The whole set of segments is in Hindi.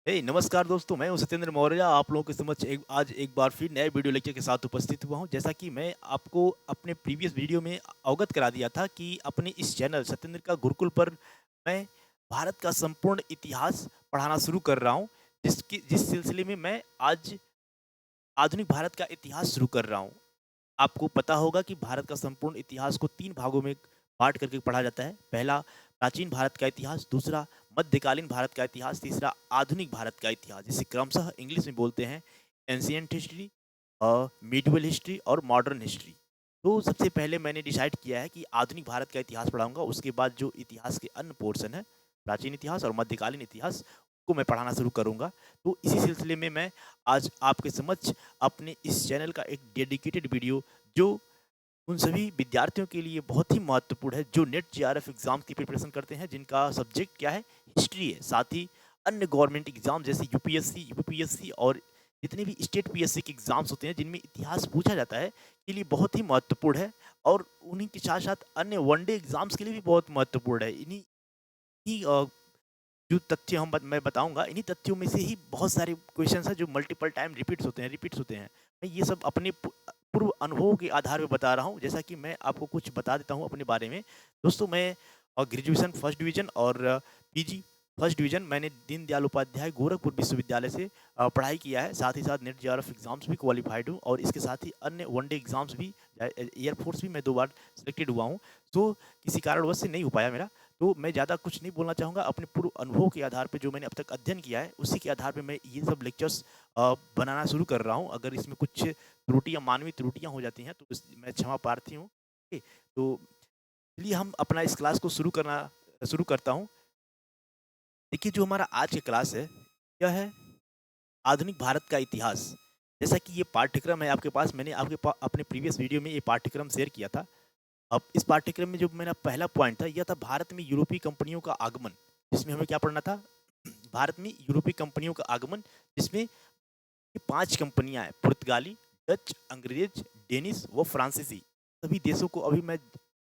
नमस्कार दोस्तों, मैं हूं सत्येंद्र मौर्य। आप लोगों के समक्ष आज एक बार फिर नए वीडियो लेक्चर के साथ उपस्थित हुआ हूं। जैसा कि मैं आपको अपने प्रीवियस वीडियो में अवगत करा दिया था कि अपने इस चैनल सत्येंद्र का गुरुकुल पर मैं भारत का संपूर्ण इतिहास पढ़ाना शुरू कर रहा हूं, जिस सिलसिले में मैं आज आधुनिक भारत का इतिहास शुरू कर रहा हूं। आपको पता होगा कि भारत का संपूर्ण इतिहास को 3 भागों में बाँट करके पढ़ा जाता है। पहला प्राचीन भारत का इतिहास, दूसरा मध्यकालीन भारत का इतिहास, तीसरा आधुनिक भारत का इतिहास, जिसे क्रमशः इंग्लिश में बोलते हैं एंशिएंट हिस्ट्री, मिडीवल हिस्ट्री और मॉडर्न हिस्ट्री। तो सबसे पहले मैंने डिसाइड किया है कि आधुनिक भारत का इतिहास पढ़ाऊँगा, उसके बाद जो इतिहास के अन्य पोर्शन हैं, प्राचीन इतिहास और मध्यकालीन इतिहास को मैं पढ़ाना शुरू करूँगा। तो इसी सिलसिले में मैं आज आपके समक्ष अपने इस चैनल का एक डेडिकेटेड वीडियो, जो उन सभी विद्यार्थियों के लिए बहुत ही महत्वपूर्ण है जो नेट जेआरएफ एग्जाम की प्रिपरेशन करते हैं, जिनका सब्जेक्ट क्या है, हिस्ट्री है। साथ ही अन्य गवर्नमेंट एग्जाम जैसे यूपीएससी, यूपीपीएससी और जितने भी स्टेट पीएससी के एग्जाम्स होते हैं जिनमें इतिहास पूछा जाता है, के लिए बहुत ही महत्वपूर्ण है। और उन्हीं के साथ साथ अन्य वनडे एग्जाम्स के लिए भी बहुत महत्वपूर्ण है। इन्हीं ही जो तथ्य मैं बताऊँगा, इन्हीं तथ्यों में से ही बहुत सारे क्वेश्चंस हैं जो मल्टीपल टाइम रिपीट्स होते हैं। मैं ये सब अपने पूर्व अनुभवों के आधार पे बता रहा हूँ। जैसा कि मैं आपको कुछ बता देता हूँ अपने बारे में। दोस्तों, मैं ग्रेजुएशन फर्स्ट डिवीज़न और पीजी फर्स्ट डिवीज़न मैंने दीनदयाल उपाध्याय गोरखपुर विश्वविद्यालय से पढ़ाई किया है। साथ ही साथ नेट जेआरएफ एग्ज़ाम्स भी क्वालिफ़ाइड हूँ और इसके साथ ही अन्य वनडे एग्ज़ाम्स भी, एयर फ़ोर्स भी मैं 2 बार सिलेक्टेड हुआ हूँ। तो किसी कारणवश से नहीं हो पाया मेरा। तो मैं ज़्यादा कुछ नहीं बोलना चाहूँगा। अपने पूर्व अनुभव के आधार पे जो मैंने अब तक अध्ययन किया है, उसी के आधार पे मैं ये सब लेक्चर्स बनाना शुरू कर रहा हूँ। अगर इसमें कुछ त्रुटियाँ, मानवीय त्रुटियाँ हो जाती हैं तो मैं क्षमा प्रार्थी हूँ। ओके, तो चलिए हम अपना इस क्लास को शुरू करता हूँ। देखिए, जो हमारा आज की क्लास है, यह है आधुनिक भारत का इतिहास। जैसा कि ये पाठ्यक्रम है आपके पास, मैंने अपने प्रीवियस वीडियो में ये पाठ्यक्रम शेयर किया था। अब इस पाठ्यक्रम में जो मेरा पहला पॉइंट था, यह था भारत में यूरोपीय कंपनियों का आगमन, जिसमें हमें क्या पढ़ना था? भारत में यूरोपीय कंपनियों का आगमन, जिसमें ये 5 कंपनियाँ हैं, पुर्तगाली, डच, अंग्रेज, डेनिश व फ्रांसीसी। सभी देशों को अभी मैं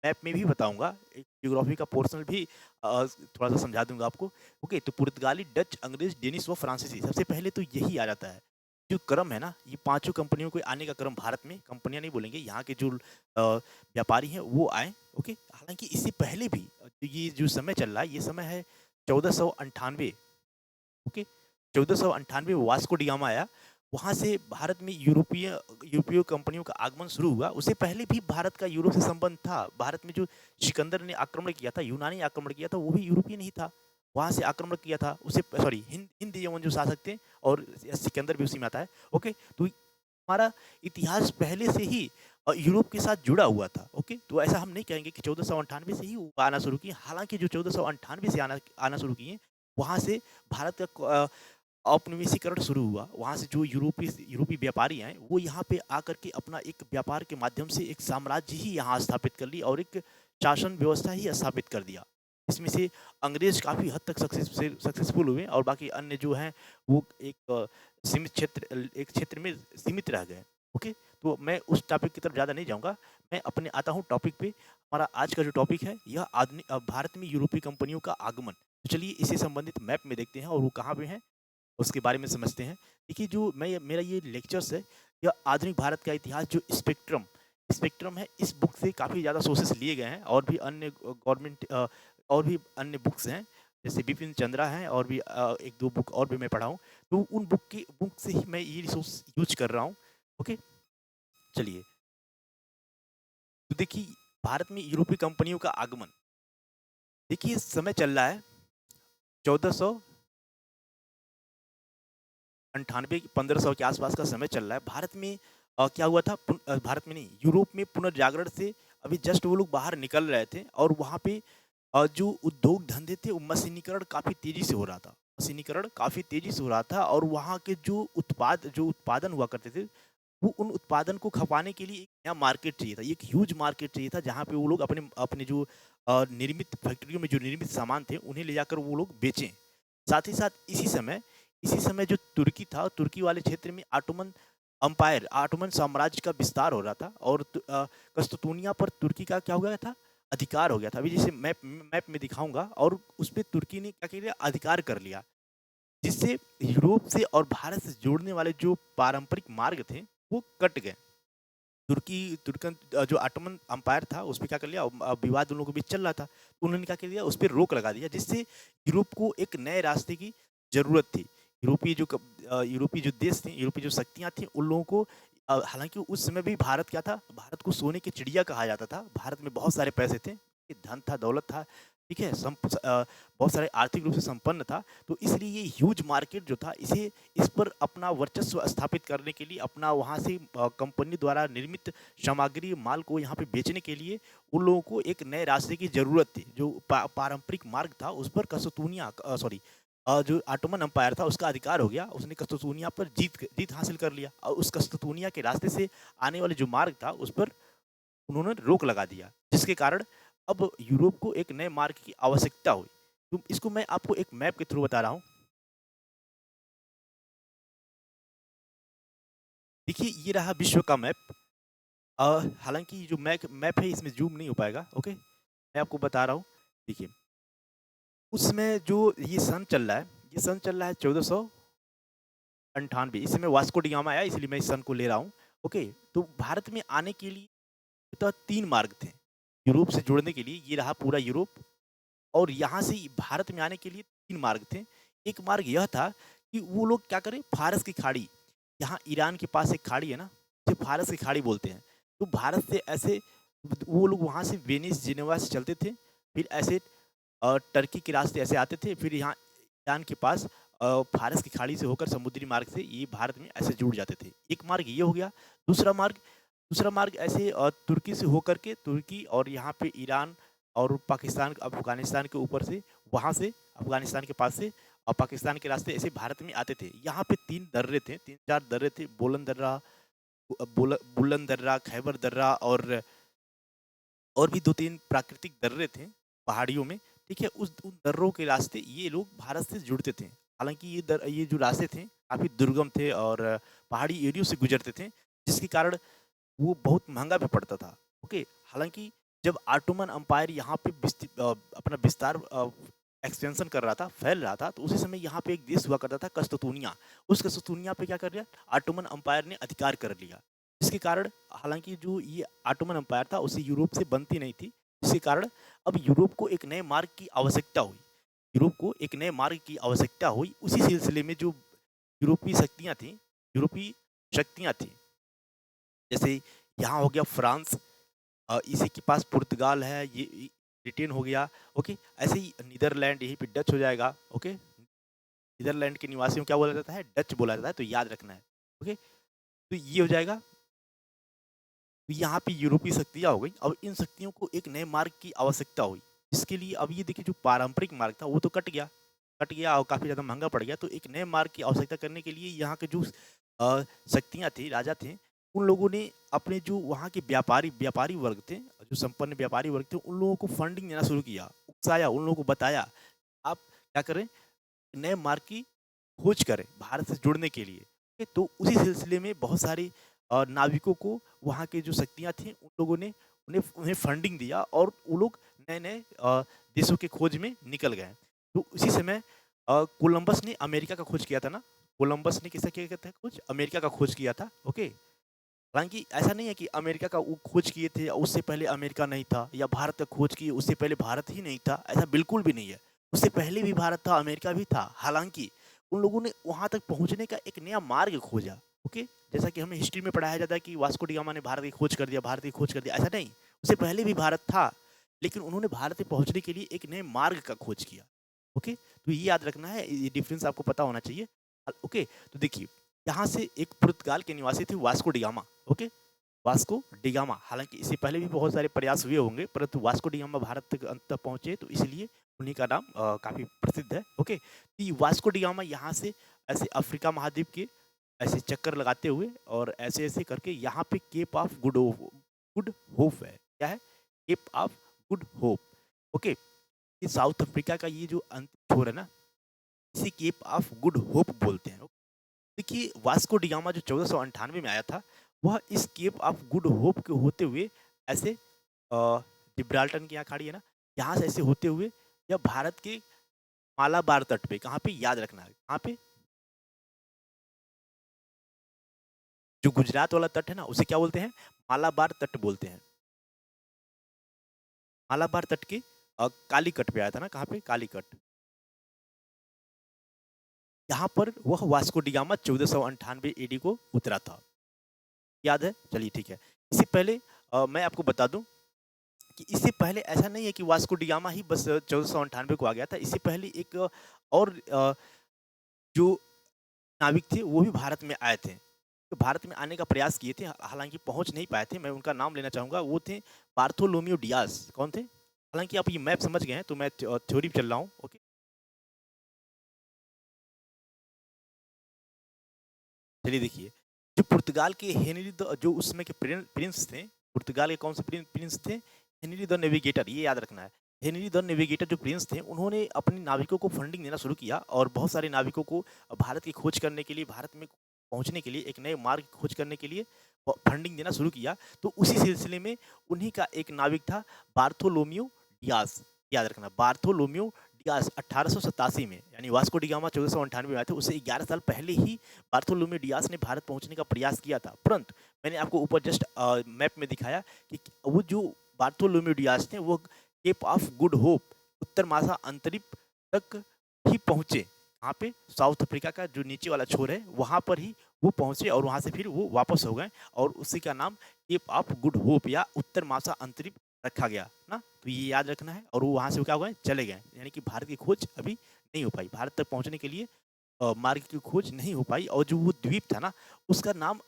मैप में भी बताऊँगा, एक ज्योग्राफी का पोर्शन भी थोड़ा-सा समझा दूँगा आपको। ओके, तो पुर्तगाली, डच, अंग्रेज, डेनिश व फ्रांसीसी, सबसे पहले तो यही आ जाता है। जो क्रम है ना, ये पाँचों कंपनियों के आने का क्रम, भारत में कंपनियाँ नहीं बोलेंगे, यहाँ के जो व्यापारी हैं वो आए। ओके, हालाँकि इससे पहले भी ये जो समय चल रहा है, ये समय है 1498। ओके, 1498 में वास्को डी गामा आया। वहाँ से भारत में यूरोपीय कंपनियों का आगमन शुरू हुआ। उससे पहले भी भारत का यूरोप से संबंध था। भारत में जो सिकंदर ने आक्रमण किया था, यूनानी आक्रमण किया था, वो भी यूरोपीय ही था। वहाँ से आक्रमण किया था। उससे सॉरी, हिंद यवन जो शासक थे, और सिकंदर भी उसी में आता है। ओके, तो हमारा इतिहास पहले से ही यूरोप के साथ जुड़ा हुआ था। ओके, तो ऐसा हम नहीं कहेंगे कि 1498 से ही वो आना शुरू किए। हालाँकि जो 1498 से आना आना शुरू किए, वहाँ से भारत का औपनिवेशीकरण शुरू हुआ। वहाँ से जो यूरोपीय व्यापारी आए, वो यहाँ पे आकर के अपना एक व्यापार के माध्यम से एक साम्राज्य ही यहाँ स्थापित कर लिया और एक शासन व्यवस्था ही स्थापित कर दिया। इसमें से अंग्रेज़ काफ़ी हद तक सक्सेसफुल हुए और बाकी अन्य जो हैं वो एक क्षेत्र में सीमित रह गए। ओके, तो मैं उस टॉपिक की तरफ ज़्यादा नहीं जाऊँगा। मैं अपने आता हूँ टॉपिक पे। हमारा आज का जो टॉपिक है, यह भारत में यूरोपीय कंपनियों का आगमन। तो चलिए इससे संबंधित मैप में देखते हैं और वो कहाँ पे हैं, उसके बारे में समझते हैं। देखिए, जो मैं मेरा ये लेक्चर्स है, यह आधुनिक भारत का इतिहास, जो स्पेक्ट्रम स्पेक्ट्रम है, इस बुक से काफ़ी ज़्यादा सोर्सेस लिए गए हैं और भी अन्य और भी अन्य बुक्स हैं, जैसे बिपिन चंद्रा हैं और भी 1-2 बुक और भी मैं पढ़ा हूँ। तो उन बुक से ही मैं ये रिसोर्स यूज़ कर रहा हूँ। ओके, चलिए। तो देखिए, भारत में यूरोपीय कंपनियों का आगमन। देखिए, समय चल रहा है 1498, 1500 के आसपास का समय चल रहा है। भारत में क्या हुआ था, भारत में नहीं, यूरोप में पुनर्जागरण से अभी जस्ट वो लोग बाहर निकल रहे थे और वहाँ पे जो उद्योग धंधे थे, वो मशीनीकरण काफ़ी तेज़ी से हो रहा था। मशीनीकरण काफ़ी तेज़ी से हो रहा था और वहाँ के जो उत्पादन हुआ करते थे, वो उन उत्पादन को खपाने के लिए एक नया मार्केट चाहिए था, एक ह्यूज मार्केट चाहिए था, जहाँ पे वो लोग अपने अपने जो निर्मित फैक्ट्रियों में जो निर्मित सामान थे, उन्हें ले जाकर वो लोग बेचें। साथ ही साथ इसी समय जो तुर्की था, तुर्की वाले क्षेत्र में ऑटोमन साम्राज्य का विस्तार हो रहा था और कस्तूनिया पर तुर्की का क्या हो गया था? अधिकार हो गया था। अभी जैसे मैप मैप में दिखाऊँगा, और उसपे तुर्की ने क्या किया, अधिकार कर लिया। जिससे यूरोप से और भारत से जोड़ने वाले जो पारंपरिक मार्ग थे, वो कट गए। तुर्कन जो ऑटोमन एम्पायर था, उसपे क्या कर लिया, विवाद उन लोगों के बीच चल रहा था। तो उन्होंने क्या कर दिया, उस पे रोक लगा दिया, जिससे यूरोप को एक नए रास्ते की ज़रूरत थी। यूरोपीय जो देश थे, यूरोपीय जो शक्तियाँ थीं, उन लोगों को हालाँकि उस समय भी भारत क्या था, भारत को सोने की चिड़िया कहा जाता था। भारत में बहुत सारे पैसे थे, धन था, दौलत था, ठीक है? बहुत सारे आर्थिक रूप से संपन्न था। तो इसलिए ये ह्यूज मार्केट जो था, इस पर अपना वर्चस्व स्थापित करने के लिए, अपना वहाँ से कंपनी द्वारा निर्मित सामग्री, माल को यहाँ पे बेचने के लिए उन लोगों को एक नए रास्ते की ज़रूरत थी। जो पारंपरिक मार्ग था, उस पर जो ऑटोमन एम्पायर था, उसका अधिकार हो गया। उसने कस्तूनिया पर जीत हासिल कर लिया और उस कस्तूनिया के रास्ते से आने वाले जो मार्ग था, उस पर उन्होंने रोक लगा दिया, जिसके कारण अब यूरोप को एक नए मार्ग की आवश्यकता हुई। तो इसको मैं आपको एक मैप के थ्रू बता रहा हूँ। देखिए, ये रहा विश्व का मैप। हालाँकि जो मैप है, इसमें ज़ूम नहीं हो पाएगा, ओके? मैं आपको बता रहा हूँ। देखिए, उसमें जो ये सन चल रहा है 1498। इस समय वास्को डी गामा आया, इसलिए मैं इस सन को ले रहा हूँ, ओके? तो भारत में आने के लिए तो 3 मार्ग थे। यूरोप से जुड़ने के लिए ये रहा पूरा यूरोप, और यहाँ से भारत में आने के लिए 3 मार्ग थे। एक मार्ग यह था कि वो लोग क्या करें, फ़ारस की खाड़ी, यहाँ ईरान के पास एक खाड़ी है ना, उसे फ़ारस की खाड़ी बोलते हैं। तो भारत से ऐसे वो लोग वहाँ से वेनिस, जिनेवा से चलते थे, फिर ऐसे टर्की के रास्ते ऐसे आते थे, फिर यहाँ ईरान के पास फ़ारस की खाड़ी से होकर समुद्री मार्ग से ये भारत में ऐसे जुड़ जाते थे। एक मार्ग ये हो गया। दूसरा मार्ग दूसरा मार्ग ऐसे तुर्की से होकर के, तुर्की और यहाँ पे ईरान और पाकिस्तान, अफ़गानिस्तान के ऊपर से, वहाँ से अफ़गानिस्तान के पास से और पाकिस्तान के रास्ते ऐसे भारत में आते थे। यहाँ पे 3 दर्रे थे, 3-4 दर्रे थे, बुलन दर्रा, खैबर दर्रा और भी 2-3 प्राकृतिक दर्रे थे पहाड़ियों में, ठीक है? उन दर्रों के रास्ते ये लोग भारत से जुड़ते थे। हालाँकि ये जो रास्ते थे, काफ़ी दुर्गम थे और पहाड़ी एरियो से गुज़रते थे, जिसके कारण वो बहुत महँगा भी पड़ता था, ओके? हालाँकि जब ऑटोमन एम्पायर यहाँ पे अपना विस्तार एक्सपेंशन कर रहा था, फैल रहा था, तो उसी समय यहाँ पे एक देश हुआ करता था, कस्तूनिया। उस कस्तूनिया पे क्या कर लिया, ऑटोमन एम्पायर ने अधिकार कर लिया। जिसके कारण, हालाँकि जो ये ऑटोमन एम्पायर था, उसे यूरोप से बनती नहीं थी, जिसके कारण अब यूरोप को एक नए मार्ग की आवश्यकता हुई। यूरोप को एक नए मार्ग की आवश्यकता हुई, उसी सिलसिले में जो यूरोपीय शक्तियाँ थीं यूरोपीय शक्तियाँ थीं, जैसे यहाँ हो गया फ्रांस, इसी के पास पुर्तगाल है, ब्रिटेन हो गया, ओके? ऐसे ही नीदरलैंड, यहीं पे डच हो जाएगा, ओके? नीदरलैंड के निवासियों को क्या बोला जाता है? डच बोला जाता है, तो याद रखना है, ओके? तो ये हो जाएगा। तो यहाँ पे यूरोपीय शक्तियाँ हो गई। अब इन शक्तियों को एक नए मार्ग की आवश्यकता हुई। इसके लिए अब ये देखिए, जो पारंपरिक मार्ग था, वो तो कट गया और काफ़ी ज़्यादा महँगा पड़ गया। तो एक नए मार्ग की आवश्यकता करने के लिए यहाँ के जो शक्तियाँ थी, राजा थे, उन लोगों ने अपने जो वहाँ के व्यापारी वर्ग थे, जो संपन्न व्यापारी वर्ग थे, उन लोगों को फंडिंग देना शुरू किया, उकसाया, उन लोगों को बताया, आप क्या करें, नए मार्ग की खोज करें भारत से जुड़ने के लिए। ठीक है? तो उसी सिलसिले में बहुत सारे नाविकों को वहाँ के जो शक्तियाँ थीं, उन लोगों ने उन्हें उन्हें फंडिंग दिया और वो लोग नए-नए देशों की खोज में निकल गए। तो उसी समय कोलंबस ने अमेरिका का खोज किया था ना, कोलंबस ने किसका किया था खोज? अमेरिका का खोज किया था, ओके? हालाँकि ऐसा नहीं है कि अमेरिका का वो खोज किए थे, उससे पहले अमेरिका नहीं था, या भारत का खोज किए, उससे पहले भारत ही नहीं था, ऐसा बिल्कुल भी नहीं है। उससे पहले भी भारत था, अमेरिका भी था। हालाँकि उन लोगों ने वहाँ तक पहुँचने का एक नया मार्ग खोजा, ओके? जैसा कि हमें हिस्ट्री में पढ़ाया जाता है कि वास्को डी गामा ने भारत की खोज कर दिया, भारत की खोज कर दिया, ऐसा नहीं। उससे पहले भी भारत था, लेकिन उन्होंने भारत में पहुँचने के लिए एक नए मार्ग का खोज किया, ओके? तो ये याद रखना है, ये डिफरेंस आपको पता होना चाहिए। ओके? तो देखिए, यहाँ से एक पुर्तगाल के निवासी थे Vasco D gamma, okay? Vasco D gamma, हालाँकि इससे पहले भी बहुत सारे प्रयास हुए होंगे, परंतु वास्को डी गामा भारत तक अंत तक पहुँचे, तो इसलिए उन्हीं का नाम काफ़ी प्रसिद्ध है, ओके? तो ये वास्को डी गामा यहाँ से ऐसे अफ्रीका महाद्वीप के ऐसे चक्कर लगाते हुए और ऐसे-ऐसे करके यहाँ पे केप ऑफ गुड होप है। क्या है? Cape of good Hope, okay? ये साउथ अफ्रीका का ये जो अंतिम छोर है ना, इसे केप ऑफ गुड होप बोलते हैं। देखिए, वास्को डी गामा जो 1498 में आया था, वह इस केप ऑफ गुड होप के होते हुए ऐसे जिब्राल्टर की यहाँ खाड़ी है ना, यहाँ से ऐसे होते हुए यह भारत के मालाबार तट पे, कहाँ पे, याद रखना है, कहाँ पे, जो गुजरात वाला तट है ना उसे क्या बोलते हैं, मालाबार तट बोलते हैं। मालाबार तट के कालीकट पे आया था ना, कहाँ पे, कालीकट। यहाँ पर वह वास्को डी गामा 1498 एडी को उतरा था। याद है, चलिए ठीक है। इससे पहले मैं आपको बता दूं कि इससे पहले ऐसा नहीं है कि वास्को डी गामा ही बस 1498 को आ गया था। इससे पहले एक और जो नाविक थे वो भी भारत में आए थे, तो भारत में आने का प्रयास किए थे, हालांकि पहुंच नहीं पाए थे। मैं उनका नाम लेना चाहूंगा, वो थे बार्थोलोम्यू डियास। कौन थे? हालांकि आप ये मैप समझ गए हैं तो मैं थ्योरी पे चल रहा हूँ। ओके, चलिए देखिए, जो पुर्तगाल के हेनरी द, जो उस समय के प्रिंस थे, पुर्तगाल के कौन से प्रिंस थे, हेनरी द नेविगेटर, ये याद रखना है। हेनरी द नेविगेटर जो प्रिंस थे, उन्होंने अपने नाविकों को फंडिंग देना शुरू किया और बहुत सारे नाविकों को भारत की खोज करने के लिए, भारत में पहुंचने के लिए, एक नए मार्ग की खोज करने के लिए फंडिंग देना शुरू किया। तो उसी सिलसिले में उन्हीं का एक नाविक था बार्थोलोम्यू डियास। याद रखना, बार्थोलोम्यू डियास 1887 में, यानी वास्को डी गामा 1498 में आए थे, उससे 11 साल पहले ही बार्थोलोम्यू डियास ने भारत पहुंचने का प्रयास किया था। परंतु मैंने आपको ऊपर जस्ट मैप में दिखाया कि वो जो बार्थोलोम्यू डियास थे वो केप ऑफ गुड होप, उत्तर मासा अंतरिप तक ही पहुंचे। यहाँ पे साउथ अफ्रीका का जो नीचे वाला छोर है वहाँ पर ही वो पहुंचे और वहाँ से फिर वो वापस हो गए और उसी का नाम केप ऑफ गुड होप या उत्तर मासा अंतरिप रखा गया ना। तो ये याद रखना है। और वो वहाँ से क्या हो गए, चले गए, यानी कि भारत की खोज अभी नहीं हो पाई, भारत तक पहुँचने के लिए मार्ग की खोज नहीं हो पाई। और जो वो द्वीप था ना उसका नाम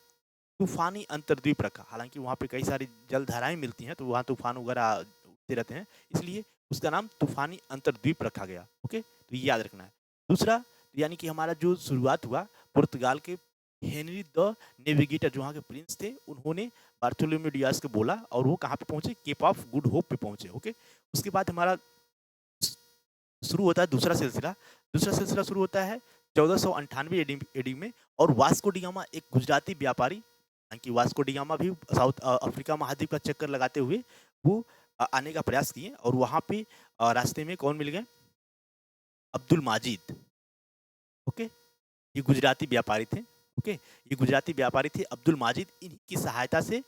तूफानी अंतर्द्वीप रखा। हालांकि वहाँ पे कई सारी जलधाराएं मिलती हैं तो वहाँ तूफान वगैरह उठते रहते हैं, इसलिए उसका नाम तूफानी अंतर्द्वीप रखा गया। ओके, तो ये याद रखना है। दूसरा, यानी कि हमारा जो शुरुआत हुआ पुर्तगाल के हेनरी द नेविगेटर, जो वहाँ के प्रिंस थे, उन्होंने बार्थोलोम्यू डियास को बोला और वो कहाँ पे पहुंचे, केप ऑफ गुड होप पे पहुंचे। ओके, उसके बाद हमारा शुरू होता है दूसरा सिलसिला। दूसरा सिलसिला शुरू होता है 1498 एडी में, और वास्को डी गामा एक गुजराती व्यापारी, कि वास्को डी गामा भी साउथ अफ्रीका महाद्वीप का चक्कर लगाते हुए वो आने का प्रयास किए और वहाँ पे रास्ते में कौन मिल गए, अब्दुल माजिद। ओके, ये गुजराती व्यापारी थे। ओके, ये गुजराती व्यापारी थे अब्दुल माजिद, इनकी सहायता से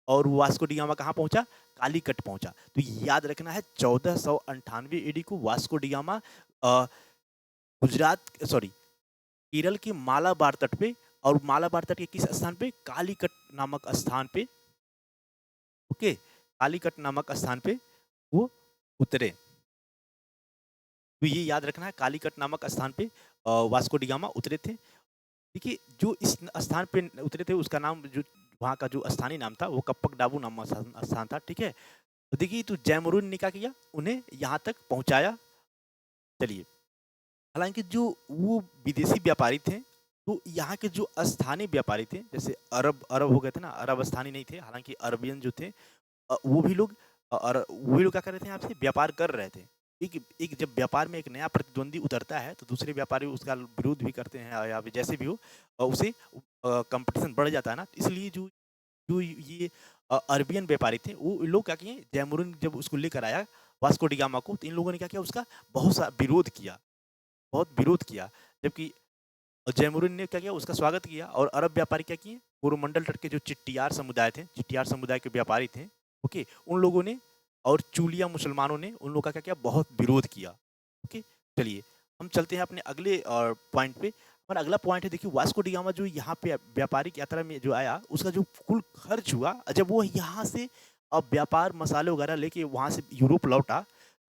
और वास्को डी गामा कहाँ पहुंचा, कालीकट पहुंचा। तो याद रखना है 1498 एडी को Vasco D gamma Gujarat sorry Kerala के मालाबार तट पे, और मालाबार तट के किस स्थान पे, कालीकट नामक स्थान पे। ओके, कालीकट नामक स्थान पे वो उतरे। तो ये याद रखना है, कालीकट नामक स्थान पे वास्को डी गामा उतरे थे। देखिए, जो इस स्थान पे उतरे थे उसका नाम, जो वहाँ का जो स्थानीय नाम था वो कप्पक डाबू नामक स्थान था। ठीक है, तो देखिए, तो जैमरून ने क्या किया, उन्हें यहाँ तक पहुँचाया। चलिए, हालांकि जो वो विदेशी व्यापारी थे, तो यहाँ के जो स्थानीय व्यापारी थे, जैसे अरब अरब हो गए थे ना, अरब स्थानीय नहीं थे, हालांकि अरबियन जो थे वो भी लोग क्या कर रहे थे, आपसे व्यापार कर रहे थे। एक एक जब व्यापार में एक नया प्रतिद्वंदी उतरता है तो दूसरे व्यापारी उसका विरोध भी करते हैं या फिर जैसे भी हो, उसे कंपटीशन बढ़ जाता है ना। इसलिए जो जो ये अरबियन व्यापारी थे वो लोग क्या किए, जैमुरुन जब उसको लेकर आया वास्को डी गामा को, तो इन लोगों ने क्या किया, उसका बहुत सा विरोध किया, बहुत विरोध किया। जबकि जैमुरुन ने क्या किया, उसका स्वागत किया। और अरब व्यापारी क्या किए, कोरोमंडल तट के जो चिट्टियार समुदाय थे, चिट्टियार समुदाय के व्यापारी थे, ओके, उन लोगों ने और चूलिया मुसलमानों ने उन लोगों का क्या किया, बहुत विरोध किया। ओके, चलिए हम चलते हैं अपने अगले पॉइंट पे। हमारा अगला पॉइंट है, देखिए, वास्को डी गामा जो यहाँ पे व्यापारिक यात्रा में जो आया, उसका जो कुल खर्च हुआ, जब वो यहाँ से अब व्यापार मसाले वगैरह लेके वहाँ से यूरोप लौटा,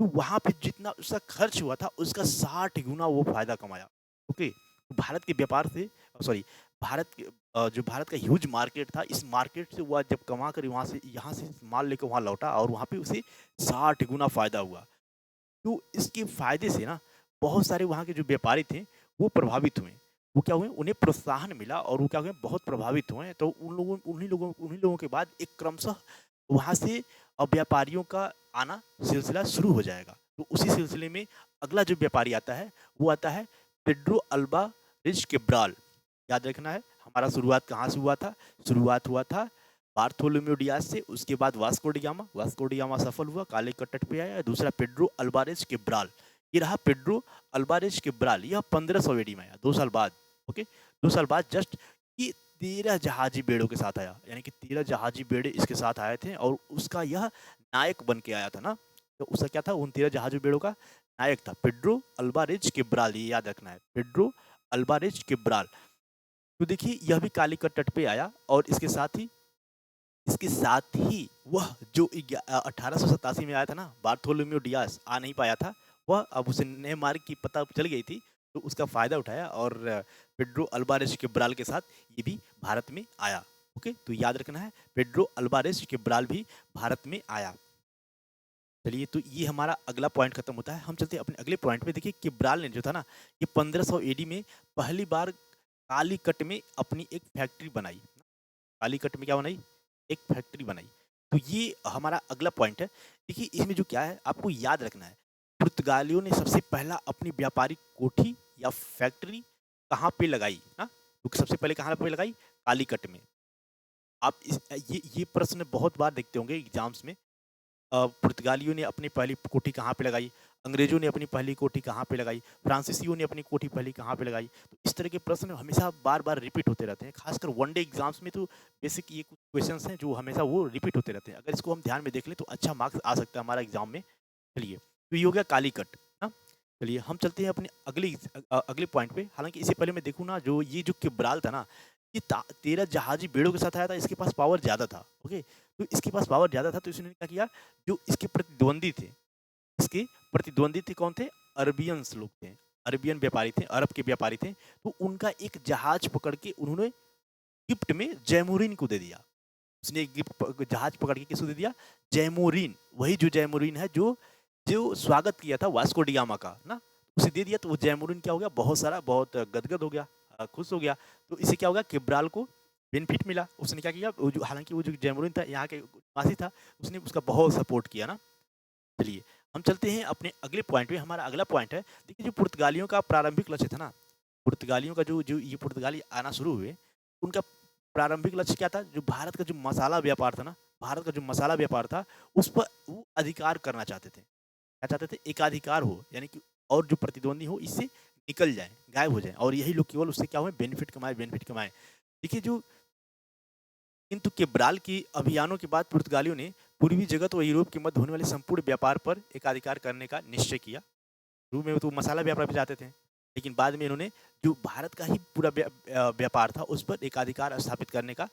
तो वहाँ पे जितना उसका खर्च हुआ था उसका 60 गुना वो फायदा कमाया। ओके, भारत के व्यापार से, सॉरी, भारत के जो भारत का ह्यूज मार्केट था, इस मार्केट से वह जब कमा कर वहाँ से, यहाँ से माल लेकर वहाँ लौटा और वहाँ पे उसे 60 गुना फायदा हुआ। तो इसके फायदे से ना बहुत सारे वहाँ के जो व्यापारी थे वो प्रभावित हुए। वो क्या हुए, उन्हें प्रोत्साहन मिला और वो क्या हुए, बहुत प्रभावित हुए। तो उन्हीं लोगों के बाद एक क्रमशः वहाँ से व्यापारियों का आना सिलसिला शुरू हो जाएगा। तो उसी सिलसिले में अगला जो व्यापारी आता है वो आता है पेड्रो अल्वारेज कैब्राल। याद रखना है, हमारा शुरुआत कहाँ से हुआ था, शुरुआत हुआ था बार्थोलोम्यू डियास से, उसके बाद Vasco D gamma, Vasco D gamma सफल हुआ, काले कटट पे आया। दूसरा पेड्रो अल्वारेज कैब्राल, ये रहा पेड्रो अल्वारेज कैब्राल, यह 1500 एडी में आया, 2 साल बाद। ओके, 2 साल बाद जस्ट ये 13 जहाजी बेड़ों के साथ आया, यानी कि 13 जहाजी बेड़े इसके साथ आए थे और उसका यह नायक बन के आया था ना। तो उसका क्या था, उन 13 जहाजी बेड़ों का नायक था पेड्रो अल्वारेज कैब्राल, ये याद रखना है, पेड्रो अल्वारेज कैब्राल। तो देखिए यह भी कालीकट तट पे आया और इसके साथ ही वह जो 1887 में आया था ना, बार्थोलोम्यू डियास आ नहीं पाया था, वह अब उसे नए मार्ग की पता चल गई थी, तो उसका फ़ायदा उठाया और पेड्रो अल्वारेज कैब्राल के साथ ये भी भारत में आया। ओके, तो याद रखना है पेड्रो अल्वारेज कैब्राल भी भारत में आया। चलिए, तो ये हमारा अगला पॉइंट खत्म होता है, हम चलते हैं अपने अगले पॉइंट पे। देखिए कैब्राल ने जो था ना, ये 1500 एडी में पहली बार कालीकट में अपनी एक फैक्ट्री बनाई। कालीकट में क्या बनाई, एक फैक्ट्री बनाई। तो ये हमारा अगला पॉइंट है। देखिए इसमें जो क्या है आपको याद रखना है, पुर्तगालियों ने सबसे पहला अपनी व्यापारिक कोठी या फैक्ट्री कहाँ पे लगाई ना, तो सबसे पहले कहाँ पे लगाई, कालीकट में। आप ये प्रश्न बहुत बार देखते होंगे एग्जाम्स में। पुर्तगालियों ने अपनी पहली कोठी कहाँ पे लगाई, अंग्रेजों ने अपनी पहली कोठी कहाँ पे लगाई, फ्रांसीसियों ने अपनी कोठी पहली कहाँ पे लगाई। तो इस तरह के प्रश्न हमेशा बार बार रिपीट होते रहते हैं, खासकर वनडे एग्जाम्स में। तो बेसिक ये कुछ क्वेश्चंस हैं जो हमेशा वो रिपीट होते रहते हैं, अगर इसको हम ध्यान में देख लें तो अच्छा मार्क्स आ सकता है हमारा एग्जाम में। चलिए, तो ये हो गया कालीकट ना। चलिए हम चलते हैं अपने अगले पॉइंट पे। हालांकि इससे पहले मैं देखूँ ना, जो ये जो किब्राल था ना, ये 13 जहाजी बेड़ों के साथ आया था, इसके पास पावर ज़्यादा था। ओके, तो इसके पास पावर ज़्यादा था, तो इसने क्या किया, जो इसके प्रतिद्वंदी थे, इसके प्रतिद्वंदी थे कौन थे, अरबियंस लोग थे, अरबियन व्यापारी थे, अरब के व्यापारी थे। तो उनका एक जहाज पकड़ के उन्होंने गिफ्ट में जैमुरीन को दे दिया। उसने एक गिफ्ट जहाज पकड़ के किसको दे दिया, जैमुरीन, वही जो जैमुरीन है जो जो स्वागत किया था वास्को डिगामा का ना, उसे दे दिया। तो वो जैमुरीन क्या हो गया, बहुत सारा, बहुत गदगद हो गया, खुश हो गया। तो इससे क्या होगा, किब्राल को बेनिफिट मिला। उसने क्या किया, वो जो हालांकि वो जो जैमुरीन था यहाँ के निवासी था, उसने उसका बहुत सपोर्ट किया ना। चलिए हम चलते हैं अपने अगले पॉइंट पे। हमारा अगला पॉइंट है, देखिए जो पुर्तगालियों का प्रारंभिक लक्ष्य था ना, पुर्तगालियों का जो जो ये पुर्तगाली आना शुरू हुए, उनका प्रारंभिक लक्ष्य क्या था, जो भारत का जो मसाला व्यापार था ना, भारत का जो मसाला व्यापार था, उस पर वो अधिकार करना चाहते थे। क्या चाहते थे, एकाधिकार हो, यानी कि और जो प्रतिद्वंदी हो इससे निकल जाए, गायब हो जाए, और यही लोग केवल उससे क्या हुए, बेनिफिट कमाए, बेनिफिट कमाए। देखिए जो, किंतु केब्राल की अभियानों के बाद पुर्तगालियों ने पूर्वी जगत व यूरोप के मध्य होने वाले संपूर्ण व्यापार पर एकाधिकार करने का निश्चय किया। शुरू में तो मसाला व्यापार पे जाते थे, लेकिन बाद में इन्होंने जो भारत का ही पूरा व्यापार था उस पर एकाधिकार स्थापित करने का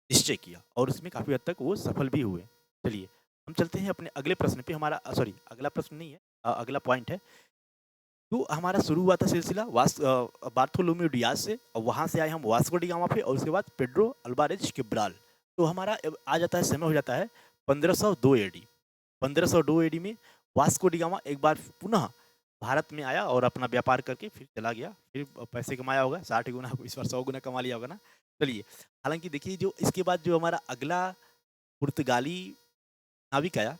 निश्चय किया, और उसमें काफ़ी हद तक वो सफल भी हुए। चलिए हम चलते हैं अपने अगले प्रश्न पे। हमारा सॉरी, अगला प्रश्न नहीं है, अगला पॉइंट है। तो हमारा शुरू हुआ था सिलसिला बार्थोलोम्यू डियाज से, और वहाँ से आए हम वास्को डी गामा पे, और उसके बाद पेड्रो अल्वारेज कैब्राल। तो हमारा अब आ जाता है, समय हो जाता है 1502 एडी। 1502 एडी में वास्को डी गामा एक बार पुनः भारत में आया और अपना व्यापार करके फिर चला गया, फिर पैसे कमाया होगा 60 गुना, इस बार 100 गुना कमा लिया होगा ना। चलिए, हालांकि देखिए जो इसके बाद जो हमारा अगला पुर्तगाली नाविक आया,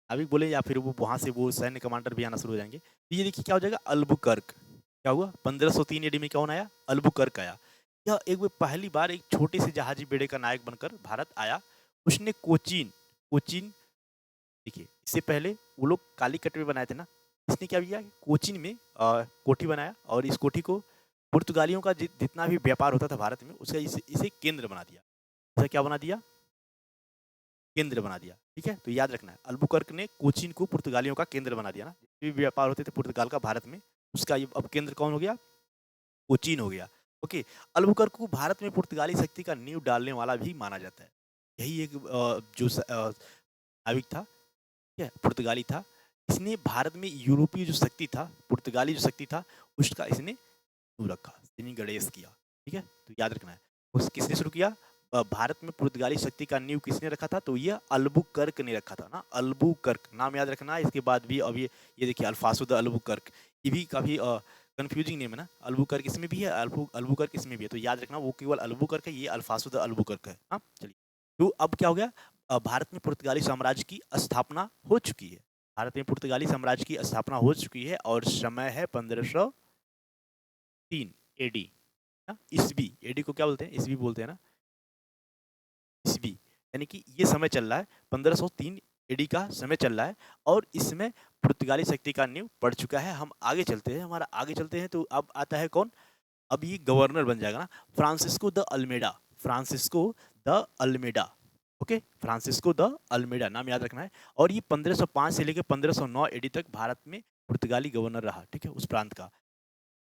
नाविक बोले या फिर वो वहाँ से वो सैन्य कमांडर भी आना शुरू हो जाएंगे। तो ये देखिए क्या हो जाएगा, अल्बुकर्क। क्या हुआ, 1503 एडी में कौन आया, अल्बुकर्क आया। यह एक वो पहली बार एक छोटे से जहाजी बेड़े का नायक बनकर भारत आया। उसने कोचीन कोचीन देखिए, इससे पहले वो लोग कालीकट में बनाए थे ना, इसने क्या किया, कोचीन में कोठी बनाया, और इस कोठी को पुर्तगालियों का जितना भी व्यापार होता था भारत में, उसका इसे केंद्र बना दिया। इसे क्या बना दिया, केंद्र बना दिया। ठीक है, तो याद रखना है, अल्बुकर्क ने कोचीन को पुर्तगालियों का केंद्र बना दिया ना, जितने भी व्यापार होते थे पुर्तगाल का भारत में, उसका ये अब केंद्र कौन हो गया, कोचीन हो गया। ओके, अल्बुकर्क को भारत में पुर्तगाली शक्ति का नींव डालने वाला भी माना जाता है। यही एक नाविक था, ठीक है, पुर्तगाली था। इसने भारत में यूरोपीय जो शक्ति था, पुर्तगाली जो शक्ति था, उसका इसने शुरू रखा, इसने गणेश किया। ठीक है, तो याद रखना है, उस किसने शुरू किया, भारत में पुर्तगाली शक्ति का नींव किसने रखा था, तो ये अल्बुकर्क ने रखा था ना, अल्बुकर्क नाम याद रखना है। इसके बाद भी अब ये देखिए अल्फासो द अल्बुकर्क, ये भी काफ़ी कंफ्यूजिंग नेम है ना, अल्बुकर्क इसमें भी है, अल्बुकर्क इसमें भी है, तो याद रखना वो केवल अल्बुकर्क है, ये अल्फासो द अल्बुकर्क है। हाँ चलिए, तो अब क्या हो गया, भारत में पुर्तगाली साम्राज्य की स्थापना हो चुकी है। भारत में पुर्तगाली साम्राज्य की स्थापना हो चुकी है, और समय है 1503 एडी, ईसवी। एडी को क्या बोलते हैं, ईसवी बोलते हैं ना, ईसवी, यानी कि ये समय चल रहा है 1503 एडी का समय चल रहा है और इसमें पुर्तगाली शक्ति का नींव पड़ चुका है। हम आगे चलते हैं, हमारा आगे चलते हैं तो अब आता है कौन? अब ये गवर्नर बन जाएगा ना, Francisco de Almeida. Francisco de Almeida. Okay, Francisco de Almeida नाम याद रखना है। और ये 1505 से लेकर 1509 एडी तक भारत में पुर्तगाली गवर्नर रहा, ठीक है, उस प्रांत का।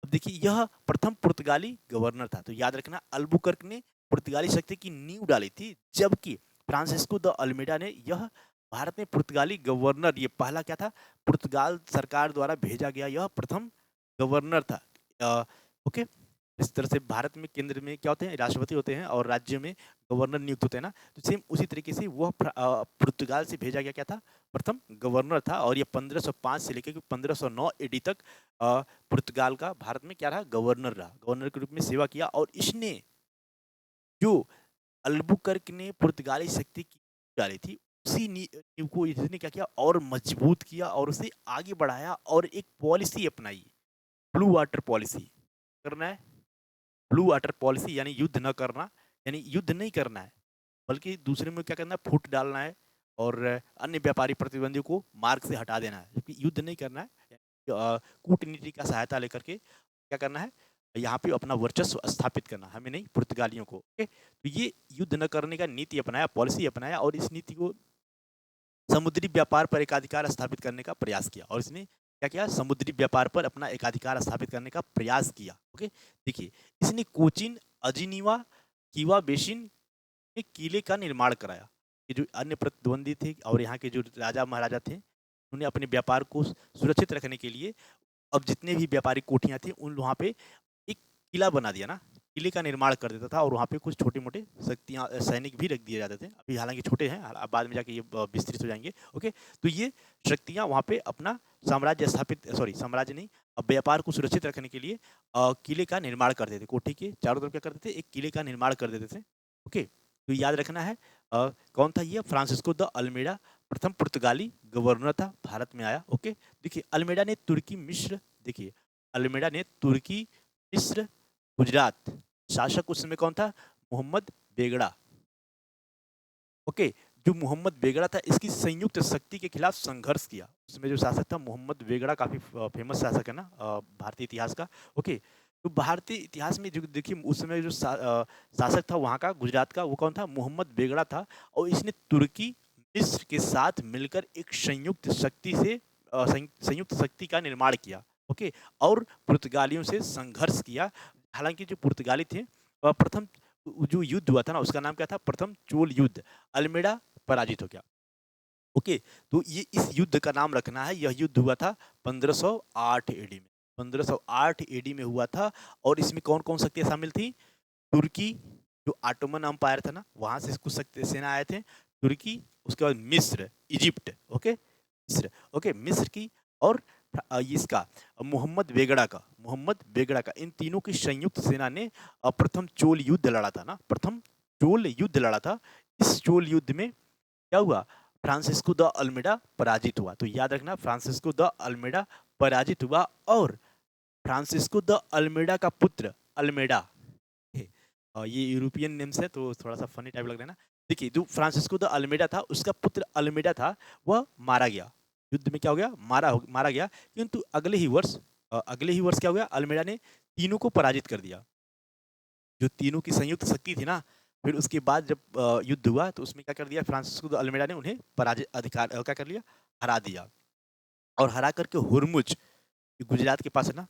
अब देखिए, यह प्रथम पुर्तगाली गवर्नर था, तो याद रखना अल्बुकर्क ने पुर्तगाली शक्ति की नींव डाली थी, जबकि फ्रांसिस्को द अल्मेडा ने यह भारत में पुर्तगाली गवर्नर, ये पहला क्या था, पुर्तगाल सरकार द्वारा भेजा गया यह प्रथम गवर्नर था। ओके, इस तरह से भारत में केंद्र में क्या होते हैं, राष्ट्रपति होते हैं और राज्य में गवर्नर नियुक्त होते हैं ना, तो सेम उसी तरीके से वह पुर्तगाल से भेजा गया क्या था, प्रथम गवर्नर था। और ये 1505 से लेकर 1509 एडी तक पुर्तगाल का भारत में क्या रहा, गवर्नर रहा, गवर्नर के रूप में सेवा किया। और इसने जो अल्बुकर्क ने पुर्तगाली शक्ति की डाली थी, उसी नींव को इसने क्या किया और मजबूत किया और उसे आगे बढ़ाया और एक पॉलिसी अपनाई, ब्लू वाटर पॉलिसी। करना है ब्लू वाटर पॉलिसी, यानी युद्ध न करना, यानी युद्ध नहीं करना है, बल्कि दूसरे में क्या करना है, फूट डालना है और अन्य व्यापारी प्रतिबंधियों को मार्ग से हटा देना है, क्योंकि युद्ध नहीं करना है। कूटनीति का सहायता लेकर के क्या करना है, यहाँ पे अपना वर्चस्व स्थापित करना, हमें नहीं, पुर्तगालियों को। ओके, तो ये युद्ध न करने का नीति अपनाया, पॉलिसी अपनाया और इस नीति को समुद्री व्यापार पर एकाधिकार स्थापित करने का प्रयास किया। और इसने क्या किया, समुद्री व्यापार पर अपना एकाधिकार स्थापित करने का प्रयास किया। ओके, देखिए, इसने कोचिन, अजिनीवा, कीवा बेसिन में किले का निर्माण कराया। ये जो अन्य प्रतिद्वंदी थे और यहाँ के जो राजा महाराजा थे, उन्हें अपने व्यापार को सुरक्षित रखने के लिए अब जितने भी व्यापारिक कोठियाँ थी, उन वहाँ पे एक किला बना दिया ना, किले का निर्माण कर देता था और वहाँ पे कुछ छोटे-मोटे शक्तियाँ, सैनिक भी रख दिए जाते थे। अभी हालाँकि छोटे हैं, अब बाद में जाके ये विस्तृत हो जाएँगे। ओके, तो ये शक्तियाँ वहाँ पे अपना साम्राज्य स्थापित, सॉरी साम्राज्य नहीं, व्यापार को सुरक्षित रखने के लिए किले का निर्माण कर देते थे। कोठी के चारों तरफ क्या करते थे, एक किले का निर्माण कर देते थे। ओके, तो याद रखना है कौन था ये, फ्रांसिस्को द अल्मेडा, प्रथम पुर्तगाली गवर्नर था, भारत में आया। ओके, देखिए अल्मेडा ने तुर्की, मिस्र, देखिए अल्मेडा ने तुर्की, मिस्र, गुजरात, शासक उस समय कौन था, मोहम्मद बेगड़ा। ओके, जो मोहम्मद बेगड़ा था, इसकी संयुक्त शक्ति के खिलाफ संघर्ष किया। उसमें जो शासक था मोहम्मद बेगड़ा, काफी फेमस शासक है ना भारतीय इतिहास का। ओके, तो भारतीय इतिहास में जो देखिए उस समय जो शासक था वहाँ का, गुजरात का, वो कौन था, मोहम्मद बेगड़ा था। और इसने तुर्की, मिस्र के साथ मिलकर एक संयुक्त शक्ति से संयुक्त शक्ति का निर्माण किया। ओके, और पुर्तगालियों से संघर्ष किया। हालांकि जो पुर्तगाली थे, प्रथम जो युद्ध हुआ था ना, उसका नाम क्या था, प्रथम चोल युद्ध। अल्मेडा पराजित हो गया। ओके, तो ये इस युद्ध का नाम रखना है, यह युद्ध हुआ था 1508 एडी में। 1508 एडी में हुआ था। और इसमें कौन कौन शक्तियां शामिल थी, तुर्की, जो ऑटोमन अंपायर था ना, वहां से कुछ सेना आए थे, तुर्की, उसके बाद मिस्र, इजिप्ट, ओके, मिस्र, ओके, मिस्र की, और इसका मोहम्मद बेगड़ा का, इन तीनों की संयुक्त सेना ने प्रथम चोल युद्ध लड़ा था ना, प्रथम चोल युद्ध लड़ा था। इस चोल युद्ध में क्या हुआ, फ्रांसिस्को द अल्मेडा पराजित हुआ। तो याद रखना, फ्रांसिस्को द अल्मेडा पराजित हुआ। और फ्रांसिस्को द अल्मेडा का पुत्र अल्मेडा, ये यूरोपियन नेम्स है तो थोड़ा सा फनी टाइप लग रहा है ना। देखिए, जो फ्रांसिस्को द अल्मेडा था, उसका पुत्र अल्मेडा था, वह मारा गया युद्ध में, क्या हो गया, मारा गया। किंतु अगले ही वर्ष क्या हो गया, अल्मेडा ने तीनों को पराजित कर दिया। जो तीनों की संयुक्त शक्ति थी ना, फिर उसके बाद जब युद्ध हुआ तो उसमें क्या कर दिया, फ्रांसिस्को द अल्मेडा ने उन्हें पराजित, अधिकार क्या कर लिया, हरा दिया। और हरा करके हुरमुज, गुजरात के पास है ना,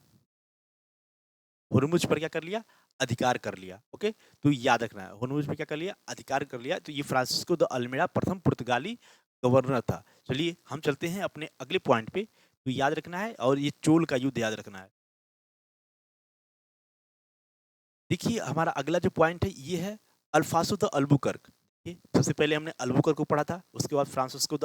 हुरमुज पर क्या कर लिया, अधिकार कर लिया। ओके, तो याद रखना है, हुरमुज पर क्या कर लिया, अधिकार कर लिया। तो ये फ्रांसिस्को द अल्मेडा प्रथम पुर्तगाली गवर्नर था। चलिए हम चलते हैं अपने अगले पॉइंट पे। तो याद रखना है, और ये चोल का युद्ध याद रखना है। देखिए हमारा अगला जो पॉइंट है ये है अल्फासो द अल्बुकर्क। सबसे पहले हमने अल्बुकर्क को पढ़ा था, उसके बाद फ्रांसिस्को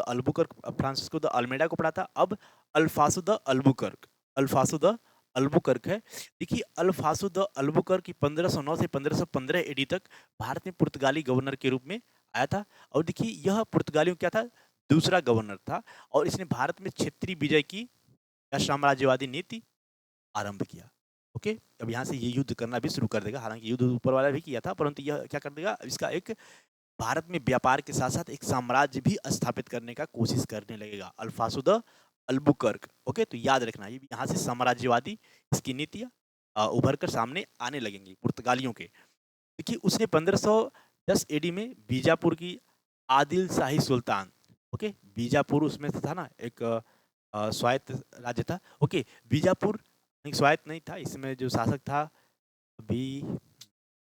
द अल्मेडा को पढ़ा था। अब अल्फासो द अल्बुकर्क, अल्फासो द अल्बुकर्क है। देखिए अल्फासो द अल्बुकर्क की 1509 से 1515 एडी तक भारत में पुर्तगाली गवर्नर के रूप में आया था। और देखिए यह पुर्तगालियों क्या था, दूसरा गवर्नर था। और इसने भारत में क्षेत्रीय विजय की या साम्राज्यवादी नीति आरंभ किया। ओके, अब यहाँ से ये युद्ध करना भी शुरू कर देगा। हालांकि युद्ध ऊपर वाला भी किया था, परंतु यह क्या कर देगा, इसका एक भारत में व्यापार के साथ-साथ एक साम्राज्य भी स्थापित करने का कोशिश करने लगेगा, अल्फांसो द अल्बुकर्क। ओके, तो याद रखना ये यहाँ से साम्राज्यवादी इसकी नीतियाँ उभर कर सामने आने लगेंगी पुर्तगालियों के। देखिए उसने 1510 एडी में बीजापुर की आदिल शाही सुल्तान, ओके, बीजापुर उसमें से था ना एक स्वायत्त राज्य था। ओके, बीजापुर एक स्वायत्त नहीं था, इसमें जो शासक था अभी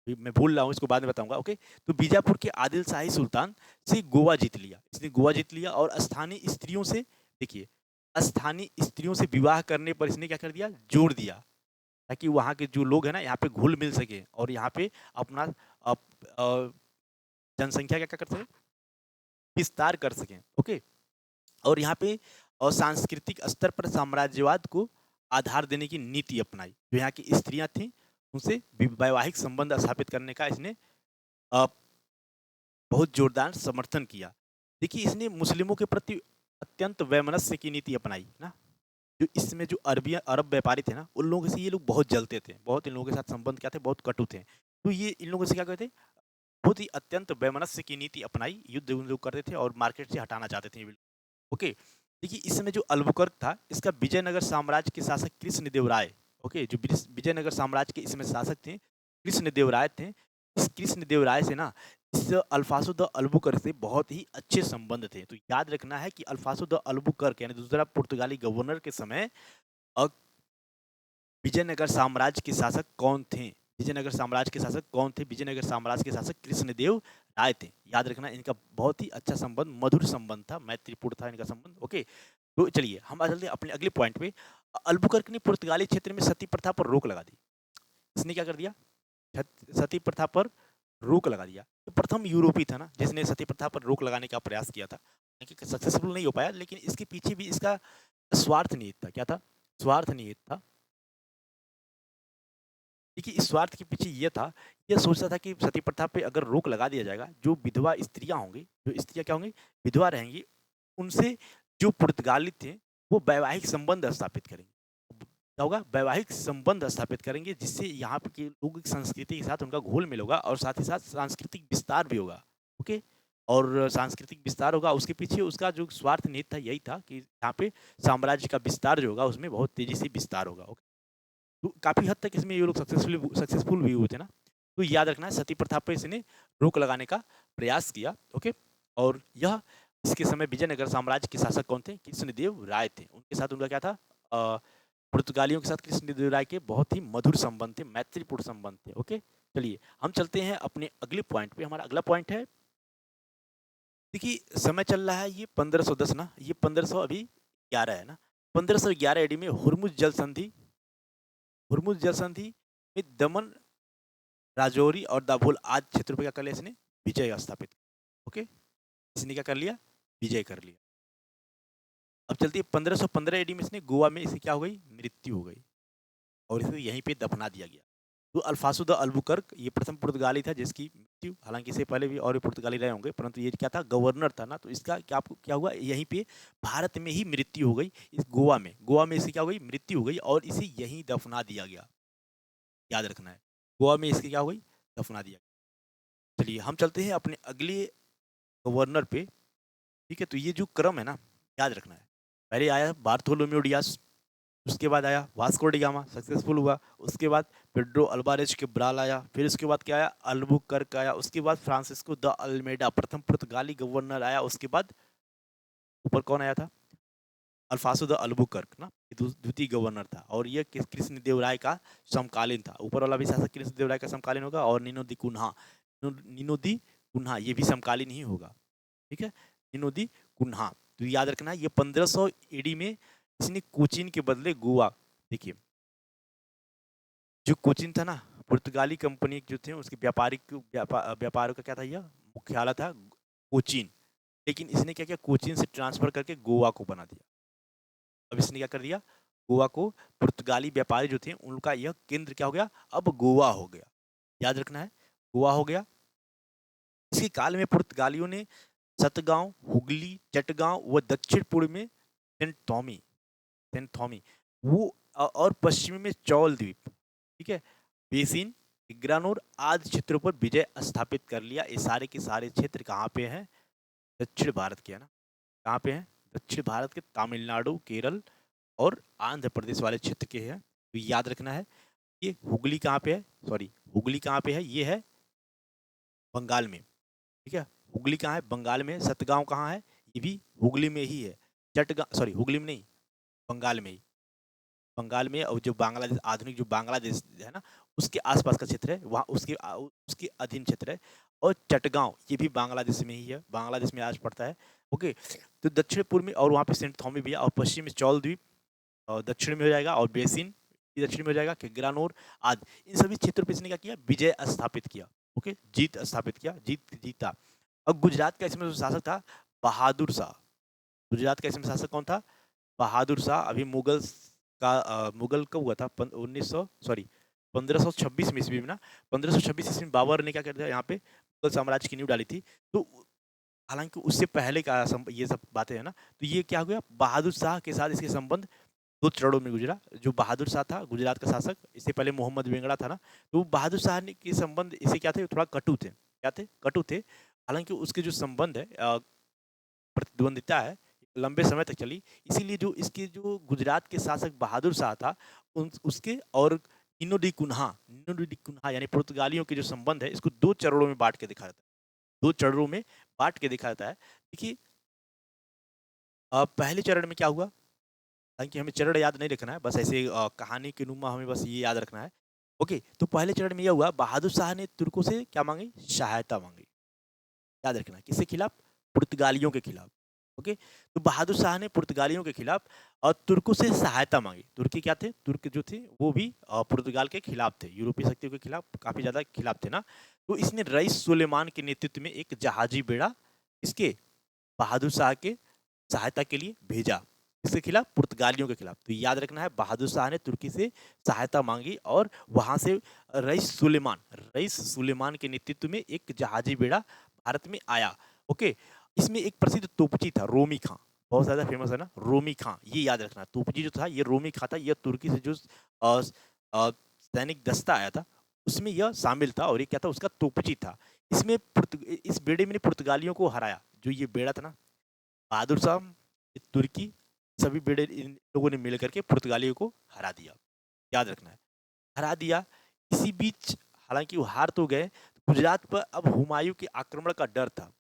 मैं भूल रहा हूँ, इसको बाद में बताऊंगा। ओके, तो बीजापुर के आदिल शाही सुल्तान से गोवा जीत लिया, इसने गोवा जीत लिया और स्थानीय स्त्रियों से, देखिए, स्थानीय स्त्रियों से विवाह करने पर इसने क्या कर दिया, जोर दिया, ताकि वहाँ के जो लोग हैं ना यहाँ पे घुल मिल सके और यहाँ पे अपना जनसंख्या क्या क्या कर सके, विस्तार कर सकें। ओके, और यहाँ पे और सांस्कृतिक स्तर पर साम्राज्यवाद को आधार देने की नीति अपनाई। जो यहाँ की स्त्रियां थीं उनसे वैवाहिक संबंध स्थापित करने का इसने अ, बहुत जोरदार समर्थन किया। देखिए इसने मुस्लिमों के प्रति अत्यंत वैमनस्य की नीति अपनाई ना। जो इसमें जो अरब व्यापारी थे ना, उन लोगों से ये लोग बहुत जलते थे, बहुत इन लोगों के साथ संबंध क्या थे, बहुत कटु थे। तो ये इन लोगों से क्या कहते, बहुत ही अत्यंत वैमनस्य की नीति अपनाई, युद्ध उन लोग करते थे और मार्केट से हटाना चाहते थे ये बिल्कुल। ओके, देखिए इस समय जो अल्बुकर्क था, इसका विजयनगर साम्राज्य के शासक कृष्णदेवराय, ओके, जो विजयनगर साम्राज्य के इसमें शासक थे कृष्णदेवराय थे। इस कृष्णदेवराय से ना इस अल्फांसो द अल्बुकर्क से बहुत ही अच्छे संबंध थे। तो याद रखना है कि अल्फांसो द अल्बुकर्क यानी दूसरा पुर्तगाली गवर्नर के समय अ, विजयनगर साम्राज्य के शासक कौन थे? विजयनगर साम्राज्य के शासक कौन थे? विजयनगर साम्राज्य के शासक कृष्णदेव राय थे। याद रखना इनका बहुत ही अच्छा संबंध, मधुर संबंध था, मैत्रीपूर्ण था इनका संबंध। ओके, तो चलिए हम आ चलते हैं अपने अगले पॉइंट पे। अल्बुकर्क ने पुर्तगाली क्षेत्र में सती प्रथा पर रोक लगा दी। इसने क्या कर दिया? सती प्रथा पर रोक लगा दिया। तो प्रथम यूरोपी था ना जिसने सती प्रथा पर रोक लगाने का प्रयास किया था। सक्सेसफुल नहीं हो पाया, लेकिन इसके पीछे भी इसका स्वार्थ निहित था। क्या था? स्वार्थ निहित था। देखिए इस स्वार्थ के पीछे ये था, ये सोचता था कि सती प्रथा पे अगर रोक लगा दिया जाएगा, जो विधवा स्त्रियाँ होंगी, जो स्त्रियाँ क्या होंगी? विधवा रहेंगी, उनसे जो पुर्तगाली थे, वो वैवाहिक संबंध स्थापित करेंगे। क्या होगा? वैवाहिक संबंध स्थापित करेंगे, जिससे यहाँ पे के लोगों की संस्कृति के साथ उनका घुल-मिल होगा और साथ ही साथ सांस्कृतिक विस्तार भी होगा। ओके? और सांस्कृतिक विस्तार होगा, उसके पीछे उसका जो स्वार्थ निहित था, यही था कि यहाँ पे साम्राज्य का विस्तार जो होगा, उसमें बहुत तेज़ी से विस्तार होगा। तो काफ़ी हद तक इसमें ये लोग सक्सेसफुल भी हुए थे ना। तो याद रखना है सती प्रथा पे इसने रोक लगाने का प्रयास किया। ओके, और यह इसके समय विजयनगर साम्राज्य के शासक कौन थे? कृष्णदेव राय थे। उनके साथ उनका क्या था? पुर्तगालियों के साथ कृष्णदेव राय के बहुत ही मधुर संबंध थे, मैत्रीपूर्ण संबंध थे। ओके, चलिए हम चलते हैं अपने अगले पॉइंट पे। हमारा अगला पॉइंट है, देखिए समय चल रहा है ये 1510 ना, ये 1500 अभी 11 है ना। 1511 एडी में हुरमुज जल संधि में दमन, राजौरी और दाभोल आदि क्षेत्रों पे क्या कर लिया इसने? विजय स्थापित। ओके, इसने क्या कर लिया? विजय कर लिया। अब चलती है 1515 एडी में इसने गोवा में इसकी क्या हो गई? मृत्यु हो गई और इसे यहीं पे दफना दिया गया। तो अल्फांसो द अल्बुकर्क ये प्रथम पुर्तगाली था जिसकी मृत्यु, हालांकि इससे पहले भी और भी पुर्तगाली रहे होंगे, परंतु ये क्या था? गवर्नर था ना, तो इसका क्या आपको क्या हुआ? यहीं पे भारत में ही मृत्यु हो गई। इस गोवा में इसकी क्या हो गई? मृत्यु हो गई और इसे यहीं दफना दिया गया। याद रखना है, गोवा में इसकी क्या हो गई? दफना दिया गया। चलिए हम चलते हैं अपने अगले गवर्नर पे। ठीक है, तो ये जो क्रम है ना, याद रखना है। पहले आया बार्थोलोम्यू डियास, उसके बाद आया वास्को डी गामा, सक्सेसफुल हुआ। उसके बाद पेड्रो अल्वारेज कैब्राल आया, फिर उसके बाद क्या आया? अल्बुकर्क आया। उसके बाद फ्रांसिस्को द अल्मेडा प्रथम पुर्तगाली गवर्नर आया। उसके बाद ऊपर कौन आया था? अल्फांसो द अल्बुकर्क ना, ये द्वितीय गवर्नर था और ये कृष्णदेव राय का समकालीन था। ऊपर वाला भी शासक कृष्णदेव राय का समकालीन होगा और नीनो दी कुन्हा ये भी समकालीन ही होगा। ठीक है, नीनो दी कुन्हा। तो याद रखना ये 1500 एडी में इसने कोचीन के बदले गोवा, देखिए जो कोचीन था ना, पुर्तगाली कंपनी जो थे उसके व्यापार का क्या था? यह मुख्यालय था कोचीन, लेकिन इसने क्या किया? कोचीन से ट्रांसफर करके गोवा को बना दिया। अब इसने क्या कर दिया? गोवा को, पुर्तगाली व्यापारी जो थे उनका यह केंद्र क्या हो गया? अब गोवा हो गया। याद रखना है, गोवा हो गया। इसी काल में पुर्तगालियों ने सतगांव, हुगली, चटगांव व दक्षिण पूर्व में सेंट थॉमी वो और पश्चिमी में चौल द्वीप, ठीक है, बेसिन इग्रानोर आदि क्षेत्रों पर विजय स्थापित कर लिया। ये सारे के सारे क्षेत्र कहाँ पे हैं? दक्षिण भारत के, है ना? कहाँ पे हैं? दक्षिण भारत के तमिलनाडु, केरल और आंध्र प्रदेश वाले क्षेत्र के हैं। तो याद रखना है। ये हुगली कहाँ पे है? सॉरी, हुगली कहाँ पे है? ये है बंगाल में। ठीक है? हुगली कहाँ है? बंगाल में। सतगांव कहाँ है? ये भी हुगली में ही है। चटगांव, सॉरी, हुगली में नहीं, बंगाल में ही। बंगाल में, और जो बांग्लादेश, आधुनिक जो बांग्लादेश है ना, उसके आसपास का क्षेत्र है, वहाँ उसके अधीन क्षेत्र है। और चटगांव ये भी बांग्लादेश में ही है, बांग्लादेश में आज पड़ता है। ओके, तो दक्षिण पूर्व में, और वहाँ पे सेंट थॉमी भी है, और पश्चिम में चौल द्वीप और दक्षिण में हो जाएगा, और बेसिन दक्षिण में हो जाएगा, किग्रानोर आदि। इन सभी क्षेत्रों पर इसने क्या किया? विजय स्थापित किया। ओके, जीत स्थापित किया, जीता। और गुजरात का इसमें जो शासक था, बहादुर शाह। गुजरात का इसमें शासक कौन था? बहादुर शाह। अभी मुगल कब हुआ था? 1900, सॉरी, 1526 में ईस्वी में ना, 1526 ईस्वी में बाबर ने क्या कर दिया, यहाँ पे मुगल साम्राज्य की नींव डाली थी। तो हालांकि उससे पहले का ये सब बातें है ना, तो ये क्या हो गया, बहादुर शाह के साथ इसके संबंध दो चरणों में गुजरा। जो बहादुर शाह था गुजरात का शासक, इससे पहले मोहम्मद बेंगड़ा था ना, तो बहादुर शाह ने के संबंध इसे क्या थे, थोड़ा कटु थे। क्या थे? कटु थे। हालांकि उसके जो संबंध है, प्रतिद्वंदिता है, लंबे समय तक चली। इसीलिए जो इसके जो गुजरात के शासक बहादुर शाह था, उसके और निनो डी कुन्हा यानी पुर्तगालियों के जो संबंध है, इसको दो चरणों में बांट के दिखाया जाता है। दो चरणों में बांट के दिखाया जाता है। देखिए, पहले चरण में क्या हुआ, ताकि हमें चरण याद नहीं रखना है, बस ऐसे कहानी के नुमा हमें बस ये याद रखना है। ओके, तो पहले चरण में यह हुआ, बहादुर शाह ने तुर्कों से क्या मांगी? सहायता मांगी। याद रखना, किसके खिलाफ? पुर्तगालियों के खिलाफ। ओके, तो बहादुर शाह ने पुर्तगालियों के खिलाफ और तुर्कों से सहायता मांगी। तुर्की क्या थे? तुर्क जो थे वो भी पुर्तगाल के खिलाफ थे, यूरोपीय शक्तियों के खिलाफ काफी ज्यादा खिलाफ थे ना। तो इसने रईस सुलेमान के नेतृत्व में एक जहाजी बेड़ा इसके बहादुर शाह के सहायता के लिए भेजा। इसके खिलाफ? पुर्तगालियों के खिलाफ। तो याद रखना है, बहादुर शाह ने तुर्की से सहायता मांगी और वहां से रईस सुलेमान के नेतृत्व में एक जहाजी बेड़ा भारत में आया। ओके, इसमें एक प्रसिद्ध तोपची था, रोमी खां। बहुत ज्यादा फेमस है ना, रोमी खां। ये याद रखना, तोपची जो था ये रोमी खां था। यह तुर्की से जो अ, सैनिक दस्ता आया था, उसमें यह शामिल था, और ये क्या था? उसका तोपची था। इस बेड़े में पुर्तगालियों को हराया। जो ये बेड़ा था ना, बहादुर शाह, तुर्की, सभी बेड़े इन लोगों ने मिल करके पुर्तगालियों को हरा दिया। याद रखना है, हरा दिया। इसी बीच, हालांकि वो हार तो गए, गुजरात पर अब हुमायूं के आक्रमण का डर था।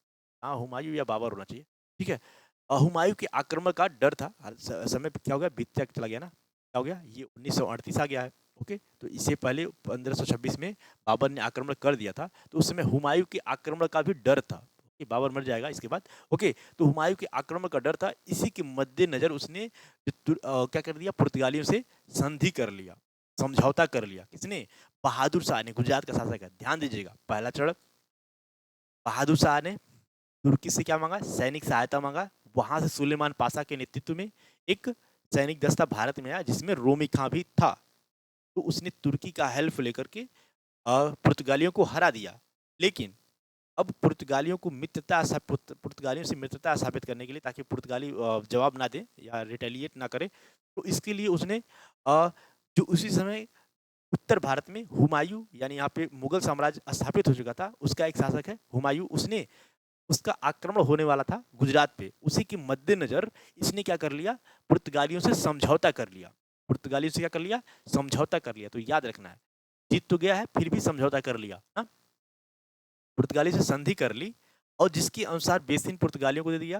हाँ, हुमायूं या बाबर होना चाहिए। ठीक है, हुमायूं के आक्रमण का डर था। समय क्या हो गया? बीतता चला गया ना। क्या हो गया? ये 1938 आ गया है। ओके, तो इससे पहले 1526 में बाबर ने आक्रमण कर दिया था, तो उस समय हुमायूं के आक्रमण का भी डर था कि बाबर मर जाएगा इसके बाद। ओके, तो हुमायूं के आक्रमण का डर था। इसी के मद्देनजर उसने क्या कर दिया? पुर्तगालियों से संधि कर लिया, समझौता कर लिया। किसने? बहादुर शाह ने, गुजरात का शासक है। ध्यान दीजिएगा, पहला चरण, बहादुर शाह ने तुर्की से क्या मांगा? सैनिक सहायता मांगा। वहां से सुलेमान पाशा के नेतृत्व में एक सैनिक दस्ता भारत में आया, जिसमें रोमी खां भी था। तो उसने तुर्की का हेल्प लेकर के पुर्तगालियों को हरा दिया। लेकिन अब पुर्तगालियों से मित्रता स्थापित करने के लिए, ताकि पुर्तगाली जवाब ना दे या रिटेलिएट ना करे, तो इसके लिए उसने जो उसी समय उत्तर भारत में हुमायूं, यानी यहाँ पे मुगल साम्राज्य स्थापित हो चुका था, उसका एक शासक है हुमायूं, उसने उसका आक्रमण होने वाला था गुजरात पे। उसी के मद्देनजर इसने क्या कर लिया? पुर्तगालियों से समझौता कर लिया। पुर्तगालियों से क्या कर लिया? समझौता कर लिया। तो याद रखना है, जीत तो गया है, फिर भी समझौता कर लिया ना, पुर्तगाली से संधि कर ली। और जिसके अनुसार बेसिन पुर्तगालियों को दे दिया।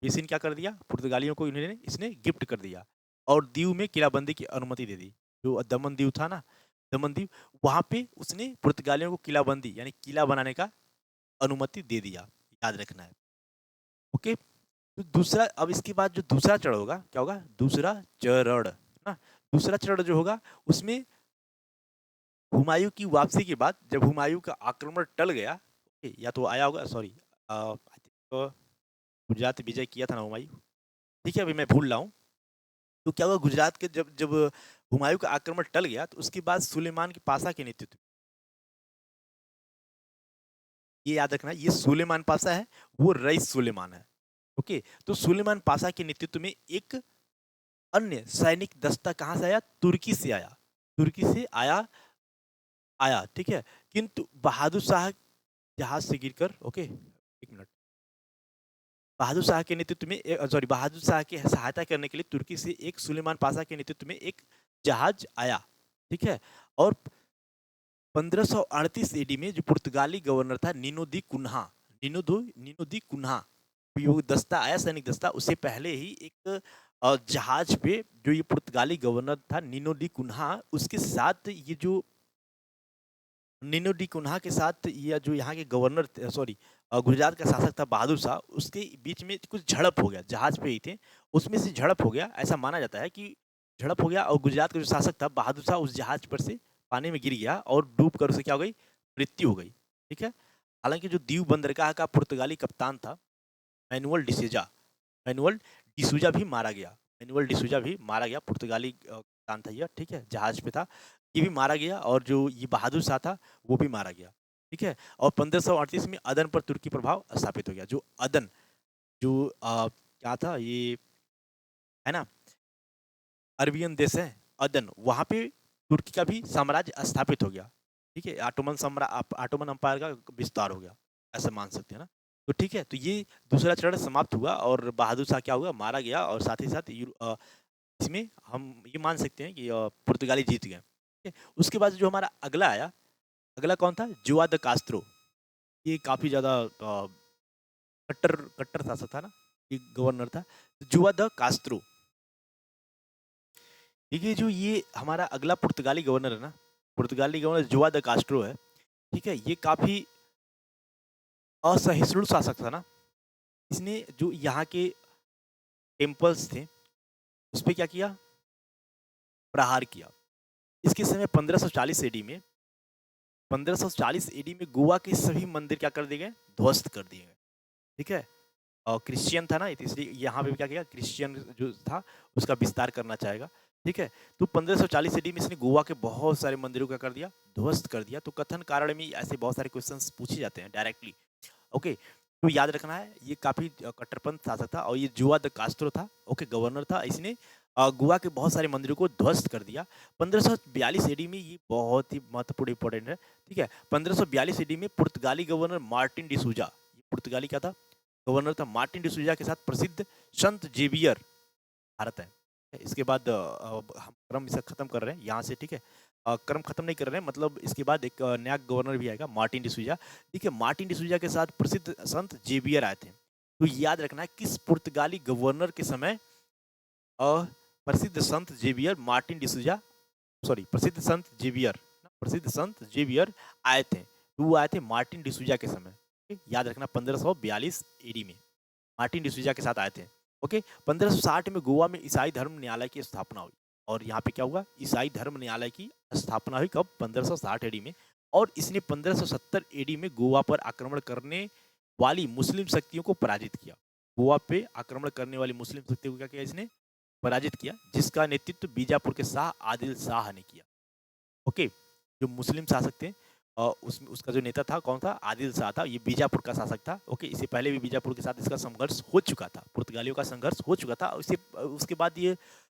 बेसिन क्या कर दिया? पुर्तगालियों को इन्होंने इसने गिफ्ट कर दिया। और दीव में किलाबंदी की अनुमति दे दी। जो दमन दीव था ना, दमन दीव, वहां पे उसने पुर्तगालियों को किलाबंदी यानी किला बनाने का अनुमति दे दिया। याद रखना है। ओके, तो दूसरा, अब इसके बाद जो दूसरा चरण होगा, क्या होगा? दूसरा चरण ना, दूसरा चरण जो होगा, उसमें हुमायूं की वापसी के बाद, जब हुमायूं का आक्रमण टल गया, या तो आया होगा, सॉरी, गुजरात विजय किया था ना हुमायूं। ठीक है, अभी मैं भूल रहा हूँ। तो क्या हुआ, गुजरात के जब जब हुमायूं का आक्रमण टल गया, तो उसके बाद सुलेमान की पाशा के नेतृत्व, ये याद रखना, ये सुलेमान पाशा है, वो रईस सुलेमान है। ओके, तो सुलेमान पाशा के नेतृत्व में एक अन्य सैनिक दस्ता कहां से आया? तुर्की से आया। तुर्की से आया, आया, ठीक है? किंतु बहादुर शाह जहाज़ से गिरकर ओके, 1 मिनट। बहादुर शाह के नेतृत्व में सॉरी बहादुर शाह की सहायता करने के लिए तुर्की से एक सुलेमान पाशा के नेतृत्व में एक जहाज आया, ठीक है? और 1538 एडी में जो पुर्तगाली गवर्नर था नीनो दी कुन्हा, वो दस्ता आया सैनिक दस्ता, उससे पहले ही एक जहाज पे जो ये पुर्तगाली गवर्नर था नीनो दी कुन्हा, उसके साथ ये जो नीनो डी कुन्हा के साथ ये जो यहाँ के गवर्नर सॉरी गुजरात का शासक था बहादुर शाह, उसके बीच में कुछ झड़प हो गया, जहाज पे ही थे, उसमें से झड़प हो गया। ऐसा माना जाता है कि झड़प हो गया और गुजरात का जो शासक था बहादुर शाह उस जहाज पर से पानी में गिर गया और डूब कर उसे क्या हो गई, मृत्यु हो गई, ठीक है। हालांकि जो दीव बंदरगाह का पुर्तगाली कप्तान था मैनुअल डिसूजा, मैनुअल डिसूजा भी मारा गया, मैनुअल डिसूजा भी मारा गया, पुर्तगाली कप्तान था यह, ठीक है, जहाज पे था, ये भी मारा गया और जो ये बहादुर शाह था वो भी मारा गया, ठीक है। और 1538 में अदन पर तुर्की प्रभाव स्थापित हो गया। जो अदन जो क्या था ये, है ना, अरबियन देश है अदन, वहाँ पे तुर्की का भी साम्राज्य स्थापित हो गया, ठीक है। ऑटोमन अम्पायर का विस्तार हो गया, ऐसा मान सकते हैं ना। तो ठीक है, तो ये दूसरा चरण समाप्त हुआ और बहादुर शाह क्या हुआ, मारा गया और साथ ही साथ इसमें हम ये मान सकते हैं कि पुर्तगाली जीत गए, ठीक है। उसके बाद जो हमारा अगला आया, अगला कौन था, जुआ द कास्त्रो। ये काफ़ी ज़्यादा कट्टर कट्टर शासक था ना, ये गवर्नर था। जुआ द कास्त्रो, देखिए जो ये हमारा अगला पुर्तगाली गवर्नर है ना, पुर्तगाली गवर्नर जुआ द कास्ट्रो है, ठीक है। ये काफ़ी असहिष्णु शासक था ना, इसने जो यहाँ के टेम्पल्स थे उस पे क्या किया, प्रहार किया। इसके समय 1540 एडी में 1540 एडी में गोवा के सभी मंदिर क्या कर दिए गए, ध्वस्त कर दिए गए, ठीक है। और क्रिश्चियन था ना, इसलिए यहाँ पे भी क्या किया, क्रिश्चियन जो था उसका विस्तार करना चाहेगा, ठीक है। तो 1540 ईडी में इसने गोवा के बहुत सारे मंदिरों का कर दिया, ध्वस्त कर दिया। तो कथन कारण में ऐसे बहुत सारे क्वेश्चंस पूछे जाते हैं डायरेक्टली, ओके। तो याद रखना है ये काफ़ी कट्टरपंथ शासक था और ये जुआ द कास्त्रो था, ओके, गवर्नर था। इसने गोवा के बहुत सारे मंदिरों को ध्वस्त कर दिया। 1542 एडी में, ये बहुत ही महत्वपूर्ण इंपॉर्टेंट है, ठीक है। 1542 एडी में पुर्तगाली गवर्नर मार्टिन डिसूजा, ये पुर्तगाली क्या था, गवर्नर था, मार्टिन डिसूजा के साथ प्रसिद्ध संत जेवियर भारत है। इसके बाद हम क्रम इसे खत्म कर रहे हैं यहाँ से, ठीक है। क्रम खत्म नहीं कर रहे हैं, मतलब इसके बाद एक नया गवर्नर भी आएगा मार्टिन डिसूजा, ठीक है। मार्टिन डिसूजा के साथ प्रसिद्ध संत जेवियर आए थे। तो याद रखना है किस पुर्तगाली गवर्नर के समय प्रसिद्ध संत जेवियर मार्टिन डिसूजा, सॉरी प्रसिद्ध संत जेवियर, प्रसिद्ध संत जेवियर आए थे। तो वो आए थे मार्टिन डिसूजा के समय, ठीक? याद रखना 1542 एडी में मार्टिन डिसूजा के साथ आए थे, ओके। 1560 में गोवा में ईसाई धर्म न्यायालय की स्थापना हुई और यहाँ पे क्या हुआ, ईसाई धर्म न्यायालय की स्थापना हुई कब, 1560 एडी में। और इसने 1570 एडी में गोवा पर आक्रमण करने वाली मुस्लिम शक्तियों को पराजित किया। गोवा पे आक्रमण करने वाली मुस्लिम शक्तियों को क्या किया इसने, पराजित किया, जिसका नेतृत्व बीजापुर के शाह आदिल शाह ने किया, ओके। जो मुस्लिम शासक थे उसका जो नेता था कौन था, आदिल शाह था, ये बीजापुर का शासक था, ओके। इससे पहले भी बीजापुर के साथ इसका संघर्ष हो चुका था, पुर्तगालियों का संघर्ष हो चुका था। उसके बाद ये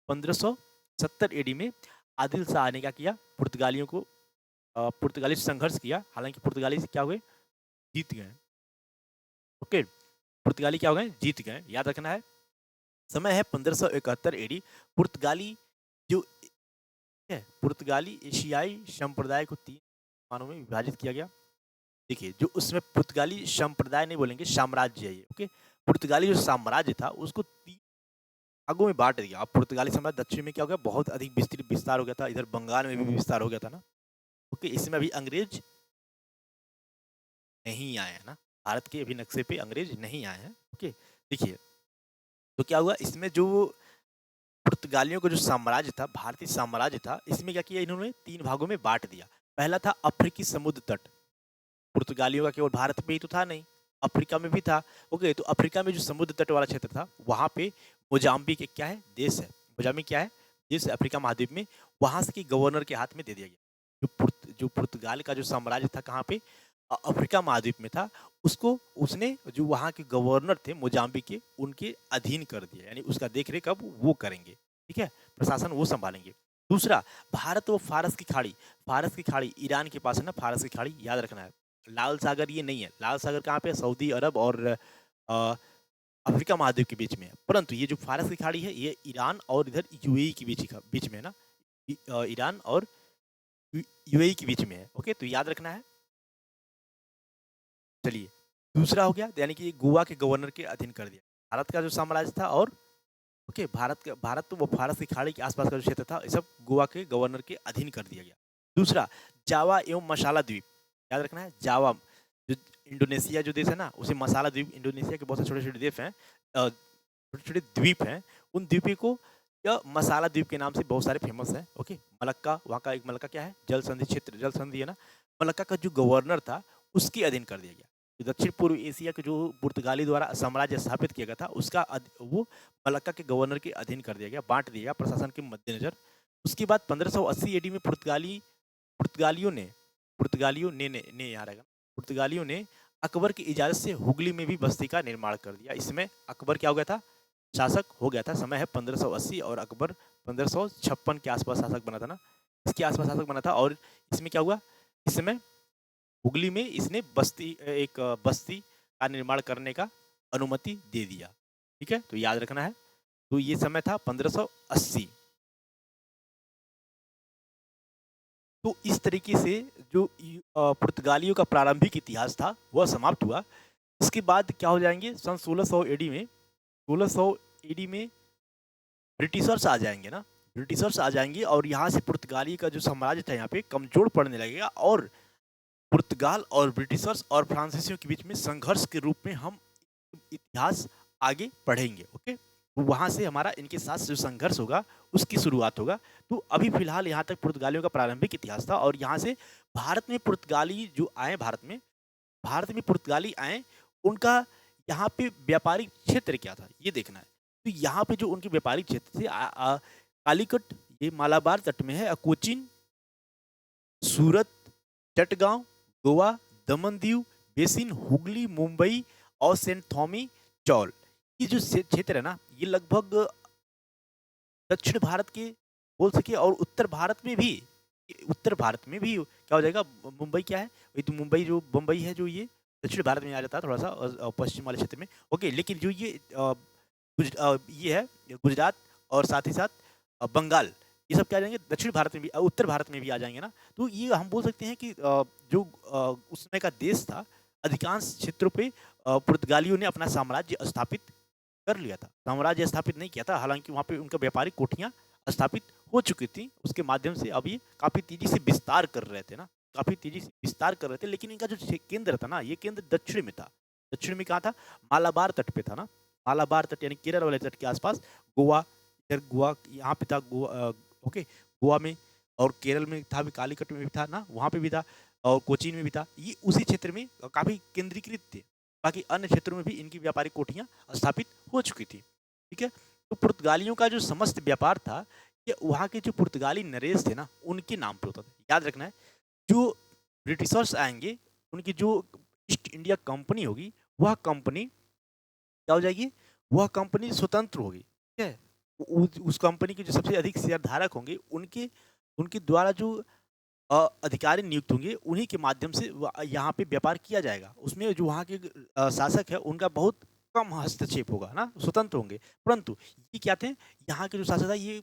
1570 एडी में आदिल शाह ने क्या किया, पुर्तगालियों को पुर्तगाली से संघर्ष किया। हालांकि पुर्तगाली से क्या हुए, जीत गए, ओके। पुर्तगाली क्या हो गए, जीत गए, याद रखना है। समय है 1571 एडी। पुर्तगाली जो है, पुर्तगाली एशियाई संप्रदाय को 3 मानों में विभाजित किया गया। देखिए जो उसमें पुर्तगाली संप्रदाय नहीं बोलेंगे, साम्राज्य है ये, ओके। पुर्तगाली जो साम्राज्य था उसको 3 भागों में बांट दिया। अब पुर्तगाली साम्राज्य दक्षिण में क्या हो गया, बहुत अधिक विस्तृत विस्तार हो गया था, इधर बंगाल में भी विस्तार हो गया था ना, ओके। इसमें अभी अंग्रेज नहीं आए हैं ना, भारत के अभी नक्शे पे अंग्रेज नहीं आए हैं, ओके। देखिए तो क्या हुआ, इसमें जो पुर्तगालियों का जो साम्राज्य था, भारतीय साम्राज्य था, इसमें क्या किया इन्होंने, 3 भागों में बांट दिया। पहला था अफ्रीकी समुद्र तट, पुर्तगालियों का केवल भारत में ही तो था नहीं, अफ्रीका में भी था, ओके। तो अफ्रीका में जो समुद्र तट वाला क्षेत्र था वहाँ पे मोजाम्बिक एक क्या है, देश है, मोजाम्बिक क्या है, देश है अफ्रीका महाद्वीप में, वहाँ से के गवर्नर के हाथ में दे दिया गया। जो पुर्तगाल का जो साम्राज्य था कहाँ पे, अफ्रीका महाद्वीप में था, उसको उसने जो वहाँ के गवर्नर थे मोजाम्बिक के, उनके अधीन कर दिया, यानी उसका देख रेख अब वो करेंगे, ठीक है, प्रशासन वो संभालेंगे। दूसरा, भारत व फारस की खाड़ी ईरान के पास है ना, फारस की खाड़ी याद रखना है। लाल सागर ये नहीं है, लाल सागर कहाँ पे है? सऊदी अरब और अफ्रीका महाद्वीप के बीच में है। परंतु ये जो फारस की खाड़ी है ये ईरान और इधर यूएई के बीच में है ना, ईरान और यूएई के बीच में है। ओके, तो याद रखना है। चलिए, दूसरा हो गया, यानी कि गोवा के गवर्नर के अधीन कर दिया। भारत का जो साम्राज्य था और ओके, भारत तो वो फारस की खाड़ी के आसपास का जो क्षेत्र था, ये सब गोवा के गवर्नर के अधीन कर दिया गया। दूसरा, जावा एवं मसाला द्वीप, याद रखना है। जावा जो इंडोनेशिया जो देश है ना, उसे मसाला द्वीप, इंडोनेशिया के बहुत से छोटे छोटे द्वीप हैं, छोटे छोटे द्वीप हैं, उन द्वीपों को या मसाला द्वीप के नाम से बहुत सारे फेमस हैं। ओके, मलक्का, वहाँ का एक मलक्का क्या है? जल संधि क्षेत्र, जल संधि है ना। मलक्का का जो गवर्नर था उसके अधीन कर दिया गया। तो दक्षिण पूर्व एशिया के जो पुर्तगाली द्वारा साम्राज्य स्थापित किया गया था, उसका वो मलक्का के गवर्नर के अधीन कर दिया गया, बांट दिया गया प्रशासन के मद्देनजर। उसके बाद 1580 एडी में पुर्तगालियों ने यहाँ रहेगा, पुर्तगालियों ने अकबर की इजाज़त से हुगली में भी बस्ती का निर्माण कर दिया। इसमें अकबर क्या हो गया था? शासक हो गया था। समय है 1580 और अकबर 1556 के आसपास शासक बना था ना, इसके आसपास शासक बना था। और इसमें क्या हुआ? इस समय हुगली में इसने एक बस्ती का निर्माण करने का अनुमति दे दिया। ठीक है, तो याद रखना है। तो ये समय था 1580। तो इस तरीके से जो पुर्तगालियों का प्रारंभिक इतिहास था वह समाप्त हुआ। इसके बाद क्या हो जाएंगे? सन 1600 एडी में, 1600 एडी में ब्रिटिशर्स आ जाएंगे ना, ब्रिटिशर्स आ जाएंगे और यहाँ से पुर्तगाली का जो साम्राज्य था यहाँ पे कमजोर पड़ने लगेगा। और पुर्तगाल और ब्रिटिशर्स और फ्रांसीसियों के बीच में संघर्ष के रूप में हम इतिहास आगे पढ़ेंगे। ओके, तो वहाँ से हमारा इनके साथ जो संघर्ष होगा उसकी शुरुआत होगा। तो अभी फिलहाल यहाँ तक पुर्तगालियों का प्रारंभिक इतिहास था। और यहाँ से भारत में पुर्तगाली जो आए, भारत में पुर्तगाली आए, उनका यहाँ पे व्यापारिक क्षेत्र क्या था ये देखना है। तो यहाँ पे जो उनके व्यापारिक क्षेत्र थे, कालीकट ये मालाबार तट में है, कोचीन, सूरत, चटगांव, गोवा, दमन दीव, बेसिन, हुगली, मुंबई और सेंट थॉमी चौल, ये जो क्षेत्र है ना, ये लगभग दक्षिण भारत के बोल सके। और उत्तर भारत में भी क्या हो जाएगा? मुंबई क्या है? वही तो मुंबई, जो मुंबई है जो ये दक्षिण भारत में आ जाता है थोड़ा सा, पश्चिम वाले क्षेत्र में। ओके, लेकिन जो ये है गुजरात और साथ ही साथ बंगाल, ये सब क्या आ जाएंगे? दक्षिण भारत में भी, उत्तर भारत में भी आ जाएंगे ना। तो ये हम बोल सकते हैं कि जो उस समय का देश था, अधिकांश क्षेत्रों पे पुर्तगालियों ने अपना साम्राज्य स्थापित कर लिया था। साम्राज्य स्थापित नहीं किया था, हालांकि वहाँ पे उनका व्यापारिक कोठियाँ स्थापित हो चुकी थी। उसके माध्यम से अब ये काफ़ी तेजी से विस्तार कर रहे थे ना, काफ़ी तेजी से विस्तार कर रहे थे। लेकिन इनका जो केंद्र था ना, ये केंद्र दक्षिण में था। दक्षिण में कहाँ था? मालाबार तट पे था ना, मालाबार तट यानी केरल वाले तट के आसपास। गोवा, इधर गोवा यहाँ पे था, ओके, गोवा में। और केरल में था भी, कालीकट में भी था ना, वहाँ पे भी था, और कोचीन में भी था। ये उसी क्षेत्र में काफ़ी केंद्रीकृत थे। बाकी अन्य क्षेत्रों में भी इनकी व्यापारिक कोठियाँ स्थापित हो चुकी थी। ठीक है, तो पुर्तगालियों का जो समस्त व्यापार था, ये वहाँ के जो पुर्तगाली नरेश थे ना, उनके नाम पे होता था। याद रखना है, जो ब्रिटिशर्स आएंगे, उनकी जो ईस्ट इंडिया कंपनी होगी, वह कंपनी क्या हो जाएगी? वह कंपनी स्वतंत्र होगी। ठीक है, उस कंपनी के जो सबसे अधिक शेयरधारक होंगे, उनके उनके द्वारा जो अधिकारी नियुक्त होंगे, उन्हीं के माध्यम से यहाँ पे व्यापार किया जाएगा। उसमें जो वहाँ के शासक है, उनका बहुत कम हस्तक्षेप होगा ना, स्वतंत्र होंगे। परंतु ये क्या थे? यहाँ के जो शासक था, ये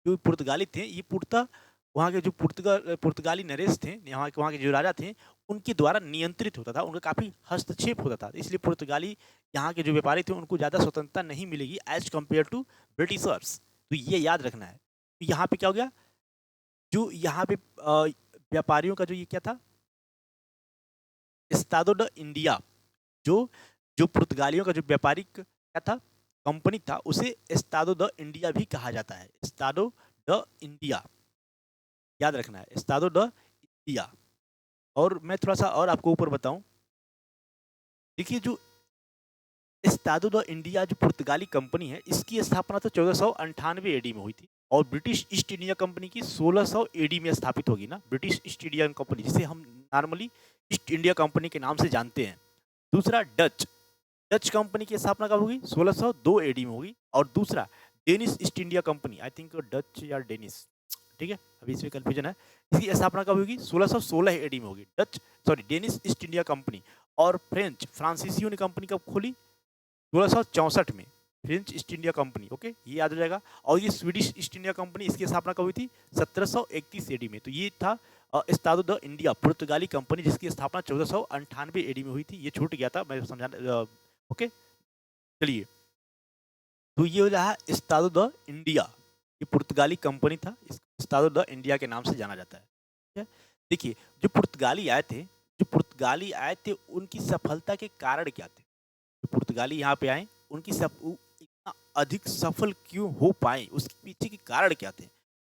जो पुर्तगाली थे, ये पूर्णतः वहाँ के जो पुर्तगाली नरेश थे, वहाँ के जो राजा थे, उनके द्वारा नियंत्रित होता था, उनका काफ़ी हस्तक्षेप होता था। इसलिए पुर्तगाली यहाँ के जो व्यापारी थे, उनको ज़्यादा स्वतंत्रता नहीं मिलेगी एज कम्पेयर टू ब्रिटिशर्स। तो ये याद रखना है। तो यहाँ पे क्या हो गया? जो यहाँ पे व्यापारियों का जो ये क्या था? एस्तादो ड इंडिया, जो जो पुर्तगालियों का जो व्यापारिक क्या था? कंपनी था, उसे एस्तादो द इंडिया भी कहा जाता है। एस्तादो द इंडिया, याद रखना है, एस्तादो द इंडिया। और मैं थोड़ा सा और आपको ऊपर बताऊं, देखिए, जो एस्तादो द इंडिया जो पुर्तगाली कंपनी है, इसकी स्थापना तो 1498 एडी में हुई थी। और ब्रिटिश ईस्ट इंडिया कंपनी की 1600 एडी में स्थापित होगी ना, ब्रिटिश ईस्ट इंडिया कंपनी, जिसे हम नॉर्मली ईस्ट इंडिया कंपनी के नाम से जानते हैं। दूसरा, डच डच कंपनी की स्थापना कब होगी? 1602 एडी में होगी। और दूसरा, Danish east India company, I think Dutch या डेनिश, ठीक है, अभी इसमें कन्फ्यूजन है। इसकी स्थापना कब होगी? 1616 एडी में होगी। डेनिश ईस्ट इंडिया कंपनी और फ्रेंच फ्रांसीसियों ने कंपनी कब खोली? 1664 में French east India company, okay, ये याद हो जाएगा। और ये स्वीडिश ईस्ट इंडिया कंपनी, इसकी स्थापना कब हुई थी? 1731 एडी में। तो ये था एस्टाडो द इंडिया, पुर्तगाली कंपनी, जिसकी स्थापना 1498 एडी में हुई थी। ये छूट गया था, मैं समझाना, ओके। चलिए, तो ये हो रहा एस्टाडो द इंडिया, ये पुर्तगाली कंपनी था, एस्टाडो द इंडिया के नाम से जाना जाता है, ठीक है। देखिए, जो पुर्तगाली आए थे, उनकी सफलता के कारण क्या थे? जो पुर्तगाली यहाँ पे आए, उनकी इतना अधिक सफल क्यों हो पाए, उसके पीछे के कारण क्या थे?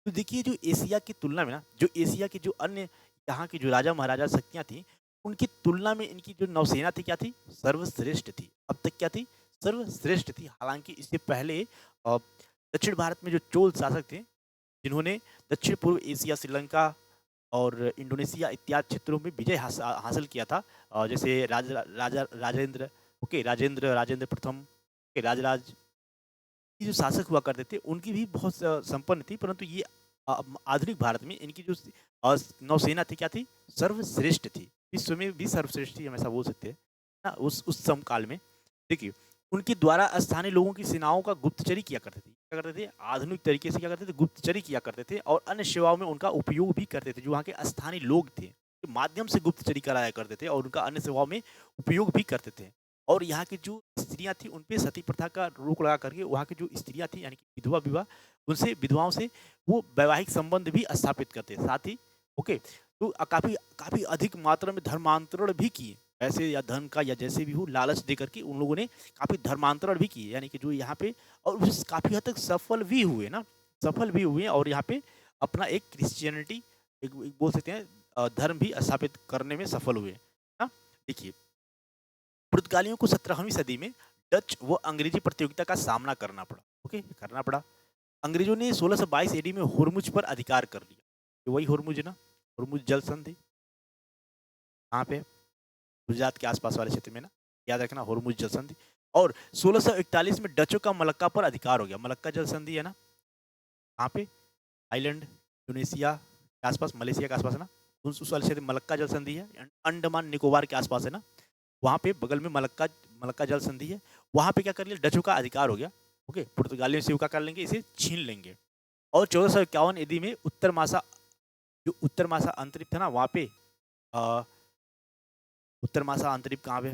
तो देखिए, जो एशिया की तुलना में ना, जो एशिया के जो अन्य यहाँ की जो राजा महाराजा शक्तियाँ थी, उनकी तुलना में इनकी जो नौसेना थी क्या थी? सर्वश्रेष्ठ थी। अब तक क्या थी? सर्वश्रेष्ठ थी। हालांकि इससे पहले दक्षिण भारत में जो चोल शासक थे, जिन्होंने दक्षिण पूर्व एशिया, श्रीलंका और इंडोनेशिया इत्यादि क्षेत्रों में विजय हासिल किया था, जैसे राजेंद्र, ओके, राजेंद्र प्रथम, ओके, राजराज, ये जो शासक हुआ करते थे, उनकी भी बहुत संपन्न थी, परंतु ये आधुनिक भारत में इनकी जो नौसेना थी क्या थी? सर्वश्रेष्ठ थी, विश्व में भी सर्वश्रेष्ठ थी, हम ऐसा बोल सकते हैं ना, उस समकाल में। देखिए, उनके द्वारा स्थानीय लोगों की सेनाओं का गुप्तचरी किया करते थे, क्या करते थे? आधुनिक तरीके से क्या करते थे? गुप्तचरी किया करते थे, और अन्य सेवाओं में उनका उपयोग भी करते थे। जो वहाँ के स्थानीय लोग थे, के माध्यम से गुप्तचरी कराया करते थे, और उनका अन्य सेवाओं में उपयोग भी करते थे। और यहाँ की जो स्त्रियाँ थी, उन पे सती प्रथा का रोक लगा करके, वहाँ की जो स्त्रियाँ थी, यानी कि विधवा विवाह, उनसे, विधवाओं से वो वैवाहिक संबंध भी स्थापित करते, साथ ही, ओके। तो काफ़ी काफ़ी अधिक मात्रा में धर्मांतरण भी किए, पैसे या धन का या जैसे भी हो लालच दे करके उन लोगों ने काफ़ी धर्मांतरण भी किए, यानी कि जो यहाँ पे, और काफ़ी हद तक सफल भी हुए ना, सफल भी हुए, और यहाँ पे अपना एक क्रिश्चियनिटी, एक बोल सकते हैं धर्म भी स्थापित करने में सफल हुए ना। देखिए, पुर्तगालियों को 17वीं सदी में डच व अंग्रेजी प्रतियोगिता का सामना करना पड़ा, ओके, करना पड़ा। अंग्रेजों ने 1622 एडी में हुरमुज पर अधिकार कर लिया। तो वही हुरमुज ना, हुरमुज जल संधि, कहाँ पे? गुजरात के आसपास वाले क्षेत्र में ना, याद रखना, हुरमुज जल संधि। और 1641 में डचों का मलक्का पर अधिकार हो गया। मलक्का जल संधि है ना, कहाँ पे? आइलैंड, इंडोनेशिया के आसपास, मलेशिया के आसपास है ना, उस वाले क्षेत्र में मलक्का जल संधि है। अंडमान निकोबार के आसपास है ना, वहाँ पे बगल में मलक्का मलक्का जल संधि है। वहाँ पे क्या कर लिया? डचों का अधिकार हो गया, ओके। पुर्तगालियों से वो क्या कर लेंगे? इसे छीन लेंगे। और 1451 ईदी में उत्तर मासा अंतरिप था ना, वहाँ पे उत्तर मासा अंतरिप कहाँ पे?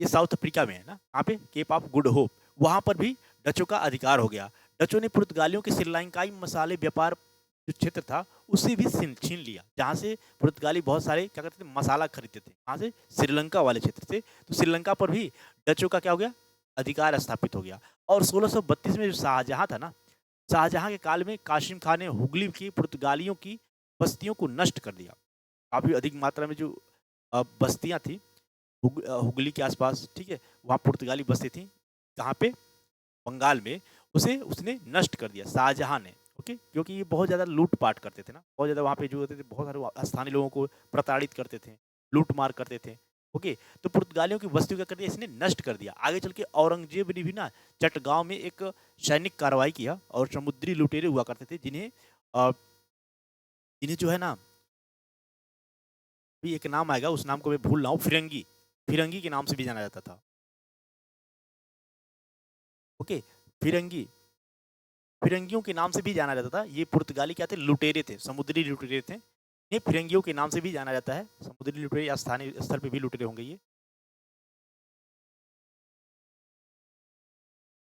ये साउथ अफ्रीका में है ना, कहाँ पे? केप ऑफ गुड होप, वहाँ पर भी डचों का अधिकार हो गया। डचों ने पुर्तगालियों के श्रीलंकाई मसाले व्यापार जो क्षेत्र था, उसे भी छीन लिया, जहाँ से पुर्तगाली बहुत सारे क्या करते थे? मसाला खरीदते थे, कहाँ से? श्रीलंका वाले क्षेत्र से। तो श्रीलंका पर भी डचों का क्या हो गया? अधिकार स्थापित हो गया। और 1632 में जो शाहजहाँ था ना, शाहजहाँ के काल में कासिम खान ने हुगली की पुर्तगालियों की बस्तियों को नष्ट कर दिया। काफ़ी अधिक मात्रा में जो बस्तियाँ थी हुगली के आसपास, ठीक है, वहाँ पुर्तगाली बस्ती थी, कहाँ पे? बंगाल में। उसे उसने नष्ट कर दिया शाहजहाँ ने, ओके, क्योंकि ये बहुत ज़्यादा लूट-पाट करते थे ना, बहुत ज़्यादा वहाँ पे जो होते थे, बहुत सारे स्थानीय लोगों को प्रताड़ित करते थे, लूट-मार करते थे, ओके। तो पुर्तगालियों की बस्तियों को क्या कर दिया इसने? नष्ट कर दिया। आगे चल के औरंगज़ेब ने भी ना चटगाँव में एक सैनिक कार्रवाई किया, और समुद्री लुटेरे हुआ करते थे, जिन्हें जो है ना, अभी एक नाम आएगा, उस नाम को मैं भूल रहा हूँ, फिरंगी, फिरंगी के नाम से भी जाना जाता था, ओके। फिरंगी, फिरंगियों के नाम से भी जाना जाता था। ये पुर्तगाली क्या थे? लुटेरे थे, समुद्री लुटेरे थे। ये फिरंगियों के नाम से भी जाना जाता है। समुद्री लुटेरे या स्थानीय स्तर पे भी लुटेरे होंगे ये।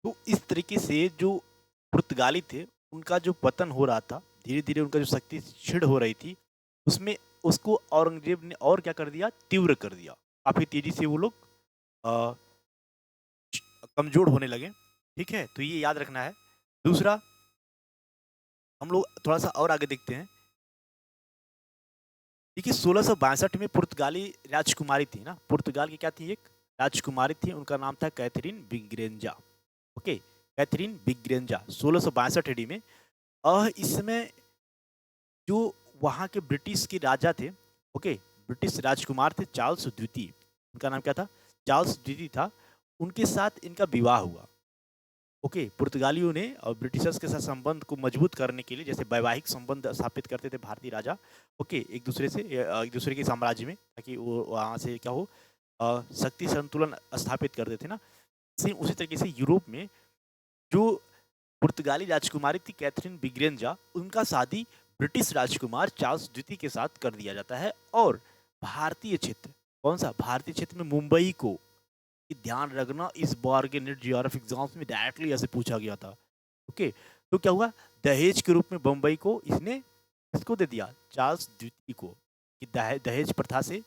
तो इस तरीके से जो पुर्तगाली थे, उनका जो पतन हो रहा था, धीरे-धीरे उनका जो शक्ति क्षीण हो रही थी, उसमें उसको औरंगज़ेब ने और क्या कर दिया? तीव्र कर दिया। काफ़ी तेज़ी से वो लोग अ, कमज़ोर होने लगे, ठीक है? तो ये याद रखना है। दूसरा, हम लोग थोड़ा-सा और आगे देखते हैं। देखिए, 1662 में पुर्तगाली राजकुमारी थी ना, पुर्तगाल की क्या थी? एक राजकुमारी थी, उनका नाम था कैथरीन बिग्रेंजा, ओके, कैथरीन बिग्रेंजा, 1662 ईडी में। इस समय जो वहाँ के ब्रिटिश के राजा थे, ओके, ब्रिटिश राजकुमार थे चार्ल्स द्वितीय, उनका नाम क्या था? चार्ल्स द्वितीय था, उनके साथ इनका विवाह हुआ। ओके, पुर्तगालियों ने ब्रिटिशर्स के साथ संबंध को मजबूत करने के लिए जैसे वैवाहिक संबंध स्थापित करते थे भारतीय राजा, ओके, एक दूसरे से एक दूसरे के साम्राज्य में, ताकि वो वहाँ से क्या हो, शक्ति संतुलन स्थापित करते थे ना। सेम उसी तरीके से यूरोप में जो पुर्तगाली राजकुमारी थी कैथरीन बिग्रेंजा, उनका शादी ब्रिटिश राजकुमार चार्ल्स द्वितीय के साथ कर दिया जाता है। और भारतीय क्षेत्र, कौन सा भारतीय क्षेत्र में, मुंबई को, ये ध्यान रखना, इस बार के नेट जीआरएफ एग्जाम्स में डायरेक्टली ऐसे पूछा गया था। ओके, तो क्या हुआ, दहेज के रूप में बम्बई को इसने किसको दे दिया, चार्ल्स द्वितीय को। कि दहेज प्रथा से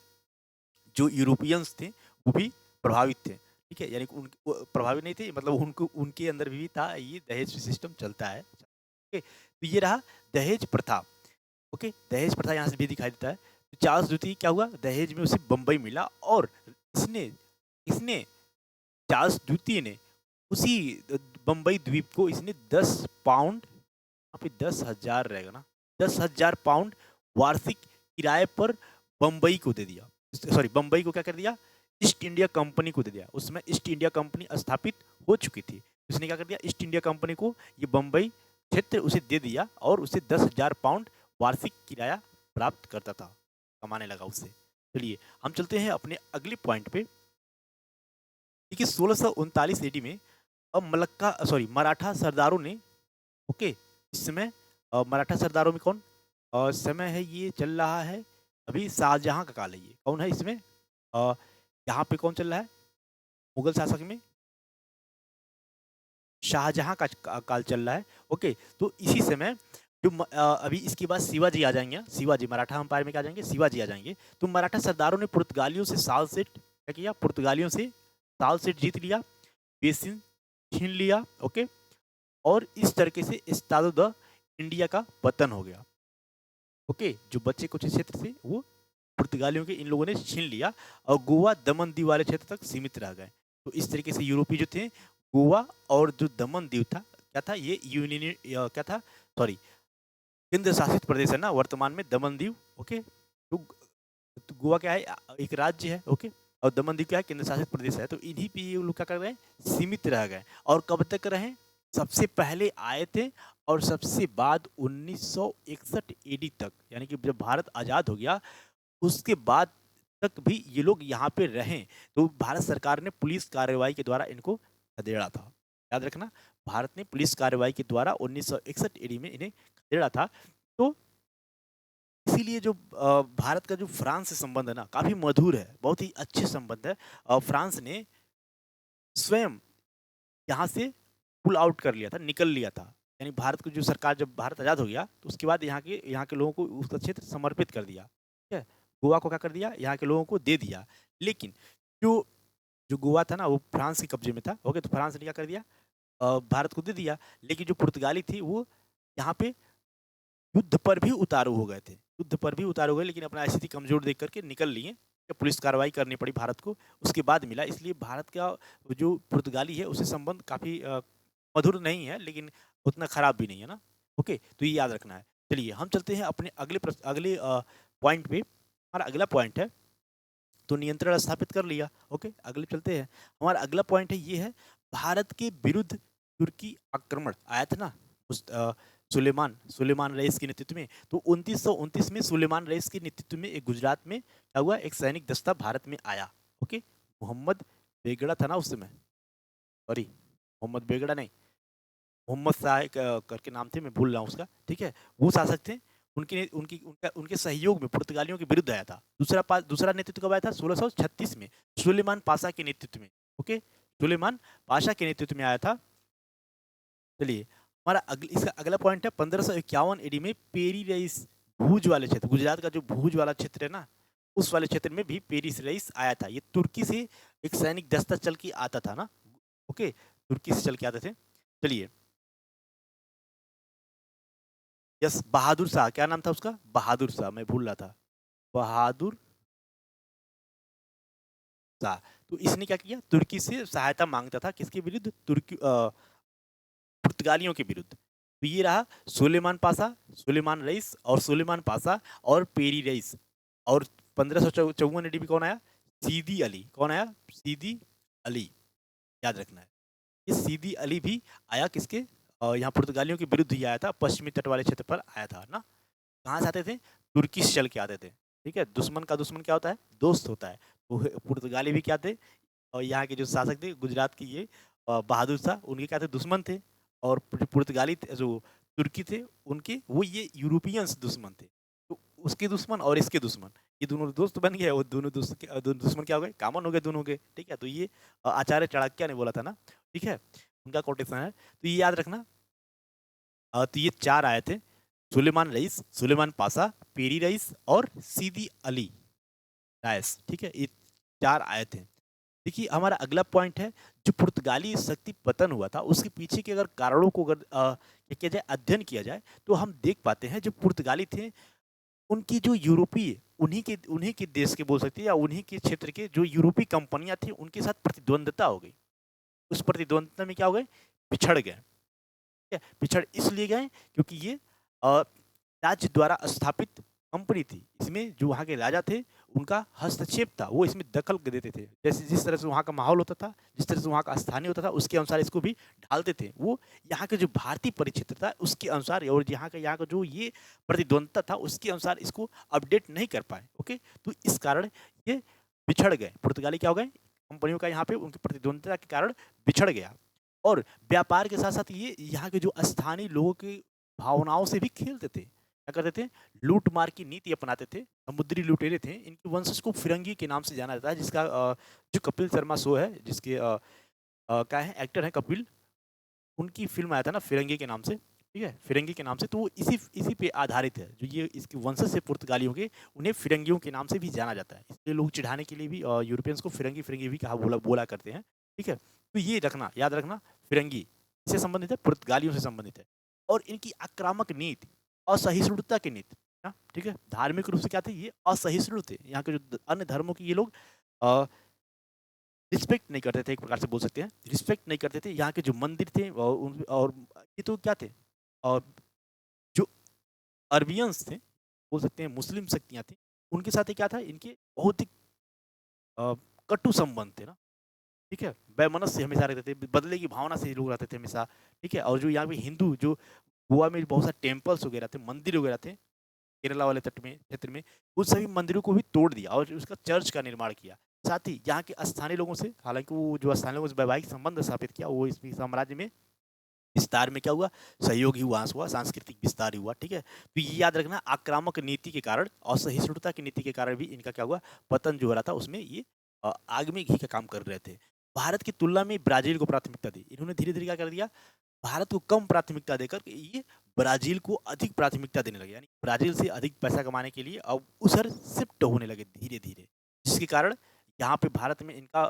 जो यूरोपियंस थे वो भी प्रभावित थे, ठीक है, यानी कि वो प्रभावित नहीं थे, मतलब उनको उनके अंदर भी था ये दहेज सिस्टम चलता है। ओके, तो ये रहा दहेज प्रथा। ओके, दहेज प्रथा यहाँ से भी दिखाई देता है। तो चार्ल्स द्वितीय क्या हुआ, दहेज में उसे बम्बई मिला, और इसने इसने चार्ल्स द्वितीय ने उसी बम्बई द्वीप को इसने 10 पाउंड, यहाँ पे 10,000 रहेगा ना, 10,000 पाउंड वार्षिक किराए पर बम्बई को दे दिया। सॉरी, बम्बई को क्या कर दिया, ईस्ट इंडिया कंपनी को दे दिया। उस समय ईस्ट इंडिया कंपनी स्थापित हो चुकी थी। उसने क्या कर दिया, ईस्ट इंडिया कंपनी को ये बम्बई क्षेत्र उसे दे दिया, और उसे 10,000 पाउंड वार्षिक किराया प्राप्त करता था, कमाने लगा उससे। चलिए हम चलते हैं अपने अगले पॉइंट पे। देखिए 1639 एडी में अब मराठा सरदारों ने, ओके, इस समय मराठा सरदारों में कौन, समय है ये चल रहा है अभी शाहजहां का काल है, ये कौन है इसमें, यहाँ पे कौन चल रहा है, मुगल शासक में शाहजहां का काल चल रहा है। ओके, तो इसी समय जो अभी इसके बाद शिवाजी आ जाएंगे, शिवाजी मराठा अंपायर में क्या आ जाएंगे, शिवाजी आ जाएंगे। तो मराठा सरदारों ने पुर्तगालियों से साल सेट क्या किया, पुर्तगालियों से साल सेट जीत लिया, बेसिन छीन लिया। ओके, और इस तरीके से इस्तादो द इंडिया का पतन हो गया। ओके, जो बच्चे कुछ क्षेत्र थे वो पुर्तगालियों के इन लोगों ने छीन लिया, और गोवा दमन दीव वाले क्षेत्र तक सीमित रह गए। तो इस तरीके से यूरोपीय जो थे, गोवा और जो दमन दीव था, क्या था ये यूनियन, क्या था, सॉरी, केंद्र शासित प्रदेश है ना वर्तमान में दमन दीव। ओके, तो गोवा क्या है, एक राज्य है। ओके, और दमन दीव क्या है, केंद्र शासित प्रदेश है। तो इन्हीं पे ये लोग क्या कर रहे हैं, सीमित रह गए। और कब तक रहे, सबसे पहले आए थे और सबसे बाद 1961 एडी तक, यानी कि जब भारत आज़ाद हो गया उसके बाद तक भी ये लोग यहाँ पे रहें। तो भारत सरकार ने पुलिस कार्रवाई के द्वारा इनको खदेड़ा था, याद रखना, भारत ने पुलिस कार्रवाई के द्वारा 1961 ईडी में इन्हें खदेड़ा था। तो इसीलिए जो भारत का जो फ्रांस से संबंध है ना, काफ़ी मधुर है, बहुत ही अच्छे संबंध है। फ्रांस ने स्वयं यहाँ से पुल आउट कर लिया था, निकल लिया था। यानी भारत को जो सरकार, जब भारत आज़ाद हो गया तो उसके बाद यहाँ के लोगों को उसका क्षेत्र समर्पित कर दिया, ठीक है। गोवा को क्या कर दिया, यहाँ के लोगों को दे दिया। लेकिन जो जो गोवा था ना वो फ्रांस के कब्जे में था। ओके, तो फ्रांस ने क्या कर दिया, भारत को दे दिया। लेकिन जो पुर्तगाली थी वो यहाँ पे युद्ध पर भी उतारू हो गए थे, युद्ध पर भी उतारू हो गए, लेकिन अपना स्थिति कमजोर देख करके निकल लिए। पुलिस कार्रवाई करनी पड़ी भारत को, उसके बाद मिला। इसलिए भारत का जो पुर्तगाली है उससे संबंध काफ़ी मधुर नहीं है, लेकिन उतना खराब भी नहीं है ना। ओके, तो ये याद रखना है। चलिए हम चलते हैं अपने अगले पॉइंट पे। हमारा अगला पॉइंट है, तो नियंत्रण स्थापित कर लिया। ओके, अगले चलते हैं। हमारा अगला पॉइंट है ये है, भारत के विरुद्ध तुर्की आक्रमण आया था ना उस सुलेमान रईस के नेतृत्व में। तो 2929 में सुलेमान रईस के नेतृत्व में एक गुजरात में क्या हुआ, एक सैनिक दस्ता भारत में आया। ओके, मोहम्मद बेगड़ा था ना उस समय, सॉरी, मोहम्मद बेगड़ा नहीं, मोहम्मद शाह करके नाम थे, मैं भूल रहा हूँ उसका, ठीक है। वो शासक थे, उनके सहयोग में पुर्तगालियों के विरुद्ध आया था। दूसरा नेतृत्व कब आया था, 1636 में सुलेमान पाशा के नेतृत्व में। ओके, सुलेमान पाशा के नेतृत्व में आया था। चलिए हमारा इसका अगला पॉइंट है, 1551 एडी में पेरी रईस, भूज वाले क्षेत्र, गुजरात का जो भूज वाला क्षेत्र है ना, उस वाले क्षेत्र में भी पेरी रईस आया था। ये तुर्की से एक सैनिक दस्ता चल के आता था ना। ओके, तुर्की से चल के आते थे। चलिए, यस, बहादुर शाह, क्या नाम था उसका, बहादुर शाह, मैं भूल रहा था, बहादुर शाह। तो इसने क्या किया, तुर्की से सहायता मांगता था, किसके विरुद्ध, पुर्तगालियों के विरुद्ध। तो ये रहा सुलेमान पाशा, सुलेमान रईस और सुलेमान पाशा और पेरी रईस। और 1554 ईडी में कौन आया, सीदी अली, कौन आया, सीदी अली, याद रखना है। ये सीदी अली भी आया किसके यहाँ पुर्तगालियों के विरुद्ध ही आया था, पश्चिमी तट वाले क्षेत्र पर आया था ना। कहाँ से आते थे? तुर्किश चल के आते थे। ठीक है, दुश्मन का दुश्मन क्या होता है? दोस्त होता है। तो पुर्तगाली भी क्या थे? और यहाँ के जो शासक थे गुजरात के ये बहादुर शाह, उनके क्या थे? दुश्मन थे। और पुर्तगाली जो तुर्की थे उनके, वो ये यूरोपियंस दुश्मन थे। तो उसके दुश्मन और इसके दुश्मन, ये दोनों दोस्त बन गए, और दोनों दुश्मन क्या हो गए? कॉमन हो गए दोनों के। ठीक है, तो ये आचार्य चाणक्य ने बोला था ना। ठीक है, उनका कोटेशन है, तो ये याद रखना। तो ये चार आए थे, Suleman rice, Suleman Pasha, peri rice और सीदी अली डायस। ठीक है, ये चार आए थे। देखिए हमारा अगला पॉइंट है, जो पुर्तगाली शक्ति पतन हुआ था उसके पीछे के अगर कारणों को अगर क्या किया जाए, अध्ययन किया जाए, तो हम देख पाते हैं जो पुर्तगाली थे उनकी जो यूरोपीय, उन्हीं के देश के बोल सकते हैं, या उन्हीं के क्षेत्र के जो यूरोपीय कंपनियां थी उनके साथ प्रतिद्वंदता हो गई। उस प्रतिद्वंदता में क्या हो गए? पिछड़ गए। ठीक है, पिछड़ इसलिए गए क्योंकि ये अ, राज्य द्वारा स्थापित कंपनी थी। इसमें जो वहाँ के राजा थे उनका हस्तक्षेप था, वो इसमें दखल देते थे। जैसे जिस तरह से वहाँ का माहौल होता था, जिस तरह से वहाँ का स्थानीय होता था, उसके अनुसार इसको भी ढालते थे। वो यहाँ के जो भारतीय परिक्षेत्र था उसके अनुसार, और यहाँ का जो ये प्रतिद्वंदता था उसके अनुसार इसको अपडेट नहीं कर पाए। ओके, तो इस कारण ये बिछड़ गए। पुर्तगाली क्या हो गए? कंपनियों का यहाँ पे उनकी प्रतिद्वंदता के कारण बिछड़ गया। और व्यापार के साथ साथ ये यहाँ के जो स्थानीय लोगों की भावनाओं से भी खेलते थे। क्या करते थे? लूट मार की नीति अपनाते थे। समुद्री लुटेरे थे। इनके वंशज को फिरंगी के नाम से जाना जाता है, जिसका जो कपिल शर्मा शो है, जिसके क्या है, एक्टर है कपिल, उनकी फिल्म आया था ना फिरंगी के नाम से। ठीक है, फिरंगी के नाम से, तो वो इसी इसी पे आधारित है। जो ये इसके वंशज से पुर्तगालियों के, उन्हें फिरंगियों के नाम से भी जाना जाता है। इसलिए लोग चिढ़ाने के लिए भी यूरोपियंस को फिरंगी फिरंगी भी कहा बोला बोला करते हैं। ठीक है, तो ये रखना, याद रखना, फिरंगी इससे संबंधित है, पुर्तगालियों से संबंधित है। और इनकी आक्रामक नीति, असहिष्णुता की नीति ना। ठीक है, धार्मिक रूप से क्या थे? ये असहिष्णु थे। यहाँ के जो अन्य धर्मों के ये लोग रिस्पेक्ट नहीं करते थे, एक प्रकार से बोल सकते हैं, रिस्पेक्ट नहीं करते थे। यहाँ के जो मंदिर थे और ये तो क्या थे, और जो अरबियंस थे, बोल सकते हैं मुस्लिम शक्तियाँ थी, उनके साथ ये क्या था, इनके बहुत ही अ, कटु संबंध थे ना। ठीक है, वैमनस्य हमेशा रहते थे, बदले की भावना से ये लोग रहते थे हमेशा। ठीक है, और जो यहाँ पे हिंदू, जो गोवा में बहुत सारे टेम्पल्स वगैरह थे, मंदिर वगैरह थे, केरला वाले तट में क्षेत्र में, उन सभी मंदिरों को भी तोड़ दिया और उसका चर्च का निर्माण किया। साथ ही यहाँ के स्थानीय लोगों से, हालांकि वो जो स्थानीय लोगों से वैवाहिक संबंध स्थापित किया, वो इस साम्राज्य में विस्तार में क्या हुआ? सहयोग ही हुआ, हुआ सांस्कृतिक विस्तार ही हुआ। ठीक है, तो ये याद रखना, आक्रामक नीति के कारण, असहिष्णुता की नीति के कारण भी इनका क्या हुआ? पतन जो हो रहा था उसमें ये आग में घी का काम कर रहे थे। भारत की तुलना में ब्राजील को प्राथमिकता दी इन्होंने। धीरे धीरे क्या कर दिया? भारत को कम प्राथमिकता देकर के ये ब्राजील को अधिक प्राथमिकता देने लगे। यानी ब्राजील से अधिक पैसा कमाने के लिए अब उधर शिफ्ट होने लगे धीरे धीरे, जिसके कारण यहाँ पे भारत में इनका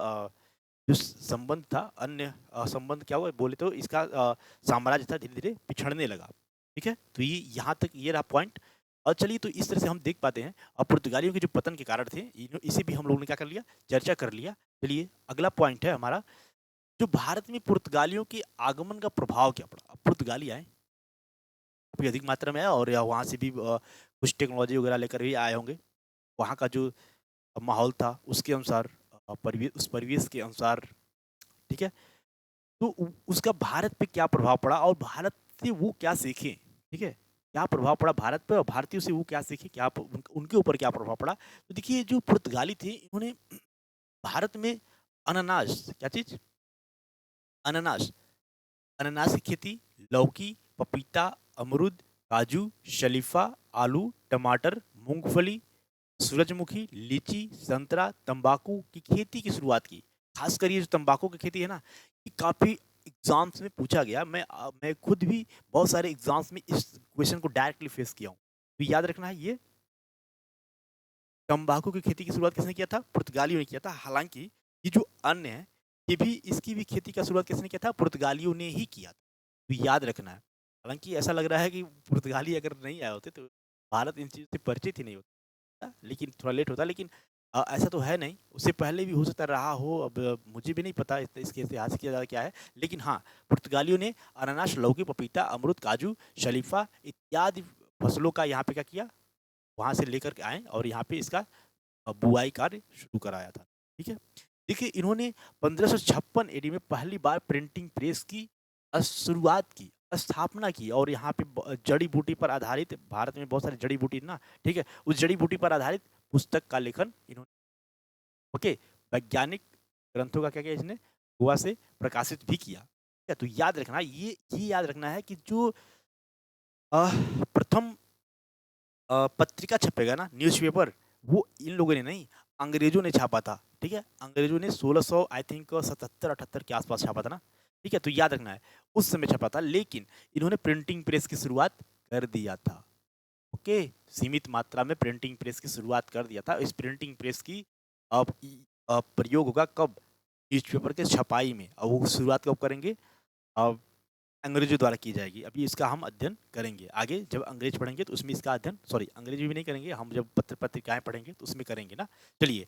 जो संबंध था, अन्य संबंध क्या हुआ बोले तो, इसका साम्राज्य था धीरे धीरे पिछड़ने लगा। ठीक है, तो ये यहाँ तक ये रहा पॉइंट। और चलिए, तो इस तरह से हम देख पाते हैं अब पुर्तगालियों के जो पतन के कारण थे, इसे भी हम लोगों ने क्या कर लिया? चर्चा कर लिया। चलिए, अगला पॉइंट है हमारा, जो भारत में पुर्तगालियों के आगमन का प्रभाव क्या पड़ा। अब पुर्तगाली आए, काफ़ी अधिक मात्रा में आए, और या वहाँ से भी कुछ टेक्नोलॉजी वगैरह लेकर भी आए होंगे। वहाँ का जो माहौल था उसके अनुसार, उस परिवेश के अनुसार। ठीक है, तो उसका भारत पे क्या प्रभाव पड़ा, और भारत से वो क्या सीखे। ठीक है, क्या प्रभाव पड़ा भारत पे, और भारतीयों से वो क्या सीखे, क्या उनके ऊपर क्या प्रभाव पड़ा। तो देखिए, जो पुर्तगाली थे इन्होंने भारत में अनानास, क्या चीज, अनानास, अनानास की खेती, लौकी, पपीता, अमरूद, काजू, शलीफा, आलू, टमाटर, मूंगफली, सूरजमुखी, लीची, संतरा, तंबाकू की खेती की शुरुआत की। खासकर ये जो तंबाकू की खेती है ना, ये काफ़ी एग्जाम्स में पूछा गया। मैं खुद भी बहुत सारे एग्जाम्स में इस क्वेश्चन को डायरेक्टली फेस किया हूँ। तो याद रखना है, ये तंबाकू की खेती की शुरुआत किसने किया था? पुर्तगालियों ने किया था। हालांकि ये जो अन्य है, ये भी, इसकी भी खेती का शुरुआत किसने किया था? पुर्तगालियों ने ही किया था। तो याद रखना है। हालांकि ऐसा लग रहा है कि पुर्तगाली अगर नहीं आए होते तो भारत इन चीज़ों से परिचित ही नहीं होता, लेकिन थोड़ा लेट होता। लेकिन ऐसा तो है नहीं, उससे पहले भी हो सकता रहा हो। अब मुझे भी नहीं पता इसके इतिहास की ज़्यादा क्या है। लेकिन हाँ, पुर्तगालियों ने अनानास, लौकी, पपीता, अमरूद, काजू, शलीफा इत्यादि फसलों का यहाँ पे क्या किया, वहाँ से लेकर के आए और यहाँ पे इसका बुआई कार्य शुरू कराया था। ठीक है, देखिए इन्होंने 1556 एडी में पहली बार प्रिंटिंग प्रेस की शुरुआत की, स्थापना की और यहाँ पे जड़ी बूटी पर आधारित, भारत में बहुत सारी जड़ी बूटी ना, ठीक है, उस जड़ी बूटी पर आधारित पुस्तक का लेखन इन्होंने, ओके, वैज्ञानिक ग्रंथों का क्या किया इसने, गोवा से प्रकाशित भी किया। ठीक है, तो याद रखना ये याद रखना है कि जो प्रथम पत्रिका छपेगा ना, न्यूज़पेपर, वो इन लोगों ने नहीं, अंग्रेजों ने छापा था। ठीक है, अंग्रेजों ने 1600 आई थिंक 77-78 के आसपास छापा था ना। ठीक है, तो याद रखना है उस समय छपा था, लेकिन इन्होंने प्रिंटिंग प्रेस की शुरुआत कर दिया था। ओके, सीमित मात्रा में प्रिंटिंग प्रेस की शुरुआत कर दिया था। इस प्रिंटिंग प्रेस की अब प्रयोग होगा कब, न्यूज़पेपर के छपाई में। अब वो शुरुआत कब करेंगे, अब अंग्रेजों द्वारा की जाएगी। अभी इसका हम अध्ययन करेंगे आगे, जब अंग्रेज पढ़ेंगे तो उसमें इसका अध्ययन, सॉरी अंग्रेजी भी नहीं करेंगे हम, जब पत्र पत्रिकाएं पढ़ेंगे तो उसमें करेंगे ना। चलिए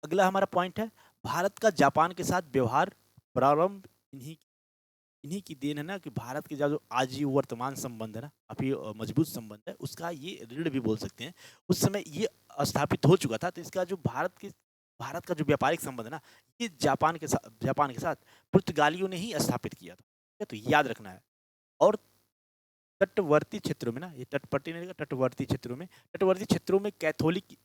अगला हमारा पॉइंट है, भारत का जापान के साथ व्यवहार प्रारंभ इन्हीं इन्हीं की देन है ना, कि भारत के जो आज ही वर्तमान संबंध है ना, अभी मजबूत संबंध है, उसका ये ऋण भी बोल सकते हैं। उस समय ये स्थापित हो चुका था, तो इसका जो भारत का जो व्यापारिक संबंध है ना, ये जापान के साथ पुर्तगालियों ने ही स्थापित किया था। ठीक है, तो याद रखना है। और तटवर्ती क्षेत्रों में ना, ये तटपट्टी नहीं, तटवर्ती क्षेत्रों में कैथोलिक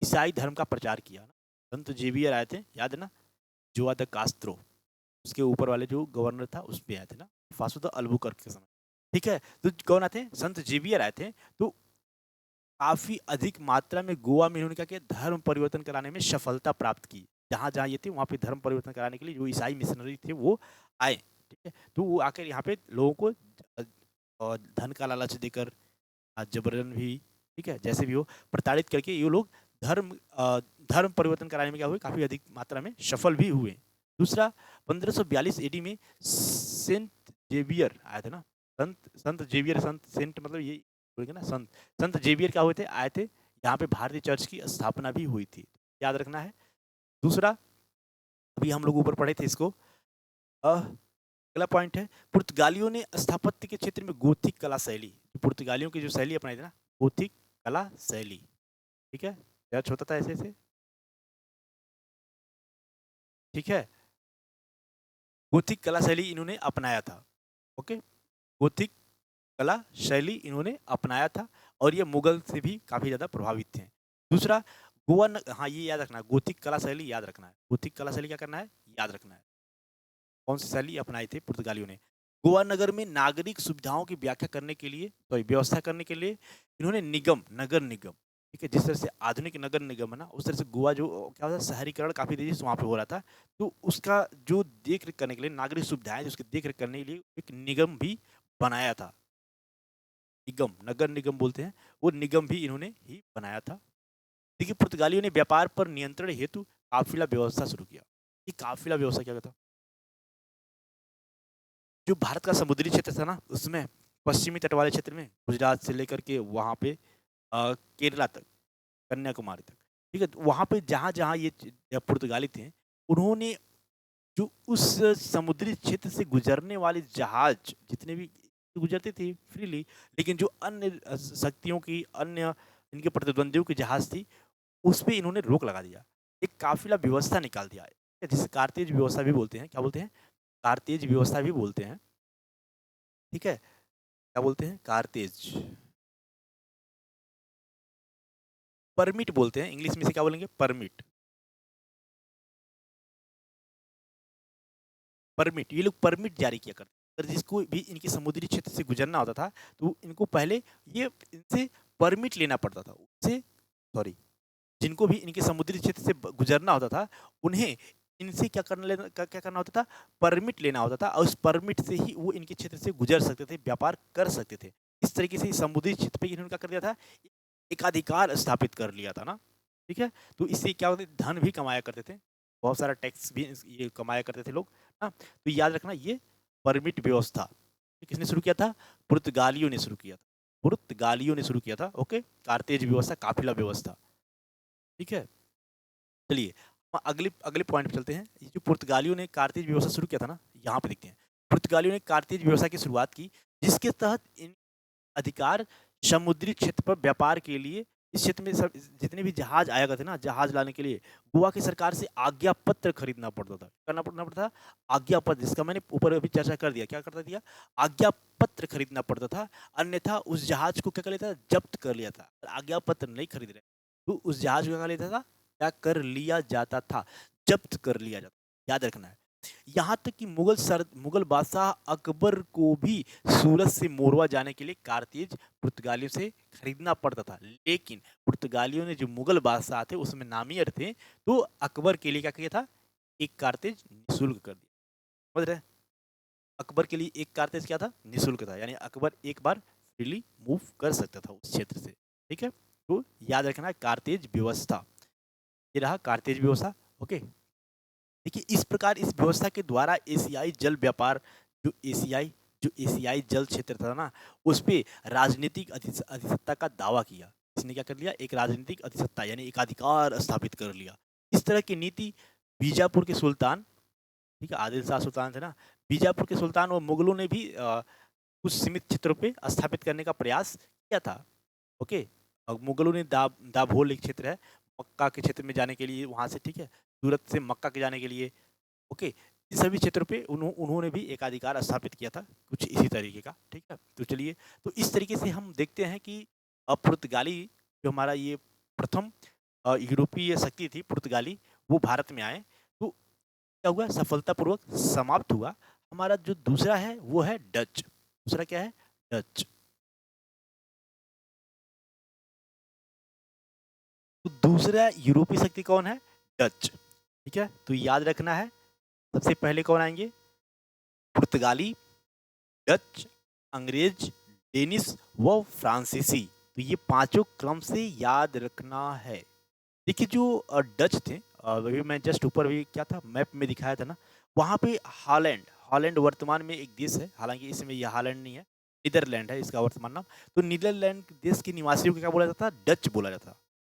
ईसाई धर्म का प्रचार किया ना, संत जेवियर आए थे, याद है ना, जोआ द कास्त्रो, उसके ऊपर वाले जो गवर्नर था उस पे आए थे ना, फासुदा अल्बुकर्क के समय। ठीक है, तो कौन आए थे, संत जेवियर आए थे। तो काफी अधिक मात्रा में गोवा में इन्होंने क्या किया, धर्म परिवर्तन कराने में सफलता प्राप्त की। जहां जहां ये थे वहां पे धर्म परिवर्तन कराने के लिए जो ईसाई मिशनरी थे वो आए। ठीक है, तो वो आकर यहाँ पे लोगों को और धन का लालच देकर, जबरन भी, ठीक है, जैसे भी हो, प्रताड़ित करके ये लोग धर्म धर्म परिवर्तन कराने में क्या हुए, काफी अधिक मात्रा में सफल भी हुए। दूसरा, 1542 एडी में सेंट जेवियर आए थे ना, संत संत जेवियर, संत सेंट मतलब ये बोलेंगे ना, संत संत जेवियर क्या हुए थे, आए थे, यहाँ पे भारतीय चर्च की स्थापना भी हुई थी, याद रखना है। दूसरा, अभी हम लोग ऊपर पढ़े थे इसको, अगला पॉइंट है, पुर्तगालियों ने स्थापत्य के क्षेत्र में गोथिक कला शैली, पुर्तगालियों की जो शैली अपनाई थी ना, गोथिक कला शैली, ठीक है, चर्च होता था ऐसे ऐसे, ठीक है, गोथिक कला शैली इन्होंने अपनाया था। ओके, गोथिक कला शैली इन्होंने अपनाया था और ये मुगल से भी काफी ज्यादा प्रभावित थे। दूसरा, हाँ ये याद रखना है, गोथिक कला शैली याद रखना है, गोथिक कला शैली क्या करना है, याद रखना है, कौन सी शैली अपनाई थी पुर्तगालियों ने। गोवा नगर में नागरिक सुविधाओं की व्याख्या करने के लिए, सॉरी व्यवस्था करने के लिए इन्होंने नगर निगम, ठीक है, जिस तरह से आधुनिक नगर निगम है ना, उस तरह से गोवा जो क्या होता है, शहरीकरण काफी तेजी से वहाँ पे हो रहा था, तो उसका जो देख रेख करने के लिए, नागरिक सुविधाएं उसकी देख रेख करने के लिए एक निगम भी बनाया था। निगम, नगर निगम बोलते हैं, वो निगम भी इन्होंने ही बनाया था। देखिए पुर्तगालियों ने व्यापार पर नियंत्रण हेतु काफिला व्यवस्था शुरू किया। ये काफिला व्यवस्था क्या था, जो भारत का समुद्री क्षेत्र था ना, उसमें पश्चिमी तट वाले क्षेत्र में, गुजरात से लेकर के वहाँ पे केरला तक, कन्याकुमारी तक, ठीक है, तो वहाँ पे जहाँ जहाँ ये पुर्तगाली थे, उन्होंने जो उस समुद्री क्षेत्र से गुजरने वाले जहाज जितने भी गुजरते थे फ्रीली, लेकिन जो अन्य शक्तियों की, अन्य इनके प्रतिद्वंदियों की जहाज थी, उस पे इन्होंने रोक लगा दिया, एक काफिला व्यवस्था निकाल दिया है, जिसे कारतेज व्यवस्था भी बोलते हैं, क्या बोलते हैं, कारतेज व्यवस्था भी बोलते हैं। ठीक है, क्या बोलते हैं, कारतेज, परमिट बोलते हैं, इंग्लिश में से क्या बोलेंगे, परमिट, परमिट, ये लोग परमिट जारी किया करते, अगर जिसको भी इनके समुद्री क्षेत्र से गुजरना होता था, तो इनको पहले ये इनसे परमिट लेना पड़ता था, उससे, सॉरी, जिनको भी इनके समुद्री क्षेत्र से गुजरना होता था, उन्हें इनसे क्या करना होता था, परमिट लेना होता था, और उस परमिट से ही वो इनके क्षेत्र से गुजर सकते थे, व्यापार कर सकते थे। इस तरीके से समुद्री क्षेत्र पे इन्होंने क्या कर दिया था, एकाधिकार स्थापित कर लिया था ना। ठीक है, तो इससे क्या होता, धन भी कमाया करते थे, बहुत सारा टैक्स भी ये कमाया करते थे लोग ना। तो याद रखना, ये परमिट व्यवस्था किसने शुरू किया था, पुर्तगालियों ने शुरू किया था, पुर्तगालियों ने शुरू किया था। ओके, कारतेज व्यवस्था, काफिला व्यवस्था, ठीक है। चलिए अगले अगले पॉइंट पे चलते हैं। ये जो पुर्तगालियों ने कारतेज व्यवस्था शुरू किया था ना, यहाँ पे देखते हैं, पुर्तगालियों ने कारतेज व्यवस्था की शुरुआत की, जिसके तहत इन अधिकार समुद्री क्षेत्र पर व्यापार के लिए इस क्षेत्र में सब जितने भी जहाज आया करते ना, जहाज लाने के लिए गोवा की सरकार से आज्ञा पत्र खरीदना पड़ता था, करना पड़ता था आज्ञा पत्र, जिसका मैंने ऊपर अभी चर्चा कर दिया, क्या करता दिया, आज्ञा पत्र खरीदना पड़ता था, अन्यथा उस जहाज को क्या कर लेता था, जब्त कर लिया था। आज्ञा पत्र नहीं खरीद रहे तो उस जहाज को क्या कर लेता था, क्या कर लिया जाता था, जब्त कर लिया जाता, याद रखना है। यहाँ तक कि मुगल बादशाह अकबर को भी सूरत से मोरवा जाने के लिए कारतीज पुर्तगालियों से खरीदना पड़ता था, लेकिन पुर्तगालियों ने जो मुगल बादशाह थे उसमें नामियर थे, तो अकबर के लिए क्या किया था, एक कारतेज निःशुल्क कर दिया। समझ रहे, अकबर के लिए एक कारतेज क्या था, निःशुल्क था, यानी अकबर एक बार फ्रीली मूव कर सकता था उस क्षेत्र से। ठीक है, तो याद रखना है कारतेज व्यवस्था, ये रहा कारतेज व्यवस्था। ओके, देखिए इस प्रकार इस व्यवस्था के द्वारा एशियाई जल व्यापार, जो एशियाई जो एशियाई जल क्षेत्र था ना, उस पे राजनीतिक अधिसत्ता का दावा किया। इसने क्या कर लिया, एक राजनीतिक अधिसत्ता यानी एकाधिकार स्थापित कर लिया। इस तरह की नीति बीजापुर के सुल्तान, ठीक है, आदिल शाह सुल्तान थे ना, बीजापुर के सुल्तान और मुगलों ने भी कुछ सीमित क्षेत्रों पे स्थापित करने का प्रयास किया था। ओके, और मुगलों ने दाभोल एक क्षेत्र है, मक्का के क्षेत्र में जाने के लिए वहाँ से, ठीक है, सूरत से मक्का के जाने के लिए, ओके, इन सभी क्षेत्रों पे उन्होंने भी एकाधिकार स्थापित किया था, कुछ इसी तरीके का। ठीक है, तो चलिए, तो इस तरीके से हम देखते हैं कि पुर्तगाली जो हमारा ये प्रथम यूरोपीय शक्ति थी पुर्तगाली, वो भारत में आए, तो क्या हुआ, सफलतापूर्वक समाप्त हुआ। हमारा जो दूसरा है वो है डच। दूसरा क्या है, डच। तो दूसरा यूरोपीय शक्ति कौन है, डच। ठीक है, तो याद रखना है, सबसे पहले कौन आएंगे, पुर्तगाली, डच, अंग्रेज, डेनिश व फ्रांसीसी। तो ये पांचों क्रम से याद रखना है। देखिए जो डच थे, अभी मैं जस्ट ऊपर भी क्या था, मैप में दिखाया था ना, वहाँ पे हॉलैंड, हॉलैंड वर्तमान में एक देश है, हालांकि इसमें यह हॉलैंड नहीं है, नीदरलैंड है इसका वर्तमान नाम। तो नीदरलैंड देश के निवासियों को क्या बोला जाता था, डच बोला जाता,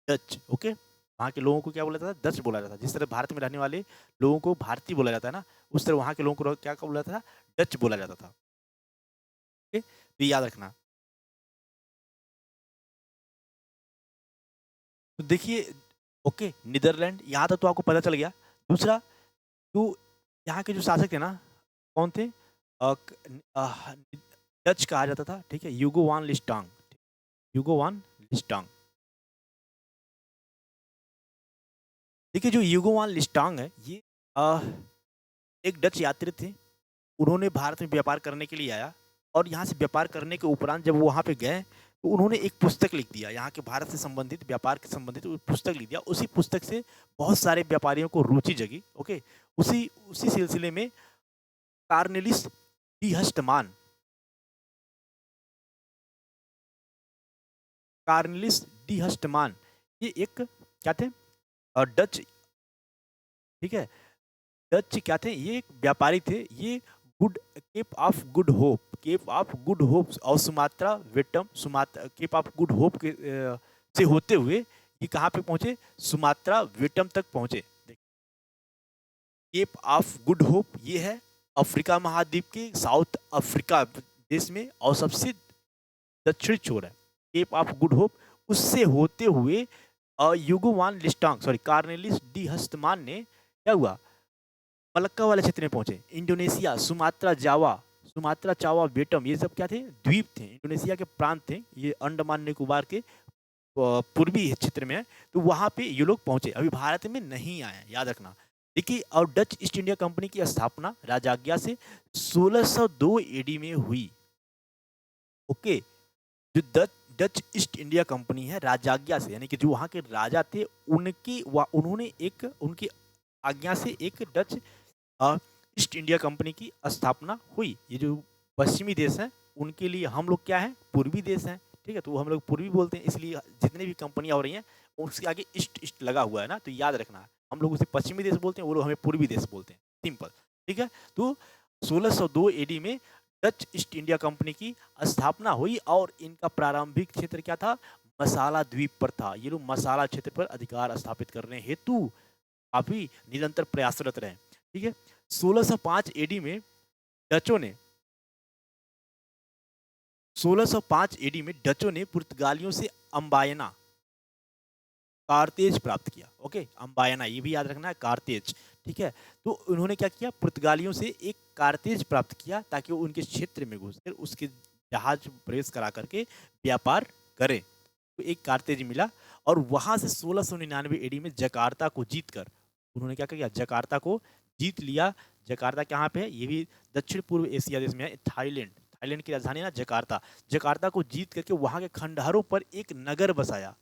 डच। ओके, वहाँ के लोगों को क्या बोला जाता था, डच बोला जाता। जिस तरह भारत में रहने वाले लोगों को भारतीय बोला जाता है ना, उस तरह वहाँ के लोगों को क्या बोला जाता था, डच बोला जाता था। ओके, तो याद रखना। तो देखिए, ओके, नीदरलैंड यहाँ तक तो आपको पता चल गया। दूसरा, तो यहाँ के जो शासक थे ना, कौन थे, अ, क- अ, डच कहा जाता था, ठीक है, यूगो वान लिस्टांग, यूगो वान लिस्टांग। देखिए जो यूगो वान लिस्टांग है, ये अ, एक डच यात्री थे, उन्होंने भारत में व्यापार करने के लिए आया, और यहाँ से व्यापार करने के उपरांत जब वो वहाँ पे गए, तो उन्होंने एक पुस्तक लिख दिया, यहाँ के भारत से संबंधित व्यापार के संबंधित पुस्तक लिख दिया। उसी पुस्तक से बहुत सारे व्यापारियों को रुचि जगी। ओके, उसी उसी सिलसिले में कार्नेलिस डी हस्टमान, कार्नेलिस डी हस्टमान, ये एक क्या थे, डच, ठीक है, डच क्या थे, ये एक व्यापारी थे। ये good cape of good hope, cape of good hope और सुमात्रा वेटम, Sumatra cape of good hope के से होते हुए ये कहाँ पे पहुंचे, सुमात्रा वेटम तक पहुंचे। केप ऑफ गुड होप ये है अफ्रीका महाद्वीप के साउथ अफ्रीका देश में, और सबसे दक्षिणी छोर है केप ऑफ गुड होप। उससे होते हुए युगोवान लिस्टांग, सॉरी, कार्नेलिस डी हस्तमान ने क्या हुआ, मलक्का वाले क्षेत्र में पहुंचे, इंडोनेशिया, सुमात्रा चावा बेटम, ये सब क्या थे, द्वीप थे, इंडोनेशिया के प्रांत थे, ये अंडमान निकोबार के पूर्वी क्षेत्र में है। तो वहां पे ये लोग पहुंचे, अभी भारत में नहीं आए, याद रखना। देखिए, और डच ईस्ट इंडिया कंपनी की स्थापना राजाज्ञा से 1602 एडी में हुई। ओके, जो डच ईस्ट इंडिया कंपनी है, राजाज्ञा से, यानी कि जो वहाँ के राजा थे, उन्होंने एक उनकी आज्ञा से एक डच ईस्ट इंडिया कंपनी की स्थापना हुई। ये जो पश्चिमी देश हैं, उनके लिए हम लोग क्या हैं, पूर्वी देश हैं, ठीक है, तो हम लोग पूर्वी बोलते हैं, इसलिए जितनी भी कंपनियां हो रही हैं उसके आगे ईस्ट ईस्ट लगा हुआ है ना, तो याद रखना, हम लोग उसे पश्चिमी देश बोलते हैं, वो लोग हमें पूर्वी देश बोलते हैं, सिंपल। ठीक है, तो 1602 एडी में डच ईस्ट इंडिया कंपनी की स्थापना हुई, और इनका प्रारंभिक क्षेत्र क्या था, मसाला द्वीप पर था। ये लोग मसाला क्षेत्र पर अधिकार स्थापित करने हेतु काफी निरंतर प्रयासरत रहे। ठीक है, 1605 एडी में डचों ने 1605 एडी में डचों ने पुर्तगालियों से अम्बायना, कारतेज प्राप्त किया। ओके, अम्बायना ये भी याद रखना है, कारतेज। ठीक है, तो उन्होंने क्या किया, पुर्तगालियों से एक कारतेज प्राप्त किया ताकि वो उनके क्षेत्र में घुसकर उसके जहाज प्रवेश करा करके व्यापार करें। तो एक कारतेज मिला और वहां से 1699 एडी में जकार्ता को जीतकर उन्होंने क्या किया, जकार्ता को जीत लिया। जकार्ता कहाँ पे है, ये भी दक्षिण पूर्व एशिया देश में है, थाईलैंड। थाईलैंड की राजधानी है ना जकार्ता। जकार्ता को जीत करके वहां के खंडहरों पर एक नगर बसाया।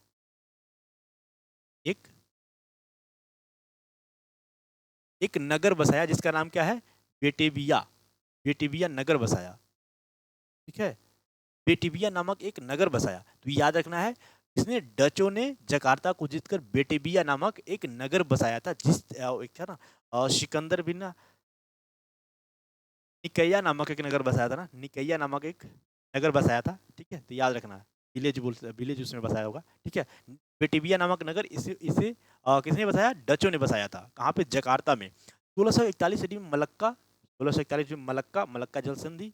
एक एक नगर बसाया जिसका नाम क्या है, बेटेविया। बेटेविया नगर बसाया। ठीक है, बेटेविया नामक एक नगर बसाया। तो याद रखना है, इसने डचों ने जकार्ता को जीतकर बेटेविया नामक एक नगर बसाया था, जिस एक था ना सिकंदर बिन निकैया नामक एक नगर बसाया था ना, निकैया नामक एक नगर बसाया था। ठीक है, तो याद रखना है, विलेज उसमें बसाया होगा। ठीक है, बेटिविया नामक नगर इसे इसे किसने बसाया, डचों ने बसाया था। कहाँ पे, जकार्ता में। 1641 ईस्वी में मलक्का, 1641 में मलक्का, मलक्का जल संधि।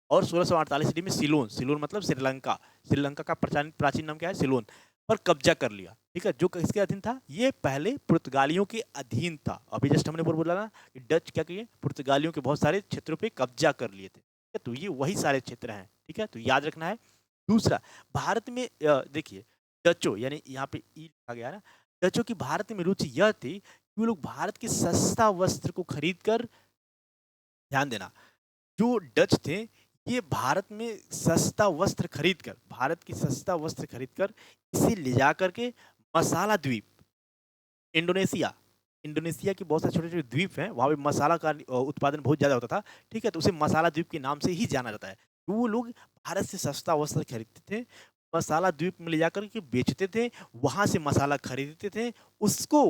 और 1648 ईस्वी में सिलोन, सिलोन मतलब श्रीलंका। श्रीलंका का प्राचीन प्राचीन नाम क्या है, सिलोन, पर कब्जा कर लिया। ठीक है, जो किसके अधीन था, ये पहले पुर्तगालियों के अधीन था। अभी जस्ट हमने बोला ना कि डच क्या किए, पुर्तगालियों के बहुत सारे क्षेत्रों पे कब्जा कर लिए थे। ठीक है, तो ये वही सारे क्षेत्र हैं। ठीक है, तो याद रखना है। दूसरा, भारत में देखिए, डचों यानी यहाँ पे ई लिखा गया है ना, डचों की भारत में रुचि यह थी कि वो लोग भारत के सस्ता वस्त्र को खरीद कर, ध्यान देना, जो डच थे ये भारत में सस्ता वस्त्र खरीद कर, भारत की सस्ता वस्त्र खरीद कर इसे ले जा करके मसाला द्वीप, इंडोनेशिया, इंडोनेशिया के बहुत सारे छोटे छोटे द्वीप हैं, वहाँ पे मसाला का उत्पादन बहुत ज़्यादा होता था। ठीक है, तो उसे मसाला द्वीप के नाम से ही जाना जाता है। तो वो लोग भारत से सस्ता वस्त्र खरीदते थे, मसाला द्वीप में ले जाकर के बेचते थे, वहाँ से मसाला खरीदते थे, उसको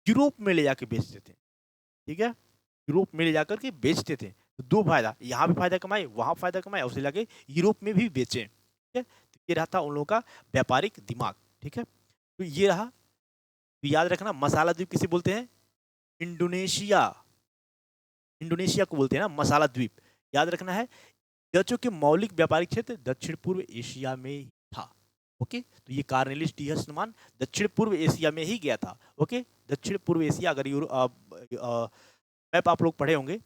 यूरोप में ले जाके बेचते थे। ठीक है, यूरोप में ले जाकर के बेचते थे। तो दो फायदा, यहाँ भी फायदा कमाए, वहाँ फायदा कमाए, और उसे लाके यूरोप में भी बेचें। ठीक है, तो ये रहा था उन लोगों का व्यापारिक दिमाग। ठीक है, तो ये रहा। तो याद रखना, मसाला द्वीप किसे बोलते हैं, इंडोनेशिया, इंडोनेशिया को बोलते हैं ना मसाला द्वीप। याद रखना है, डचों के मौलिक व्यापारिक क्षेत्र दक्षिण पूर्व एशिया में ही था। ओके, तो ये कार्नेलिस डी दक्षिण पूर्व एशिया में ही गया था। ओके, दक्षिण पूर्व एशिया, अगर मैप आप लोग पढ़े होंगे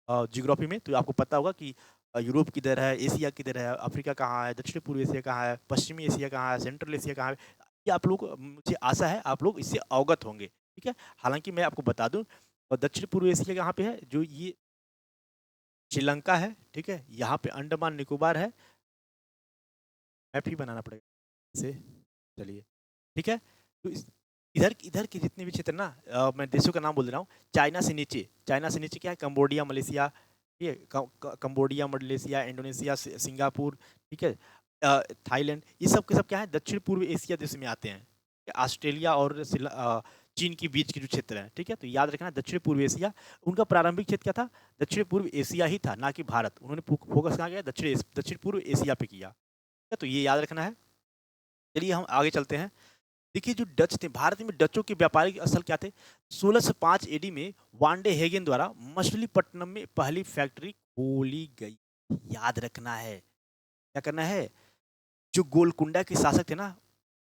जियोग्राफी में, तो आपको पता होगा कि यूरोप किधर है, एशिया किधर है, अफ्रीका कहाँ है, दक्षिण पूर्व एशिया कहाँ है, पश्चिमी एशिया कहाँ है, सेंट्रल एशिया कहाँ है। ये आप लोग, मुझे आशा है आप लोग इससे अवगत होंगे। ठीक है, हालांकि मैं आपको बता दूं, दक्षिण पूर्व एशिया कहाँ पे है, जो ये श्रीलंका है। ठीक है, यहाँ पे अंडमान निकोबार है। मैप ही बनाना पड़ेगा से, चलिए। ठीक है, तो इधर इधर के जितने भी क्षेत्र ना, मैं देशों का नाम बोल रहा हूँ, चाइना से नीचे, चाइना से नीचे क्या है, कंबोडिया मलेशिया। ठीक है, कंबोडिया मलेशिया इंडोनेशिया सिंगापुर। ठीक है, थाईलैंड, ये सब के सब क्या है, दक्षिण पूर्व एशिया देश में आते हैं। ऑस्ट्रेलिया और चीन के बीच के जो क्षेत्र है। ठीक है, तो याद रखना, दक्षिण पूर्व एशिया, उनका प्रारंभिक क्षेत्र क्या था, दक्षिण पूर्व एशिया ही था, ना कि भारत। उन्होंने फोकस कहाँ किया, दक्षिण पूर्व एशिया पे किया। ठीक है, तो ये याद रखना है। चलिए हम आगे चलते हैं। देखिए, जो डच थे, भारत में डचों के व्यापारिक स्थल क्या थे, 1605 एडी में वांडे हेगन द्वारा मछलीपट्टनम में पहली फैक्ट्री खोली गई। याद रखना है, क्या करना है, जो गोलकुंडा के शासक थे ना,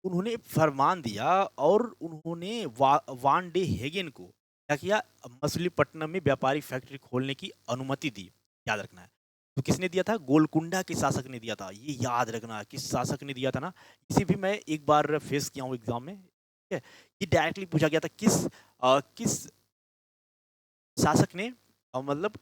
उन्होंने फरमान दिया और उन्होंने वान डे हेगन को क्या किया, मछलीपट्टनम में व्यापारिक फैक्ट्री खोलने की अनुमति दी। याद रखना है, तो किसने दिया था, गोलकुंडा के शासक ने दिया था। ये याद रखना है, किस शासक ने दिया था ना, इसे भी मैं एक बार फेस किया हूँ एग्जाम में। ठीक है, ये डायरेक्टली पूछा गया था, किस शासक ने, मतलब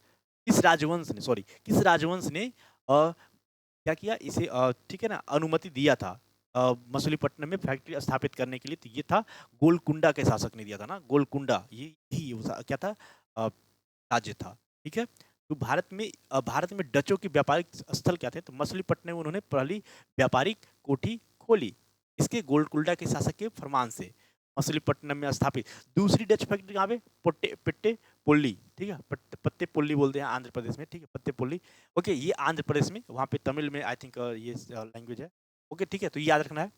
किस राजवंश ने, सॉरी, किस राजवंश ने क्या किया इसे, ठीक है ना, अनुमति दिया था मछलीपट्टनम में फैक्ट्री स्थापित करने के लिए। तो ये था गोलकुंडा के शासक ने दिया था ना, गोलकुंडा, ये ही क्या था, अ, राज्य था। ठीक है, तो भारत में डचों के व्यापारिक स्थल क्या थे, तो मछलीपट्टनम में उन्होंने पहली व्यापारिक कोठी खोली, इसके गोलकुंडा के शासक के फरमान से मछलीपट्टनम में स्थापित। दूसरी डच फैक्ट्री कहाँ पे, पिट्टे पुल्ली। ठीक है, पत्ते पुल्ली बोलते हैं आंध्र प्रदेश में। ठीक है, पत्ते पुल्ली। ओके, ये आंध्र प्रदेश में, वहाँ पे तमिल में आई थिंक ये लैंग्वेज है। ओके, ठीक है, तो ये याद रखना है।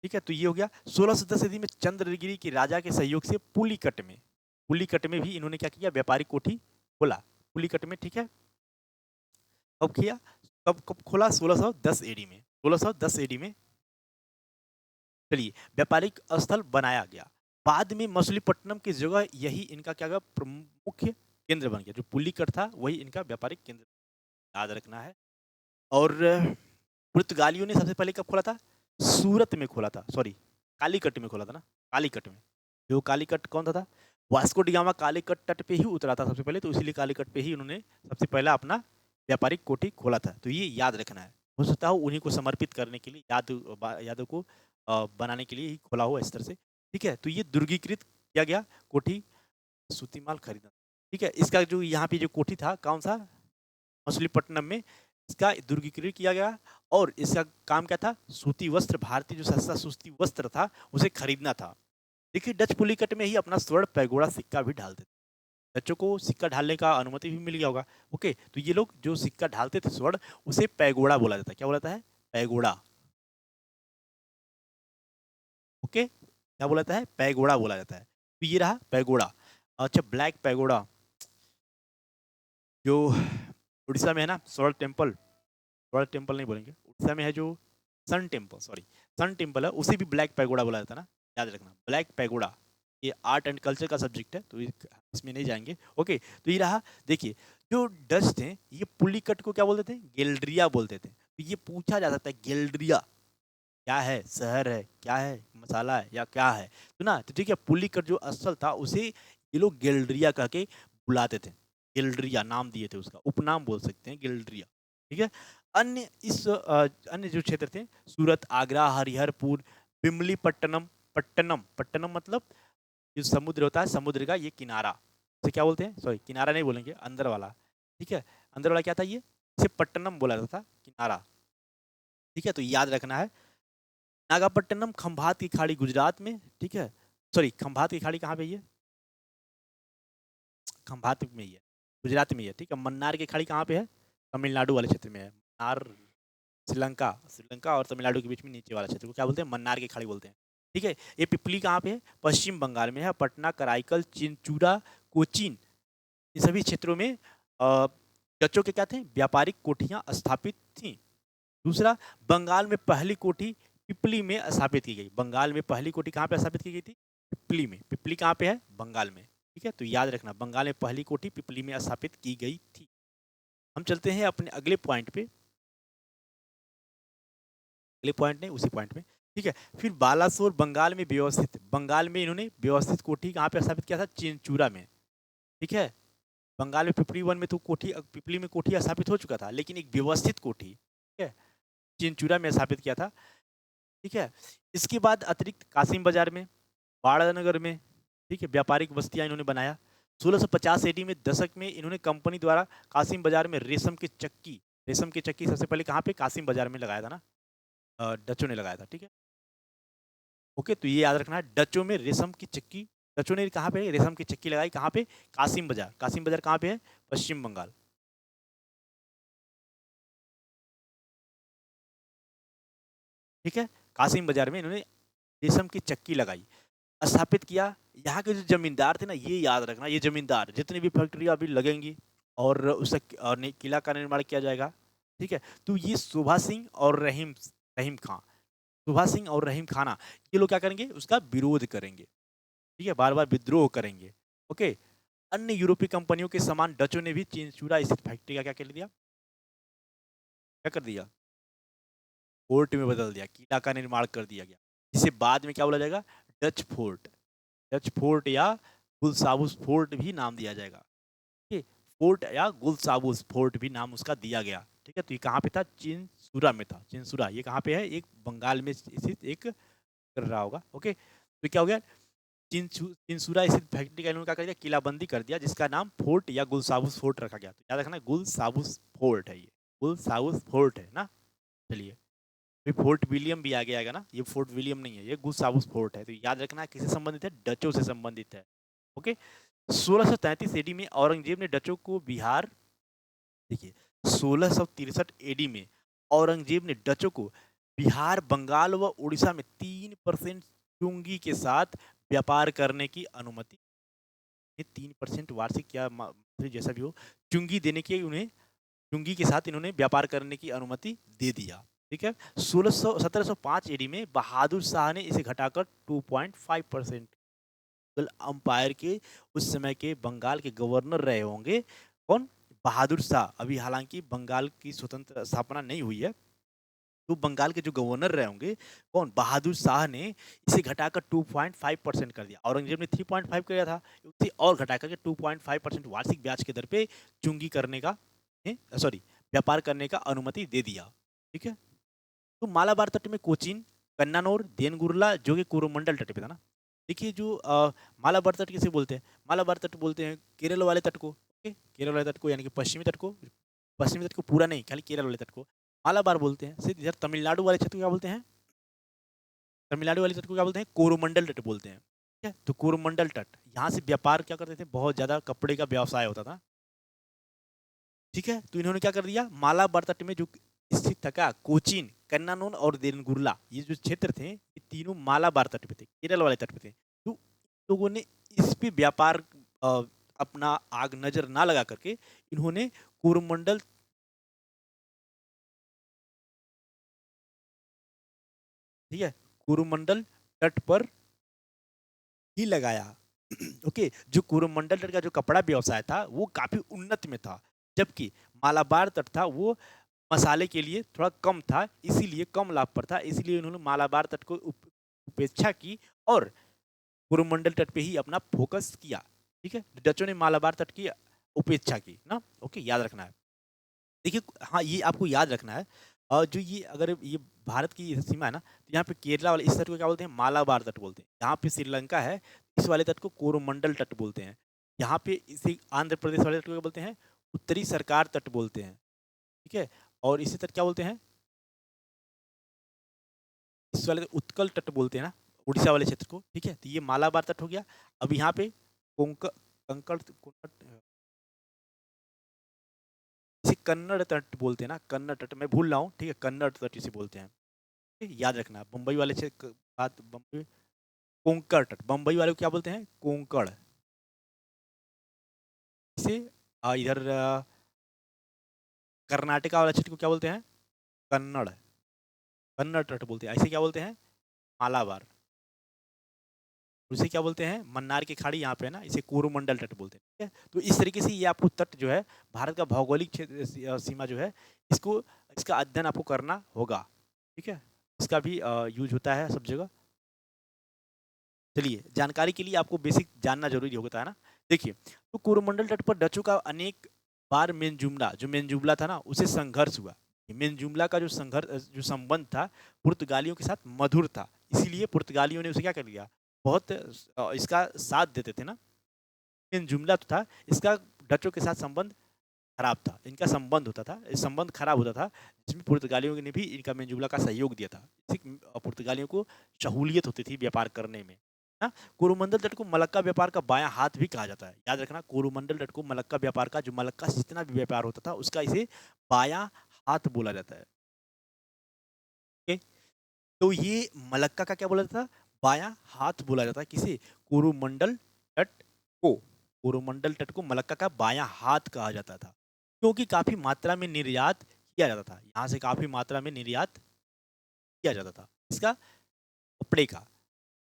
ठीक है, तो ये हो गया। 1610 ईस्वी में चंद्रगिरी के राजा के सहयोग से पुलिकट में भी इन्होंने क्या किया, व्यापारिक कोठी खोला, पुलिकट में। ठीक है, कब किया, कब कब खोला, 1610 एडी में, 1610 एडी में चलिए, व्यापारिक स्थल बनाया गया। बाद में मछलीपट्टनम की जगह यही इनका क्या हुआ, मुख्य केंद्र बन गया। जो पुलिकट था वही इनका व्यापारिक केंद्र, याद रखना है। और पुर्तगालियों ने सबसे पहले कब खोला था? सूरत में खोला था, सॉरी कालीकट में खोला था ना, कालीकट में। जो कालीकट कौन था? वास्को डी गामा कालीकट तट पे ही उतरा था सबसे पहले, तो इसीलिए कालीकट पे ही उन्होंने सबसे पहला अपना व्यापारिक कोठी खोला था। तो ये याद रखना है। हो सकता है उन्हीं को समर्पित करने के लिए, यादों को बनाने के लिए ही खोला हो इस तरह से। ठीक है, तो ये दुर्गीकृत किया गया कोठी, सूती माल खरीदना। ठीक है, इसका जो यहाँ पे जो कोठी था कौन सा, मछलीपट्टनम में, इसका दुर्गीकृत किया गया। और इसका काम क्या था? सूती वस्त्र, भारतीय जो सस्ता सूती वस्त्र था उसे खरीदना था। देखिए, डच पुलिकट में ही अपना स्वर्ण पैगोड़ा सिक्का भी ढालते थे। बच्चों को सिक्का ढालने का अनुमति भी मिल गया होगा। ओके, तो ये लोग जो सिक्का ढालते थे स्वर्ण, उसे पैगोड़ा बोला जाता है। क्या बोला जाता है? पैगोड़ा। ओके, क्या बोला जाता है? पैगोड़ा बोला जाता है। तो ये रहा पैगोड़ा। अच्छा, ब्लैक पैगोड़ा जो उड़ीसा में है ना, स्वर्ण टेम्पल, स्वर्ण टेम्पल नहीं बोलेंगे, उड़ीसा में है जो sun temple, sorry sun temple है, उसे भी ब्लैक पैगोड़ा बोला जाता है ना, याद रखना, ब्लैक पैगोड़ा। ये आर्ट एंड कल्चर का सब्जेक्ट है, तो इसमें नहीं जाएंगे। ओके, तो ये रहा। देखिए, जो डच थे ये पुलिकट को क्या बोलते थे? गेल्ड्रिया बोलते थे। तो ये पूछा जा सकता है गेल्ड्रिया क्या है? शहर है, क्या है? मसाला है, या क्या है? तो ना, तो ठीक है, पुलिकट जो असल था उसे ये लोग गेल्ड्रिया कह के बुलाते थे। गेल्ड्रिया नाम दिए थे, उसका उपनाम बोल सकते हैं गेल्ड्रिया। ठीक है। अन्य जो क्षेत्र थे, सूरत, आगरा, हरिहरपुर, बिमलीपट्टनम, पट्टनम, पट्टनम मतलब जो समुद्र होता है, समुद्र का ये किनारा, इसे क्या बोलते हैं? सॉरी, किनारा नहीं बोलेंगे, अंदर वाला। ठीक है, अंदर वाला क्या था? ये इसे पट्टनम बोला जाता था, किनारा। ठीक है, तो याद रखना है। नागापट्टनम खंभात की खाड़ी गुजरात में। ठीक है, सॉरी, खंभात की खाड़ी कहाँ पे है? ये खंभात में ही है, गुजरात में ही है। ठीक है, मन्नार की खाड़ी कहाँ पे है? तमिलनाडु वाले क्षेत्र में है। मन्नार, श्रीलंका, श्रीलंका और तमिलनाडु के बीच में नीचे वाला क्षेत्र को क्या बोलते हैं? मन्नार की खाड़ी बोलते हैं। ठीक है, ये पिपली कहाँ पे है? पश्चिम बंगाल में है। पटना, कराईकल, चिंचूरा, कोचीन, इन सभी क्षेत्रों में डचों के क्या थे? व्यापारिक कोठियां स्थापित थीं। दूसरा, बंगाल में पहली कोठी पिपली में स्थापित की गई। बंगाल में पहली कोठी कहाँ पे स्थापित की गई थी? पिपली में। पिपली कहाँ पे है? बंगाल में। ठीक है, तो याद रखना, बंगाल में पहली कोठी पिपली में स्थापित की गई थी। हम चलते हैं अपने अगले पॉइंट पे, अगले पॉइंट नहीं, उसी पॉइंट में। ठीक है, फिर बालासोर बंगाल में व्यवस्थित, बंगाल में इन्होंने व्यवस्थित कोठी कहाँ पे स्थापित किया था? चिंचूरा में। ठीक है, बंगाल में पिपली वन में तो कोठी, पिपली में कोठी स्थापित हो चुका था, लेकिन एक व्यवस्थित कोठी, ठीक है, चिंचूरा में स्थापित किया था। ठीक है, इसके बाद अतिरिक्त कासिम बाजार में, बाड़ानगर में, ठीक है, व्यापारिक बस्तियां इन्होंने बनाया। 1650 एडी में दशक में इन्होंने कंपनी द्वारा कासिम बाजार में रेशम की चक्की सबसे पहले कहाँ पे? कासिम बाजार में लगाया था ना, डचों ने लगाया था। ठीक है, ओके, तो ये याद रखना है, डचों में रेशम की चक्की, डचों ने कहाँ पे रेशम की चक्की लगाई? कहाँ पे? कासिम बाजार। कासिम बाजार कहाँ पे है? पश्चिम बंगाल। ठीक है, कासिम बाजार में इन्होंने रेशम की चक्की लगाई, स्थापित किया। यहाँ के जो जमींदार थे ना, ये याद रखना, ये जमींदार जितनी भी फैक्ट्री अभी लगेंगी और उससे किला का निर्माण किया जाएगा। ठीक है, तो ये सुभा सिंह और रहीम रहीम खां, सुभा सिंह और रहीम खाना, ये लोग क्या करेंगे? उसका विरोध करेंगे। ठीक है, बार बार विद्रोह करेंगे। ओके, अन्य यूरोपीय कंपनियों के समान डचों ने भी चिंचूरा स्थित फैक्ट्री का क्या कर दिया? क्या कर दिया? फोर्ट में बदल दिया, किला का निर्माण कर दिया गया, जिसे बाद में क्या बोला जाएगा? Dutch fort. डच फोर्ट या गुलसाबुस फोर्ट भी नाम दिया जाएगा। ठीक है, फोर्ट या गुलसाबुस फोर्ट भी नाम उसका दिया गया। ठीक है, तो ये कहाँ पे था? चिंसुरा में था। चिंसुरा ये कहाँ पे है? एक बंगाल में स्थित एक कर रहा होगा। ओके, तो क्या हो गया? चिंसुरा स्थित फैक्ट्री का इन्होंने क्या कर दिया? किलाबंदी कर दिया, जिसका नाम फोर्ट या गुलसाबुस फोर्ट रखा गया। तो याद रखना, गुलसाबुस फोर्ट है ये, गुलसाबुस फोर्ट है ना। चलिए, फिर फोर्ट विलियम भी आगे आएगा ना, ये फोर्ट विलियम नहीं है, ये गुलसाबुस फोर्ट है। तो याद रखना, किससे संबंधित है? डचों से संबंधित है। ओके, 1633 एडी में औरंगजेब ने डचों को बिहार, देखिए 1663 एडी में औरंगजेब ने डचों को बिहार, बंगाल व उड़ीसा में 3% चुंगी के साथ व्यापार करने की अनुमति, 3% वार्षिक या जैसा भी हो, चुंगी देने की उन्हें, चुंगी के साथ इन्होंने व्यापार करने की अनुमति दे दिया। ठीक है। 1705 एडी में बहादुर शाह ने इसे घटाकर 2.5% अंपायर के उस समय के बंगाल के गवर्नर रहे होंगे कौन? बहादुर शाह। अभी हालांकि बंगाल की स्वतंत्र स्थापना नहीं हुई है, तो बंगाल के जो गवर्नर रहे होंगे कौन? बहादुर शाह ने इसे घटाकर 2.5% कर दिया। औरंगजेब ने 3.5 किया था, उसे और घटा करके 2.5% वार्षिक ब्याज के दर पे चुंगी करने का सॉरी व्यापार करने का अनुमति दे दिया। ठीक है। तो मालाबार तट में कोचीन, कन्नानौर, देनगुरला जो कि कोरोमंडल तट पे था ना। देखिए जो मालाबार तट किसे बोलते हैं? मालाबार तट बोलते हैं केरल वाले तट को। ओके, केरल वाले तट को यानी कि पश्चिमी तट को। पश्चिमी तट को पूरा नहीं, खाली केरल वाले तट को मालाबार बोलते हैं। सिर्फ इधर तमिलनाडु वाले क्षेत्र को क्या बोलते हैं? तमिलनाडु वाले तट को क्या बोलते हैं? कोरोमंडल तट बोलते हैं। ठीक है, तो कोरोमंडल तट यहाँ से व्यापार क्या करते थे? बहुत ज्यादा कपड़े का व्यवसाय होता था। ठीक है, तो इन्होंने क्या कर दिया? मालाबार तट में जो स्थित था क्या? कोचीन, कन्नानौर और देनगुरला, ये जो क्षेत्र थे ये तीनों मालाबार तट पे थे, केरल वाले तट पे थे। तो लोगों ने इस पे व्यापार अ, अपना आग नजर ना लगा करके इन्होंने कोरोमंडल, ठीक है, कोरोमंडल तट पर ही लगाया। ओके, जो कोरोमंडल तट का जो कपड़ा व्यवसाय था वो काफी उन्नत में था, जबकि मालाबार तट था वो मसाले के लिए थोड़ा कम था, इसीलिए कम लाभ पर था, इसीलिए उन्होंने मालाबार तट को उपेक्षा की और कोरोमंडल तट पे ही अपना फोकस किया। ठीक है, डचों ने मालाबार तट की उपेक्षा की ना। ओके, याद रखना है। देखिए हाँ, ये आपको याद रखना है। और जो ये अगर ये भारत की सीमा है ना, तो यहाँ पे केरला वाले इस तट को क्या बोलते हैं? मालाबार तट बोलते हैं। यहाँ पे श्रीलंका है, इस वाले तट को कोरोमंडल तट बोलते हैं। यहाँ पे इसे आंध्र प्रदेश वाले तट को क्या बोलते हैं? उत्तरी सरकार तट बोलते हैं। ठीक है, और इसी तट क्या बोलते हैं? इस वाले उत्कल तट बोलते हैं ना, उड़ीसा वाले क्षेत्र को। ठीक है, तो ये मालाबार तट हो गया। अब यहाँ पे कंकड़ इसे कन्नड़ तट बोलते हैं ना, कन्नड़ तट, मैं भूल रहा हूँ। ठीक है, कन्नड़ तट इसे बोलते हैं। ठीक है, याद रखना। बम्बई वाले से बात, बम्बई कोंकण तट, बम्बई वाले को क्या बोलते हैं? कोंकण। इसे इधर कर्नाटका वाला क्षेत्र को क्या बोलते हैं? कन्नड़, कन्नड़ तट बोलते हैं। ऐसे क्या बोलते हैं? मालाबार। उसे क्या बोलते हैं? मन्नार की खाड़ी यहाँ पे है ना, इसे कोरोमंडल तट बोलते हैं। ठीक है, तो इस तरीके से ये आपको तट जो है, भारत का भौगोलिक क्षेत्र सीमा जो है, इसको इसका अध्ययन आपको करना होगा। ठीक है, इसका भी यूज होता है सब जगह। चलिए, जानकारी के लिए आपको बेसिक जानना जरूरी होता है ना। देखिए, तो कोरोमंडल तट पर डचों का अनेक बार मेंजुमला, जो मेंजुमला था ना, उसे संघर्ष हुआ। मेंजुमला का जो संघर्ष, जो संबंध था पुर्तगालियों के साथ मधुर था, इसीलिए पुर्तगालियों ने उसे क्या कर लिया? बहुत इसका साथ देते थे ना। मेंजुमला तो था, इसका डचों के साथ संबंध खराब था, इनका संबंध होता था, संबंध खराब होता था, जिसमें पुर्तगालियों ने भी इनका मेंजुमला का सहयोग दिया था। इससे पुर्तगालियों को सहूलियत होती थी व्यापार करने में ना। कोरोमंडल तट को मलक्का व्यापार का बायां हाथ भी कहा जाता है। याद रखना, कोरोमंडल तट को मलक्का व्यापार का, जो मलक्का से जितना भी व्यापार होता था उसका इसे बायां हाथ बोला जाता है। ओके, तो ये मलक्का का क्या बोला जाता था? बायां हाथ बोला जाता है। किसे? कोरोमंडल तट को। कोरोमंडल तट को मलक्का का बायां हाथ कहा जाता था, क्योंकि काफी मात्रा में निर्यात किया जाता था। यहाँ से काफी मात्रा में निर्यात किया जाता था इसका, कपड़े का।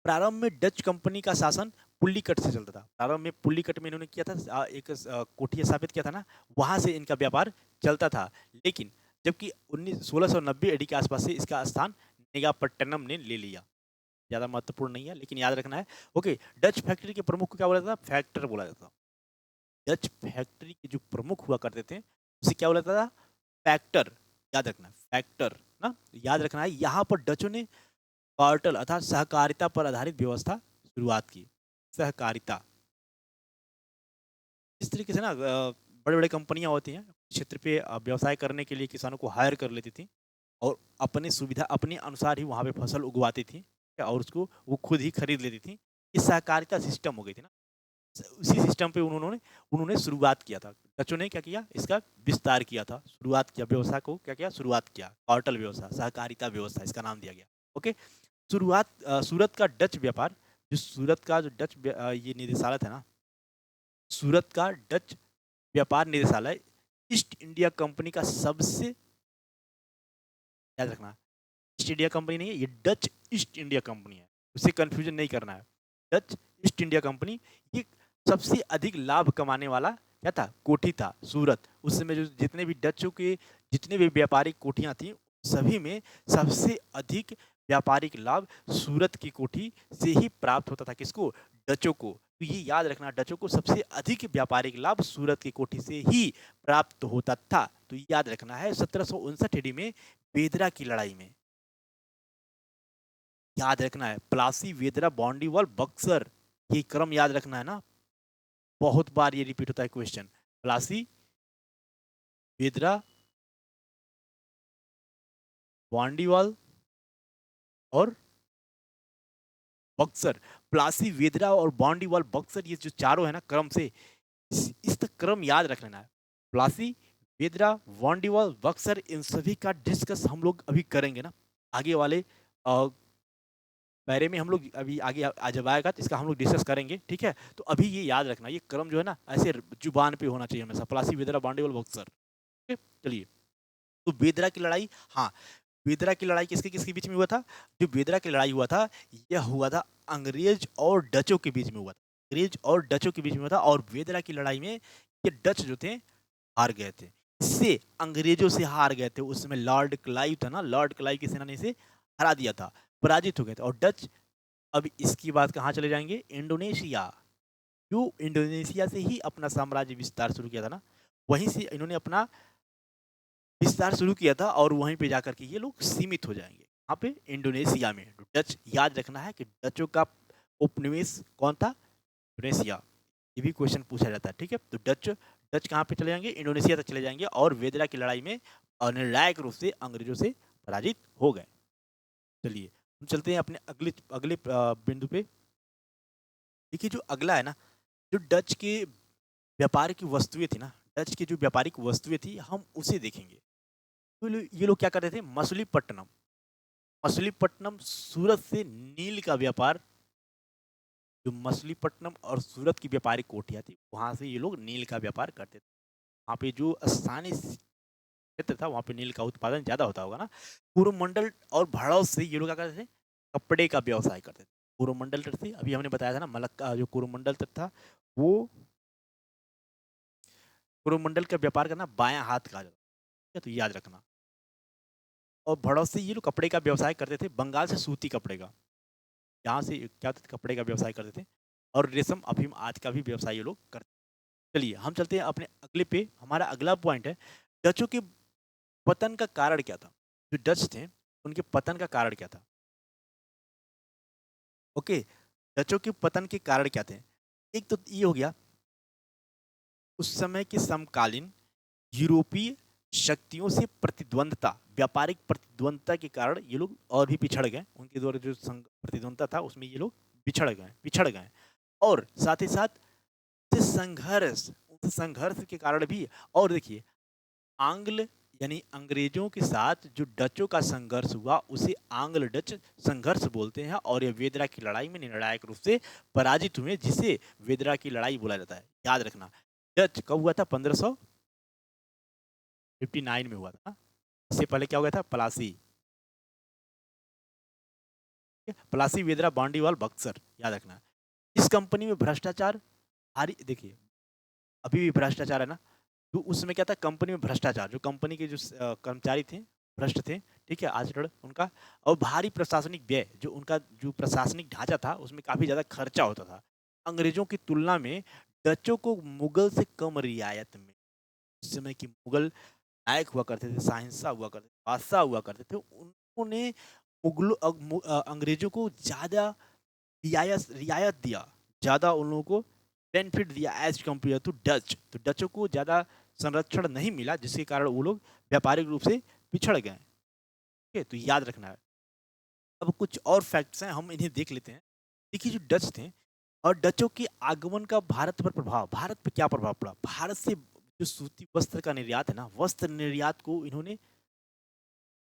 प्रारंभ में डच कंपनी का शासन पुल्लीकट से चलता था। प्रारंभ में पुल्लीकट में इन्होंने किया था, एक कोठिया स्थापित किया था ना, वहां से इनका व्यापार चलता था। लेकिन जबकि 1690 एडी के आसपास से इसका स्थान नेगापट्टनम ने ले लिया। ज्यादा महत्वपूर्ण नहीं है, लेकिन याद रखना है। ओके, डच फैक्ट्री के प्रमुख को क्या बोला जाता था? फैक्टर बोला जाता था। डच फैक्ट्री के जो प्रमुख हुआ करते थे उसे क्या बोला जाता था? फैक्टर। याद रखना, फैक्टर ना। याद रखना है, यहाँ पर डचों ने कार्टल अर्थात सहकारिता पर आधारित व्यवस्था शुरुआत की। सहकारिता, इस तरीके से ना बड़े बड़े कंपनियां होती हैं, क्षेत्र पे व्यवसाय करने के लिए किसानों को हायर कर लेती थी और अपनी सुविधा अपने अनुसार ही वहाँ पे फसल उगवाती थी और उसको वो खुद ही खरीद लेती थी। ये सहकारिता सिस्टम हो गई थी ना। उसी सिस्टम पे उन्होंने उन्होंने शुरुआत किया था। डचों ने क्या किया? इसका विस्तार किया था, शुरुआत किया, व्यवसाय को क्या किया? शुरुआत किया। कार्टल व्यवस्था, सहकारिता व्यवस्था इसका नाम दिया गया। ओके, शुरुआत सूरत का डच व्यापार, जो सूरत का जो डच ये निदेशालय था ना, सूरत का डच व्यापार निदेशालय ईस्ट इंडिया कंपनी का सबसे याद रखना। ईस्ट इंडिया कंपनी नहीं है, ये डच ईस्ट इंडिया कंपनी है, उससे कंफ्यूजन नहीं करना है। डच ईस्ट इंडिया कंपनी, ये सबसे अधिक लाभ कमाने वाला क्या था, कोठी था, सूरत। उस समय जो जितने भी डचों के जितने भी व्यापारिक कोठियां थी, सभी में सबसे अधिक व्यापारिक लाभ सूरत की कोठी से ही प्राप्त होता था। किसको, डचों को। तो ये याद रखना, डचों को सबसे अधिक व्यापारिक लाभ सूरत की कोठी से ही प्राप्त होता था। तो ये याद रखना है 1759 ईस्वी में बेदरा की लड़ाई में। याद रखना है प्लासी, वेदरा, बॉन्डीवाल, बक्सर, ये क्रम याद रखना है ना, बहुत बार ये रिपीट होता है क्वेश्चन। प्लासी, वेदरा, बॉन्डीवाल और बक्सर। प्लासी, वेदरा और बॉन्डीवाल, बक्सर, ये जो चारों है ना क्रम से, इस तक क्रम याद रख लेना है। प्लासी, वेदरा, बॉन्डीवाल, बक्सर, इन सभी का डिस्कस हम लोग अभी करेंगे ना आगे वाले पैरे में। हम लोग अभी आगे जब आएगा तो इसका हम लोग डिस्कस करेंगे, ठीक है। तो अभी ये याद रखना, ये क्रम जो है ना ऐसे जुबान पे होना चाहिए हमेशा, प्लासी, वेदरा, बॉन्डीवाल, बक्सर, ठीक है। चलिए, तो बेदरा की लड़ाई, हाँ, बेदरा की लड़ाई किसके किसके बीच में हुआ था। जो बेदरा की लड़ाई हुआ था, यह हुआ था अंग्रेज और डचों के बीच में हुआ था। अंग्रेज और डचों के बीच में हुआ था, और बेदरा की लड़ाई में ये डच जो थे हार गए थे। इससे अंग्रेजों से हार गए थे। उस समय लॉर्ड क्लाइव था ना, लॉर्ड क्लाइव की सेना ने इसे हरा दिया था, पराजित हो गए थे। और डच अब इसकी बात कहाँ चले जाएंगे, इंडोनेशिया। जो इंडोनेशिया से ही अपना साम्राज्य विस्तार शुरू किया था ना, वहीं से इन्होंने अपना विस्तार शुरू किया था, और वहीं पे जाकर के ये लोग सीमित हो जाएंगे। यहाँ पे इंडोनेशिया में डच, याद रखना है कि डचों का उपनिवेश कौन था, इंडोनेशिया। ये भी क्वेश्चन पूछा जाता है, ठीक है। तो डच डच कहाँ पे चले जाएंगे, इंडोनेशिया तक चले जाएंगे, और वेदरा की लड़ाई में निर्णायक रूप से अंग्रेजों से पराजित हो गए। चलिए, हम चलते हैं अपने अगले अगले बिंदु पे। देखिए, जो अगला है ना, जो डच के व्यापार की वस्तुएं थी ना, डच की जो व्यापारिक वस्तुएं थी, हम उसे देखेंगे। तो ये लोग क्या करते थे, मछलीपट्टनम, मछलीपट्टनम सूरत से नील का व्यापार, जो मछलीपट्टनम और सूरत की व्यापारिक कोठियाँ थी, वहाँ से ये लोग नील का व्यापार करते थे। वहाँ पे जो स्थानीय क्षेत्र था, वहाँ पे नील का उत्पादन ज़्यादा होता होगा ना। कोरोमंडल और भड़ौत से ये लोग क्या करते थे, कपड़े का व्यवसाय करते थे। कोरोमंडल तट से, अभी हमने बताया था ना, मलक्का जो कोरोमंडल तट था, वो कोरोमंडल का व्यापार करना बायां हाथ कहा जाता है, तो याद रखना। और भड़ौत से ये लोग कपड़े का व्यवसाय करते थे, बंगाल से सूती कपड़े का, यहाँ से क्या होता था, कपड़े का व्यवसाय करते थे। और रेशम, अफीम आदि का भी व्यवसाय ये लोग करते थे। चलिए, हम चलते हैं अपने अगले पे। हमारा अगला पॉइंट है, डचों के पतन का कारण क्या था। जो डच थे, उनके पतन का कारण क्या था। ओके, डचों के पतन के कारण क्या थे। एक तो ये हो गया, उस समय के समकालीन यूरोपीय शक्तियों से प्रतिद्वंदता, व्यापारिक प्रतिद्वंदता के कारण ये लोग और भी पिछड़ गए। उनके द्वारा जो प्रतिद्वंदता था, उसमें ये लोग पिछड़ गए। और साथ ही साथ संघर्ष, उस संघर्ष के कारण भी। और देखिए, आंग्ल यानी अंग्रेजों के साथ जो डचों का संघर्ष हुआ, उसे आंग्ल डच संघर्ष बोलते हैं। और ये वेदरा की लड़ाई में निर्णायक रूप से पराजित हुए, जिसे वेदरा की लड़ाई बोला जाता है। याद रखना, डच कब हुआ था, 1559 में हुआ था। इससे पहले क्या हो गया था, प्लासी, प्लासी, वेदरा, बांडीवाल, बक्सर, याद रखना। इस कंपनी में भ्रष्टाचार भारी, देखिए अभी भी भ्रष्टाचार है ना। तो उस समय क्या था, कंपनी में भ्रष्टाचार, जो कंपनी के जो कर्मचारी थे, भ्रष्ट थे, ठीक है, आचरण उनका। और भारी प्रशासनिक व्यय, जो उनका जो प्रशासनिक ढांचा था, उसमें काफ़ी ज़्यादा खर्चा होता था। अंग्रेजों की तुलना में डचों को मुगल से कम रियायत में, उस समय की मुगल नायक हुआ करते थे, शहंशाह हुआ करते थे, बादशाह हुआ करते थे, उन्होंने अंग्रेजों को ज़्यादा रियायत रियायत दिया, ज़्यादा उन लोगों को बेनिफिट दिया एज कम्पेयर टू डच। तो डचों को ज़्यादा संरक्षण नहीं मिला, जिसके कारण वो लोग व्यापारिक रूप से पिछड़ गए, ठीक है। तो याद रखना है। अब कुछ और फैक्ट्स हैं, हम इन्हें देख लेते हैं। देखिए, जो डच थे और डचों के आगमन का भारत पर प्रभाव, भारत पर क्या प्रभाव पड़ा। भारत से जो सूती वस्त्र का निर्यात है ना, वस्त्र निर्यात को इन्होंने,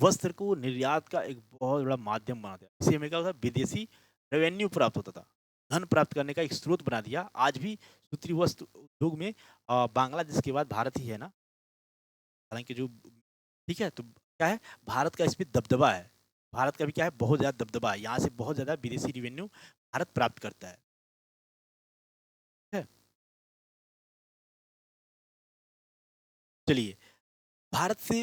वस्त्र को निर्यात का एक बहुत बड़ा माध्यम बना दिया। इससे हमें क्या होता, विदेशी रेवेन्यू प्राप्त होता था, धन प्राप्त करने का एक स्रोत बना दिया। आज भी सूती वस्त्र उद्योग में बांग्लादेश के बाद भारत ही है ना, हालांकि जो, ठीक है। तो क्या है, भारत का इस पे दबदबा है। भारत का भी क्या है, बहुत ज़्यादा दबदबा है। यहाँ से बहुत ज़्यादा विदेशी रेवेन्यू भारत प्राप्त करता है। ठीक है? चलिए, भारत से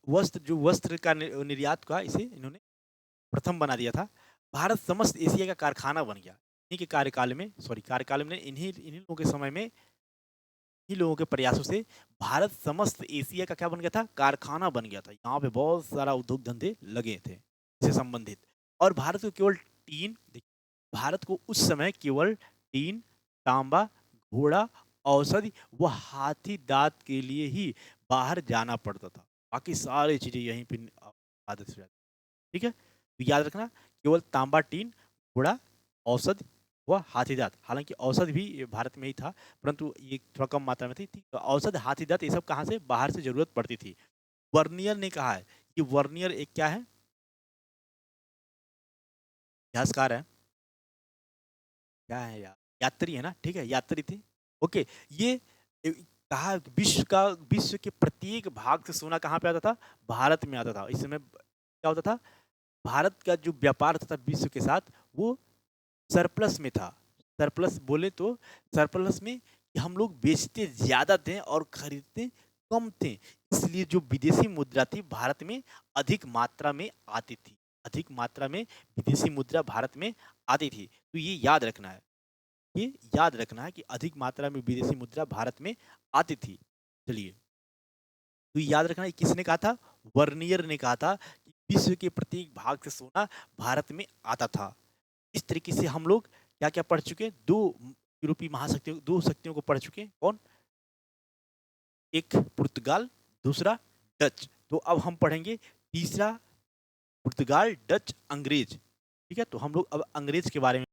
वस्त्र का निर्यात का इसे इन्होंने प्रथम बना दिया था। भारत समस्त एशिया का कारखाना बन गया। इन्हीं के कार्यकाल में, सॉरी कार्यकाल में, इन्हीं इन्हीं लोगों के समय में, इन्हीं लोगों के प्रयासों से भारत समस्त एशिया का क्या बन गया था, कारखाना बन गया था। यहाँ पे बहुत सारा उद्योग धंधे लगे थे इससे संबंधित। और भारत को केवल टीन, भारत को उस समय केवल टीन, तांबा, घोड़ा, औषधि व हाथी दांत के लिए ही बाहर जाना पड़ता था। बाकी सारी चीजें यहीं पे आदत से जाती। ठीक है, तो याद रखना, केवल तांबा, टीन, घोड़ा, औषध व हाथी दांत। हालांकि औषध भी ये भारत में ही था, परंतु ये थोड़ा कम मात्रा में थी। तो औषध, हाथी दांत, ये सब कहाँ से, बाहर से जरूरत पड़ती थी। वर्नियर ने कहा है कि वर्नियर एक क्या है, इतिहासकार है, क्या है यार, यात्री है ना, ठीक है, यात्री थे। ओके, ये कहा विश्व के प्रत्येक भाग से सोना कहाँ पे आता था, भारत में आता था। इस समय क्या होता था, भारत का जो व्यापार था विश्व के साथ, वो सरप्लस में था। सरप्लस बोले तो सरप्लस में कि हम लोग बेचते ज्यादा थे और खरीदते कम थे। इसलिए जो विदेशी मुद्रा थी भारत में अधिक मात्रा में आती थी। अधिक मात्रा में विदेशी मुद्रा भारत में आती थी। तो ये याद रखना है, ये याद रखना है कि अधिक मात्रा में विदेशी मुद्रा भारत में आती थी। चलिए, तो याद रखना, ये किसने कहा था, वर्नियर ने कहा था कि विश्व के प्रत्येक भाग से सोना भारत में आता था। इस तरीके से हम लोग क्या क्या पढ़ चुके हैं, दो यूरोपीय महाशक्तियों, दो शक्तियों को पढ़ चुके हैं। कौन, एक पुर्तगाल, दूसरा डच। तो अब हम पढ़ेंगे तीसरा, पुर्तगाल, डच, अंग्रेज। ठीक है, तो हम लोग अब अंग्रेज के बारे में